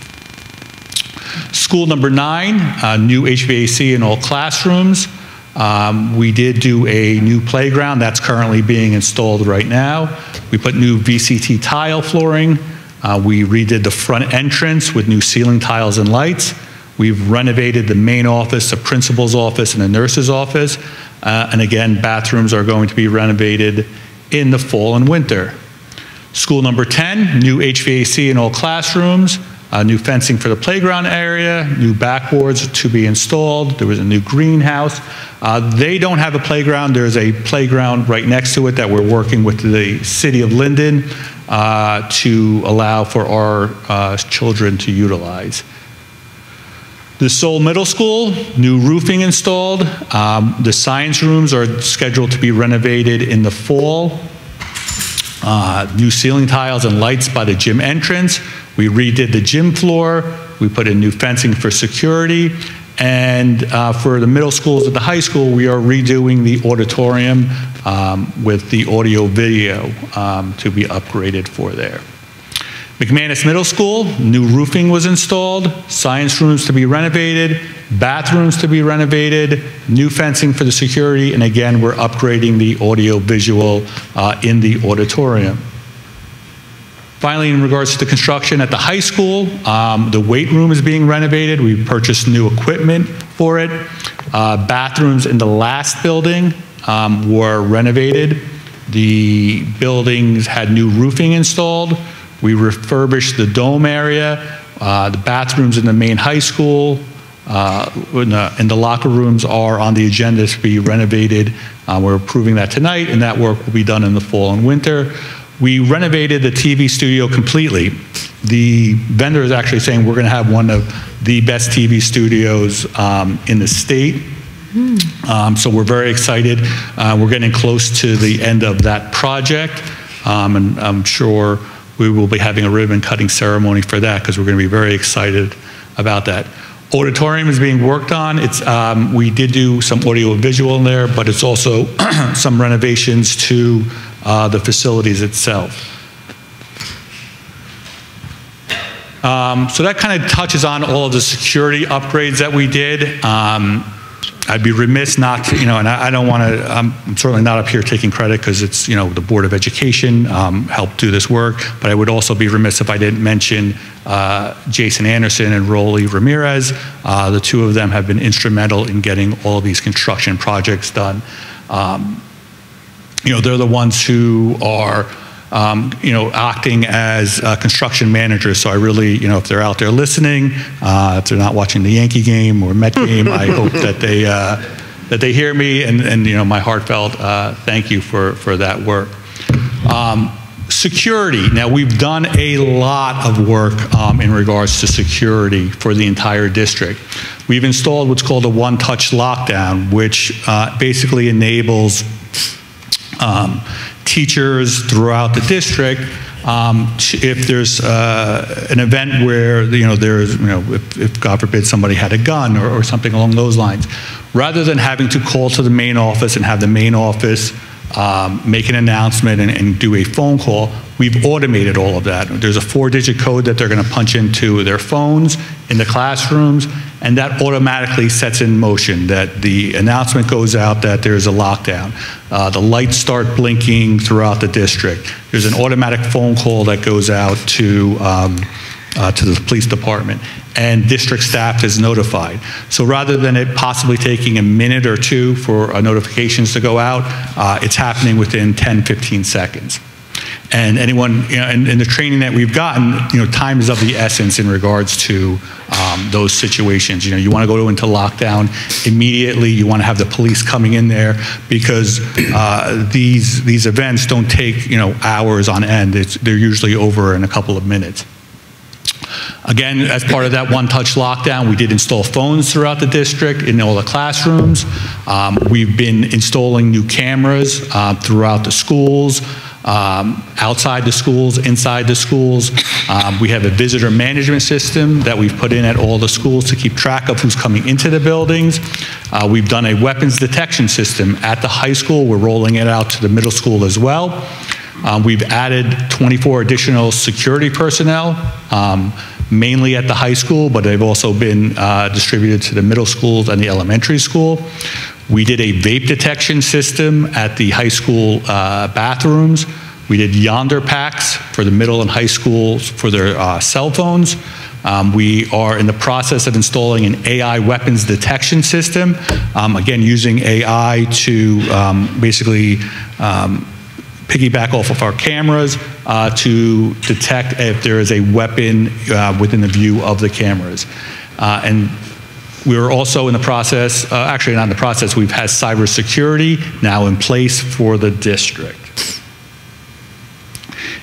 School number 9, new HVAC in all classrooms. We did do a new playground that's currently being installed right now. We put new VCT tile flooring. We redid the front entrance with new ceiling tiles and lights. We've renovated the main office, the principal's office, and the nurse's office. And again, bathrooms are going to be renovated in the fall and winter. School number 10, new HVAC in all classrooms. New fencing for the playground area, new backboards to be installed. There was a new greenhouse. They don't have a playground. There's a playground right next to it that we're working with the city of Linden to allow for our children to utilize. The Seoul Middle School, new roofing installed. The science rooms are scheduled to be renovated in the fall. New ceiling tiles and lights by the gym entrance. We redid the gym floor. We put in new fencing for security. And for the middle schools at the high school, we are redoing the auditorium with the audio video to be upgraded for there. McManus Middle School, new roofing was installed, science rooms to be renovated, bathrooms to be renovated, new fencing for the security, and again, we're upgrading the audio visual in the auditorium. Finally, in regards to the construction at the high school, the weight room is being renovated. We purchased new equipment for it. Bathrooms in the last building were renovated. The buildings had new roofing installed. We refurbished the dome area. The bathrooms in the main high school and the locker rooms are on the agenda to be renovated. We're approving that tonight, and that work will be done in the fall and winter. We renovated the TV studio completely. The vendor is actually saying we're going to have one of the best TV studios in the state. So we're very excited. We're getting close to the end of that project, and I'm sure we will be having a ribbon cutting ceremony for that because we're going to be very excited about that. Auditorium is being worked on. We did do some audio visual in there, but it's also some renovations to the facilities itself. So that kind of touches on all of the security upgrades that we did. I'd be remiss not to, and I don't want to, I'm certainly not up here taking credit because it's, the Board of Education helped do this work, but I would also be remiss if I didn't mention Jason Anderson and Rolly Ramirez. The two of them have been instrumental in getting all of these construction projects done. They're the ones who are acting as construction managers. So I really, if they're out there listening, if they're not watching the Yankee game or Met game, I hope that they hear me and my heartfelt thank you for that work. Security. Now we've done a lot of work in regards to security for the entire district. We've installed what's called a one-touch lockdown, which basically enables teachers throughout the district, if there's an event where if God forbid somebody had a gun or something along those lines, rather than having to call to the main office and have the main office make an announcement and do a phone call, we've automated all of that. There's a 4-digit code that they're going to punch into their phones in the classrooms, and that automatically sets in motion that the announcement goes out that there's a lockdown. The lights start blinking throughout the district. There's an automatic phone call that goes out to the police department, and district staff is notified. So rather than it possibly taking a minute or two for notifications to go out, it's happening within 10, 15 seconds. And anyone, in the training that we've gotten, time is of the essence in regards to those situations. You want to go into lockdown immediately. You want to have the police coming in there because these events don't take hours on end. They're usually over in a couple of minutes. Again, as part of that one-touch lockdown, we did install phones throughout the district in all the classrooms. We've been installing new cameras throughout the schools, outside the schools, inside the schools. We have a visitor management system that we've put in at all the schools to keep track of who's coming into the buildings. We've done a weapons detection system at the high school. We're rolling it out to the middle school as well. We've added 24 additional security personnel, mainly at the high school, but they've also been distributed to the middle schools and the elementary school. We did a vape detection system at the high school bathrooms. We did yonder packs for the middle and high schools for their cell phones. We are in the process of installing an AI weapons detection system, again, using AI to basically piggyback off of our cameras to detect if there is a weapon within the view of the cameras. And we're also in the process, actually not in the process, we've had cybersecurity now in place for the district.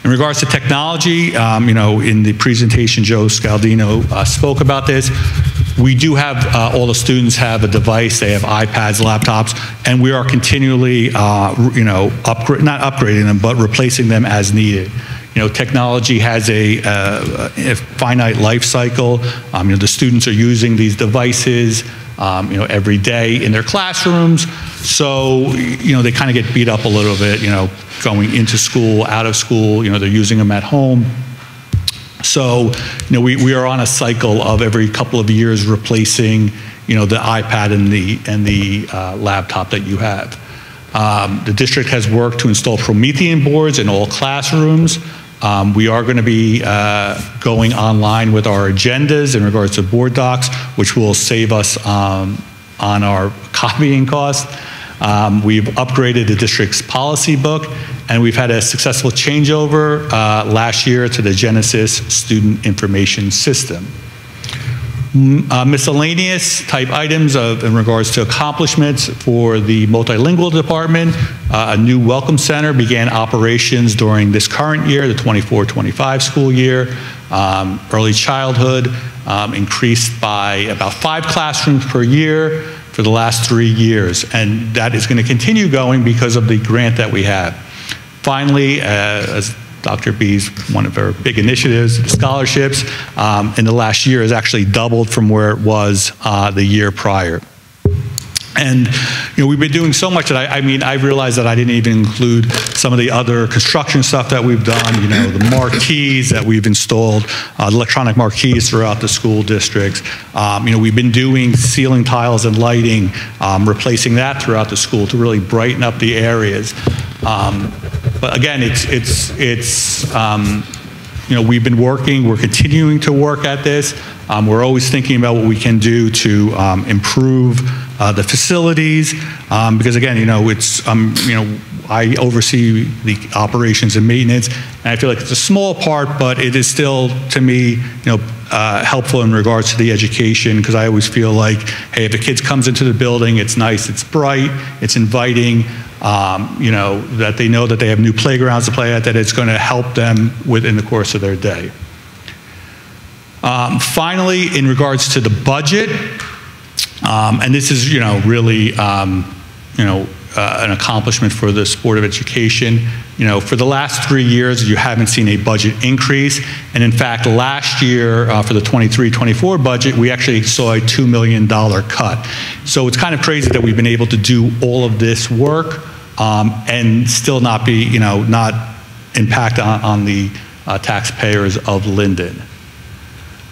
In regards to technology, in the presentation, Joe Scaldino spoke about this. We do have, all the students have a device, they have iPads, laptops, and we are continually, not upgrading them, but replacing them as needed. Technology has a finite life cycle. The students are using these devices, every day in their classrooms. So, they kind of get beat up a little bit, going into school, out of school, they're using them at home. So, we are on a cycle of every couple of years replacing, the iPad and the laptop that you have. The district has worked to install Promethean boards in all classrooms. We are going to be going online with our agendas in regards to board docs, which will save us on our copying costs. We've upgraded the district's policy book, and we've had a successful changeover last year to the Genesis Student Information System. Miscellaneous type items in regards to accomplishments for the multilingual department. A new welcome center began operations during this current year, the 24-25 school year. Early childhood increased by about 5 classrooms per year for the last 3 years, and that is going to continue going because of the grant that we have. Finally, as Dr. B's, one of our big initiatives, the scholarships, in the last year has actually doubled from where it was the year prior. And we've been doing so much that I realized that I didn't even include some of the other construction stuff that we've done, the marquees that we've installed, electronic marquees throughout the school districts. We've been doing ceiling tiles and lighting, replacing that throughout the school to really brighten up the areas. But again, we've been working, we're continuing to work at this. We're always thinking about what we can do to improve the facilities, because again, I oversee the operations and maintenance, and I feel like it's a small part, but it is still, to me, helpful in regards to the education, because I always feel like, hey, if a kid comes into the building, it's nice, it's bright, it's inviting, that they know that they have new playgrounds to play at, that it's going to help them within the course of their day. Finally, in regards to the budget, and this is, really, an accomplishment for this Board of Education. For the last 3 years, you haven't seen a budget increase. And in fact, last year, for the 23-24 budget, we actually saw a $2 million cut. So it's kind of crazy that we've been able to do all of this work and still not be, not impact on the taxpayers of Linden.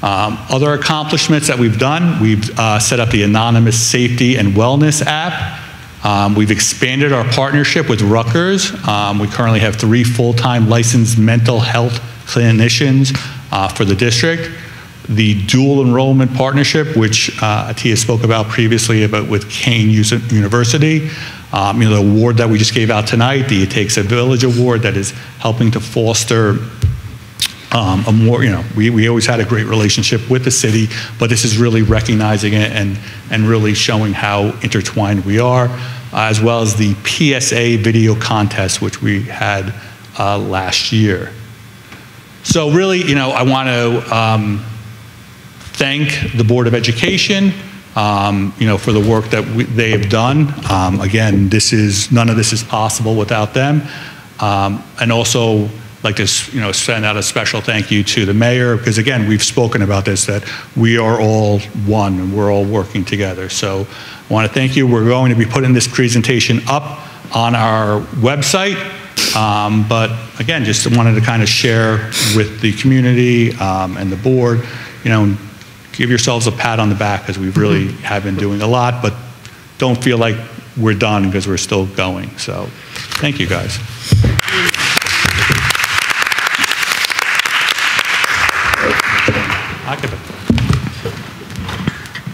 Other accomplishments that we've done, we've set up the Anonymous Safety and Wellness app. We've expanded our partnership with Rutgers. We currently have 3 full-time licensed mental health clinicians for the district. The dual enrollment partnership, which Atia spoke about previously with Kane University. The award that we just gave out tonight, the It Takes a Village Award, that is helping to foster a more, we always had a great relationship with the city, but this is really recognizing it and really showing how intertwined we are, as well as the PSA video contest, which we had last year. So really, I want to thank the Board of Education, for the work that they have done. Again, none of this is possible without them, and also like to send out a special thank you to the mayor, because again, we've spoken about this, that we are all one and we're all working together. So I want to thank you. We're going to be putting this presentation up on our website But again, just wanted to kind of share with the community and the board, give yourselves a pat on the back because we really have been doing a lot, but don't feel like we're done because we're still going. So thank you guys.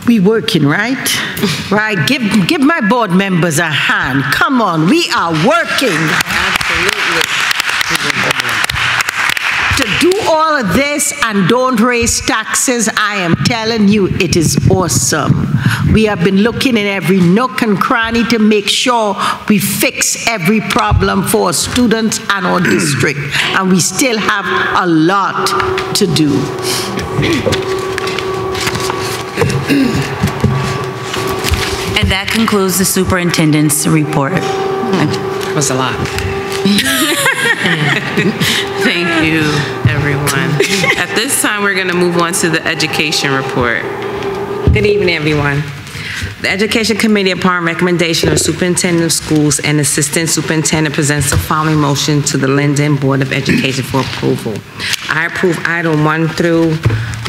We working, right? Right. Give my board members a hand. Come on, we are working. Absolutely. To do all of this and don't raise taxes, I am telling you, it is awesome. We have been looking in every nook and cranny to make sure we fix every problem for our students and our district, and we still have a lot to do. And that concludes the superintendent's report. That was a lot. Thank you, everyone. At this time, we're going to move on to the education report. Good evening, everyone. The Education Committee, upon recommendation of Superintendent of Schools and Assistant Superintendent, presents the following motion to the Linden Board of Education for approval. I approve item 1 through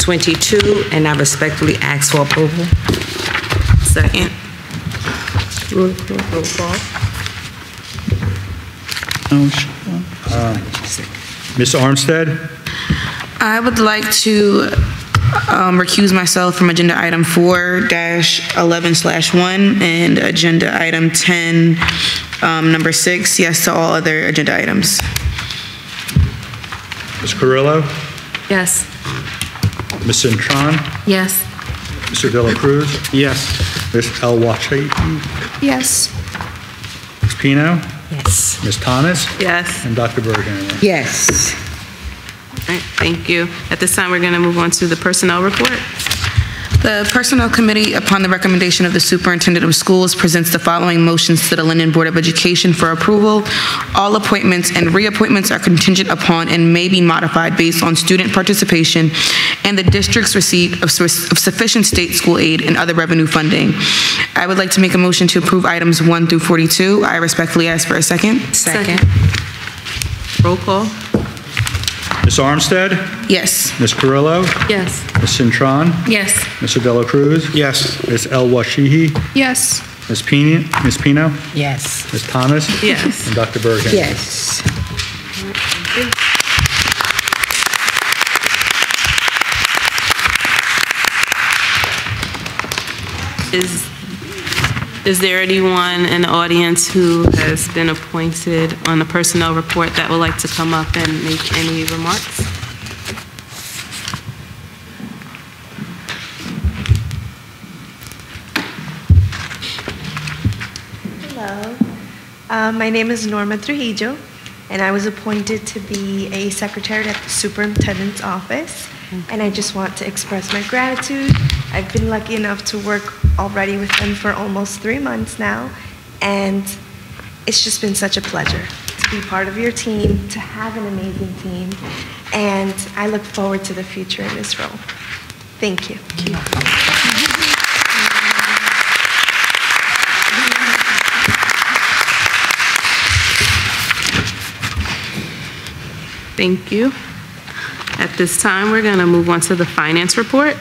22, and I respectfully ask for approval. Second. Roll call. Ms. Armstead? I would like to recuse myself from agenda item 4-11/1 and agenda item 10, number 6. Yes to all other agenda items. Ms. Carrillo? Yes. Ms. Cintron? Yes. Mr. De La Cruz? Yes. Ms. Elwachi? Yes. Ms. Pino? Yes. Ms. Thomas? Yes. And Dr. Berghammer? Yes. All right, thank you. At this time, we're going to move on to the personnel report. The Personnel Committee, upon the recommendation of the Superintendent of Schools, presents the following motions to the Linden Board of Education for approval. All appointments and reappointments are contingent upon and may be modified based on student participation and the district's receipt of sufficient state school aid and other revenue funding. I would like to make a motion to approve items 1 through 42. I respectfully ask for a second. Second. Roll call. Ms. Armstead? Yes. Ms. Carrillo? Yes. Ms. Cintron? Yes. Mr. De La Cruz? Yes. Ms. Elwachi? Yes. Ms. Pino? Yes. Ms. Thomas? Yes. And Dr. Berghammer? Yes. Is there anyone in the audience who has been appointed on the personnel report that would like to come up and make any remarks? Hello. My name is Norma Trujillo, and I was appointed to be a secretary at the superintendent's office. And I just want to express my gratitude. I've been lucky enough to work already with them for almost 3 months now, and it's just been such a pleasure to be part of your team, to have an amazing team, and I look forward to the future in this role. Thank you. Thank you. At this time, we're going to move on to the finance report.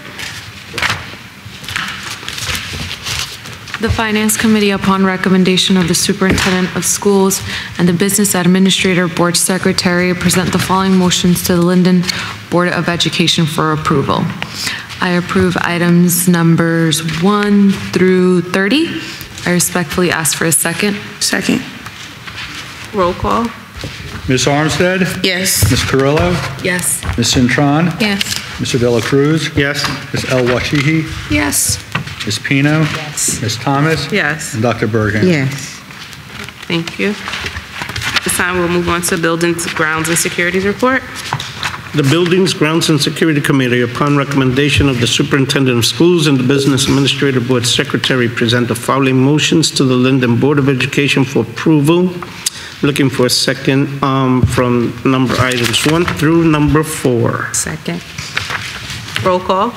The Finance Committee, upon recommendation of the Superintendent of Schools and the Business Administrator Board Secretary, present the following motions to the Linden Board of Education for approval. I approve items numbers 1 through 30. I respectfully ask for a second. Second. Roll call. Ms. Armstead? Yes. Ms. Carrillo? Yes. Ms. Cintron? Yes. Mr. De La Cruz? Yes. Ms. Elwachi? Yes. Ms. Pino? Yes. Ms. Thomas? Yes. And Dr. Berghammer? Yes. Thank you. This time we'll move on to Buildings, Grounds, and Securities report. The Buildings, Grounds, and Security Committee, upon recommendation of the Superintendent of Schools and the Business Administrator Board Secretary, present the following motions to the Linden Board of Education for approval. Looking for a second from number items 1 through number 4. Second. Roll call.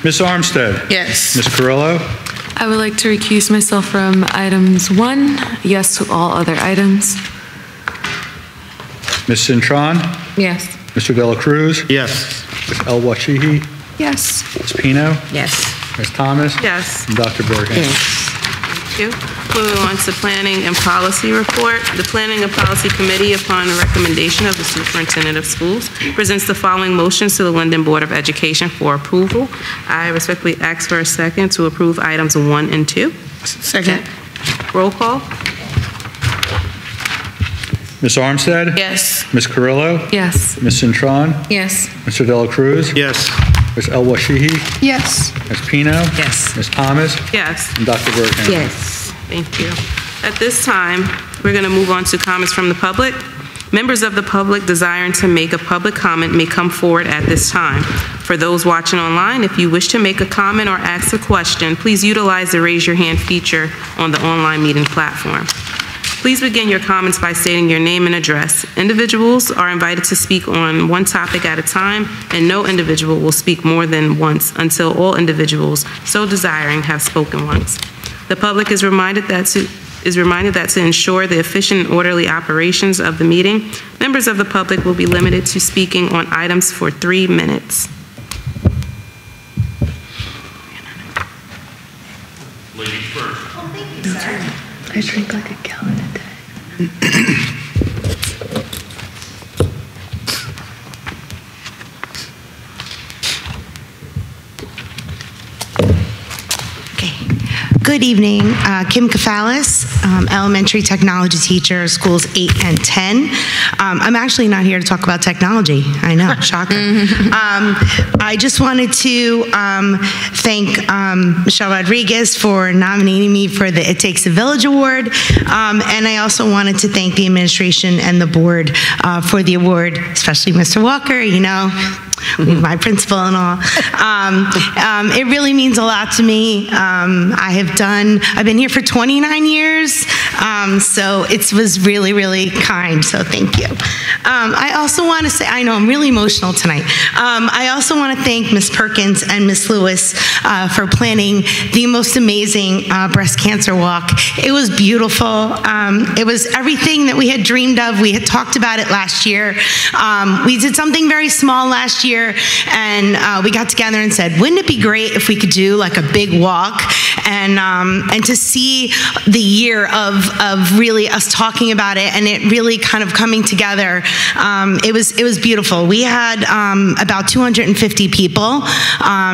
Ms. Armstead? Yes. Ms. Carrillo? I would like to recuse myself from items 1. Yes to all other items. Ms. Cintron? Yes. Mr. Dela Cruz? Yes. Ms. El-Washihi? Yes. Ms. Pino? Yes. Ms. Thomas? Yes. And Dr. Berghammer? Thank you. Moving on to Planning and Policy Report. The Planning and Policy Committee, upon the recommendation of the Superintendent of Schools, presents the following motions to the Linden Board of Education for approval. I respectfully ask for a second to approve items 1 and 2. Second. Roll call. Ms. Armstead? Yes. Ms. Carrillo? Yes. Ms. Cintron? Yes. Mr. Dela Cruz? Yes. Ms. El-Washihi? Yes. Ms. Pino? Yes. Ms. Thomas? Yes. And Dr. Berghammer? Yes. Thank you. At this time, we're going to move on to comments from the public. Members of the public desiring to make a public comment may come forward at this time. For those watching online, if you wish to make a comment or ask a question, please utilize the raise your hand feature on the online meeting platform. Please begin your comments by stating your name and address. Individuals are invited to speak on one topic at a time, and no individual will speak more than once until all individuals so desiring have spoken once. The public is reminded that to ensure the efficient and orderly operations of the meeting, members of the public will be limited to speaking on items for 3 minutes. Ladies first. Oh, thank you, sir. I drink like a gallon a day. Good evening, Kim Kafalis, elementary technology teacher, schools 8 and 10. I'm actually not here to talk about technology. I know, shocker. I just wanted to thank Michelle Rodriguez for nominating me for the It Takes a Village Award, and I also wanted to thank the administration and the board for the award, especially Mr. Walker, you know, my principal and all. It really means a lot to me. I've been here for 29 years, so it was really, really kind, so thank you. I also want to say, I know I'm really emotional tonight. I also want to thank Ms. Perkins and Ms. Lewis for planning the most amazing breast cancer walk. It was beautiful. It was everything that we had dreamed of. We had talked about it last year. We did something very small last year, and we got together and said, wouldn't it be great if we could do like a big walk? And to see the year of really us talking about it and it really kind of coming together, it was beautiful. We had about 250 people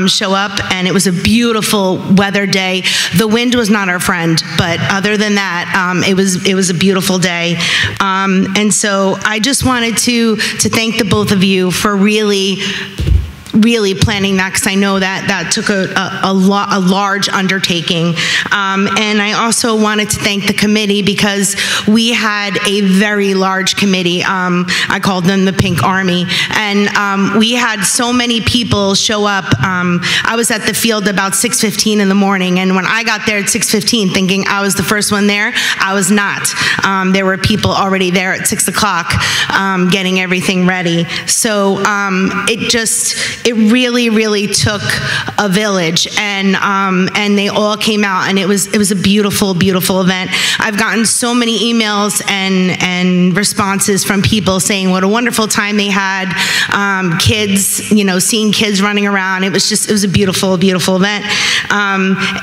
show up, and it was a beautiful weather day. The wind was not our friend, but other than that, it was a beautiful day. And so I just wanted to thank the both of you for really planning that, because I know that took a large undertaking. And I also wanted to thank the committee, because we had a very large committee. I called them the Pink Army. And we had so many people show up. I was at the field about 6:15 in the morning, and when I got there at 6:15 thinking I was the first one there, I was not. There were people already there at 6 o'clock getting everything ready. So it really took a village, and they all came out, and it was a beautiful event. I've gotten so many emails and responses from people saying what a wonderful time they had. Kids, you know, seeing kids running around. It was a beautiful event.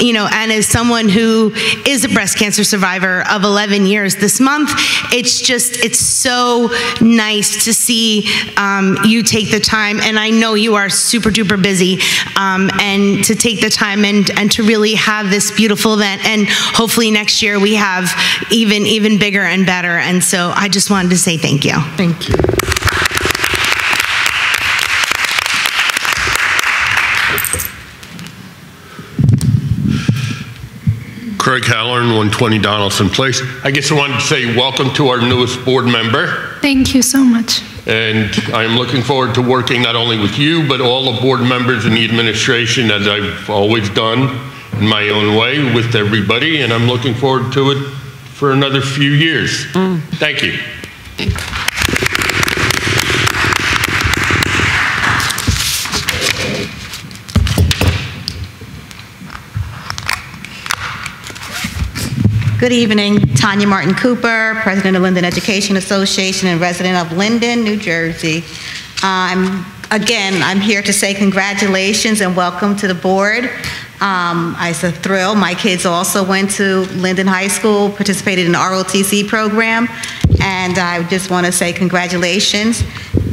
You know, and as someone who is a breast cancer survivor of 11 years this month, it's so nice to see you take the time, and I know you are super duper busy, and to take the time and to really have this beautiful event, and hopefully next year we have even bigger and better. And so I just wanted to say thank you. Thank you. Craig Halloran, 120 Donaldson Place. I guess I wanted to say welcome to our newest board member. Thank you so much. And I am looking forward to working not only with you, but all the board members and the administration, as I've always done in my own way with everybody. And I'm looking forward to it for another few years. Thank you. Good evening, Tanya Martin Cooper, President of Linden Education Association and resident of Linden, New Jersey. I'm here to say congratulations and welcome to the board. It's a thrill. My kids also went to Linden High School, participated in the ROTC program, and I just want to say congratulations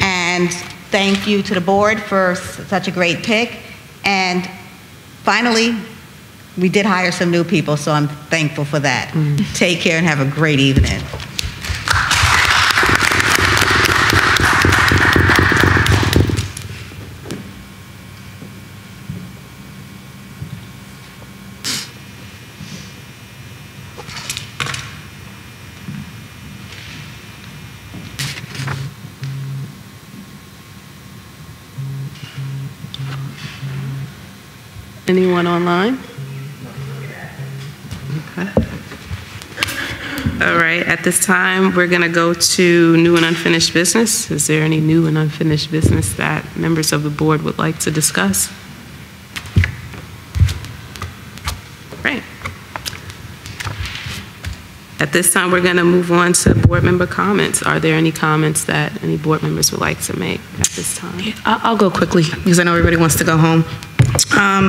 and thank you to the board for such a great pick. And finally, we did hire some new people, so I'm thankful for that. Take care and have a great evening. Anyone online? Okay. All right, at this time, we're going to go to new and unfinished business. Is there any new and unfinished business that members of the board would like to discuss? Right. At this time, we're going to move on to board member comments. Are there any comments that any board members would like to make at this time? I'll go quickly because I know everybody wants to go home.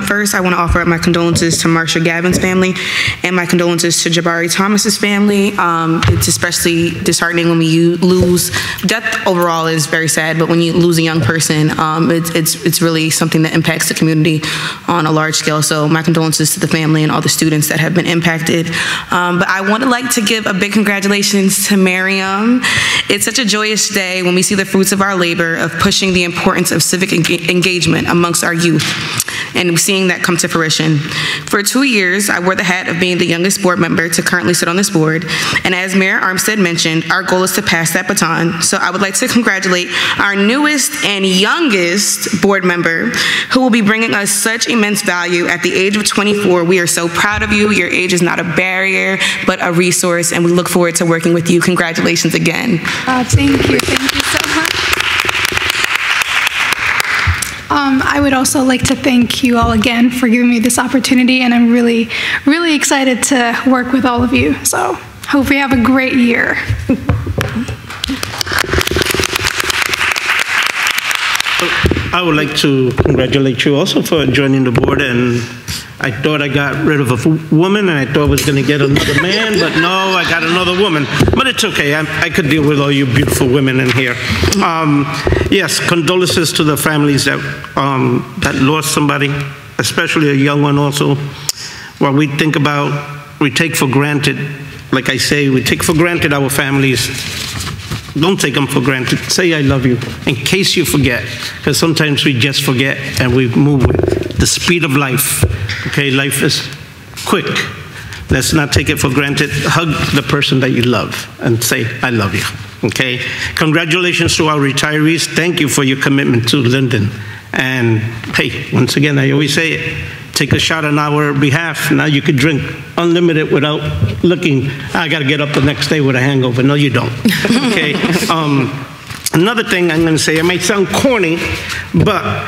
First, I want to offer up my condolences to Marsha Gavin's family and my condolences to Jabari Thomas's family. It's especially disheartening when we lose. Death overall is very sad, but when you lose a young person, it's really something that impacts the community on a large scale. So my condolences to the family and all the students that have been impacted. But I would like to give a big congratulations to Miriam. It's such a joyous day when we see the fruits of our labor of pushing the importance of civic engagement amongst our youth, and seeing that come to fruition. For 2 years, I wore the hat of being the youngest board member to currently sit on this board, and as Mayor Armstead mentioned, our goal is to pass that baton. So I would like to congratulate our newest and youngest board member, who will be bringing us such immense value at the age of 24. We are so proud of you. Your age is not a barrier, but a resource, and we look forward to working with you. Congratulations again. Thank you so much. I would also like to thank you all again for giving me this opportunity, and I'm really, really excited to work with all of you. So, hope we have a great year. I would like to congratulate you also for joining the board, and I thought I got rid of a woman and I thought I was going to get another man, but no, I got another woman. But it's okay, I could deal with all you beautiful women in here. Yes, condolences to the families that lost somebody, especially a young one also. What we think about, we take for granted, like I say, we take for granted our families. Don't take them for granted. Say I love you in case you forget, because sometimes we just forget and we move with the speed of life. Okay, life is quick. Let's not take it for granted. Hug the person that you love and say I love you. Okay, congratulations to our retirees. Thank you for your commitment to Linden. And hey, once again, I always say it, take a shot on our behalf. Now you could drink unlimited without looking, I got to get up the next day with a hangover. No, you don't. Okay. Another thing I'm going to say, it might sound corny, but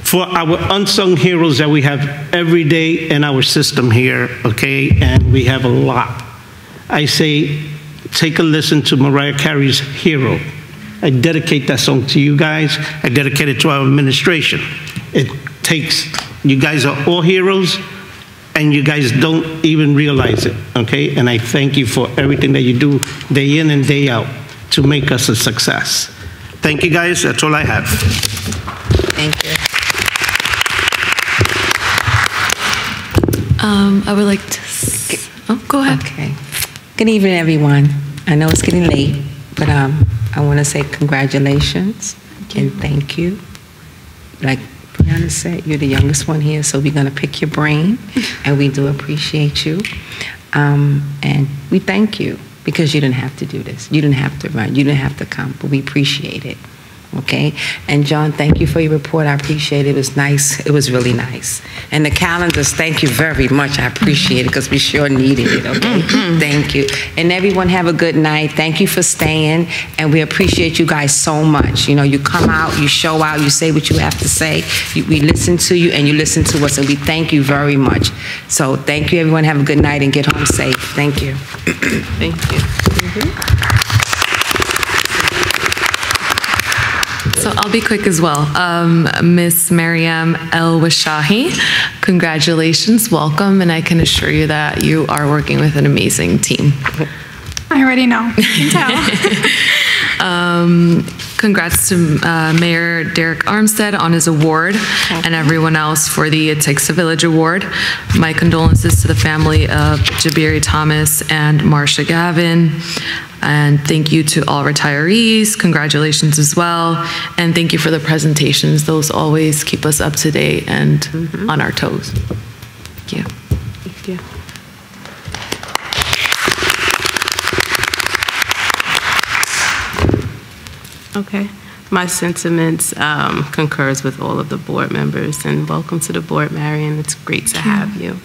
for our unsung heroes that we have every day in our system here, okay, and we have a lot. I say, take a listen to Mariah Carey's Hero. I dedicate that song to you guys. I dedicate it to our administration. It takes, you guys are all heroes, and you guys don't even realize it, okay? And I thank you for everything that you do day in and day out to make us a success. Thank you guys, that's all I have. Thank you. I would like to, go ahead. Okay. Good evening, everyone. I know it's getting late, but I want to say congratulations and thank you. Like Brianna said, you're the youngest one here, so we're going to pick your brain, and we do appreciate you. And we thank you because you didn't have to do this. You didn't have to run. You didn't have to come, but we appreciate it. okay? And John, thank you for your report. I appreciate it. It was nice. It was really nice. And the calendars, thank you very much. I appreciate it because we sure needed it, okay? Thank you. And everyone have a good night. Thank you for staying. And we appreciate you guys so much. You know, you come out, you show out, you say what you have to say. We listen to you and you listen to us, and we thank you very much. So thank you, everyone. Have a good night and get home safe. Thank you. Thank you. So I'll be quick as well. Miss Mariam El Washahi, congratulations, welcome, and I can assure you that you are working with an amazing team. I already know. You can tell. Congrats to Mayor Derek Armstead on his award and everyone else for the It Takes a Village Award. My condolences to the family of Jabiri Thomas and Marsha Gavin. And thank you to all retirees. Congratulations as well. And thank you for the presentations. Those always keep us up to date and on our toes. Thank you. Thank you. Okay. My sentiments concurs with all of the board members, and welcome to the board, Marion. It's great to have you.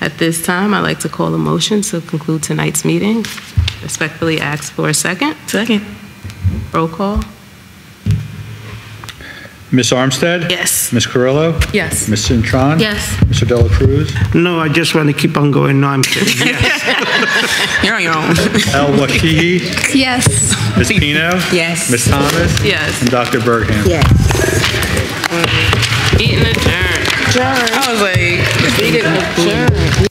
At this time, I'd like to call a motion to conclude tonight's meeting. Respectfully ask for a second. Second. Roll call. Ms. Armstead? Yes. Ms. Carrillo? Yes. Ms. Cintron? Yes. Mr. Dela Cruz? No, I just want to keep on going. No, I'm kidding. Yes. You're on your own. El Washihi? Yes. Ms. Pino? Yes. Ms. Thomas? Yes. And Dr. Bergham? Yes. Eating adjourned. I was like, we didn't adjourn.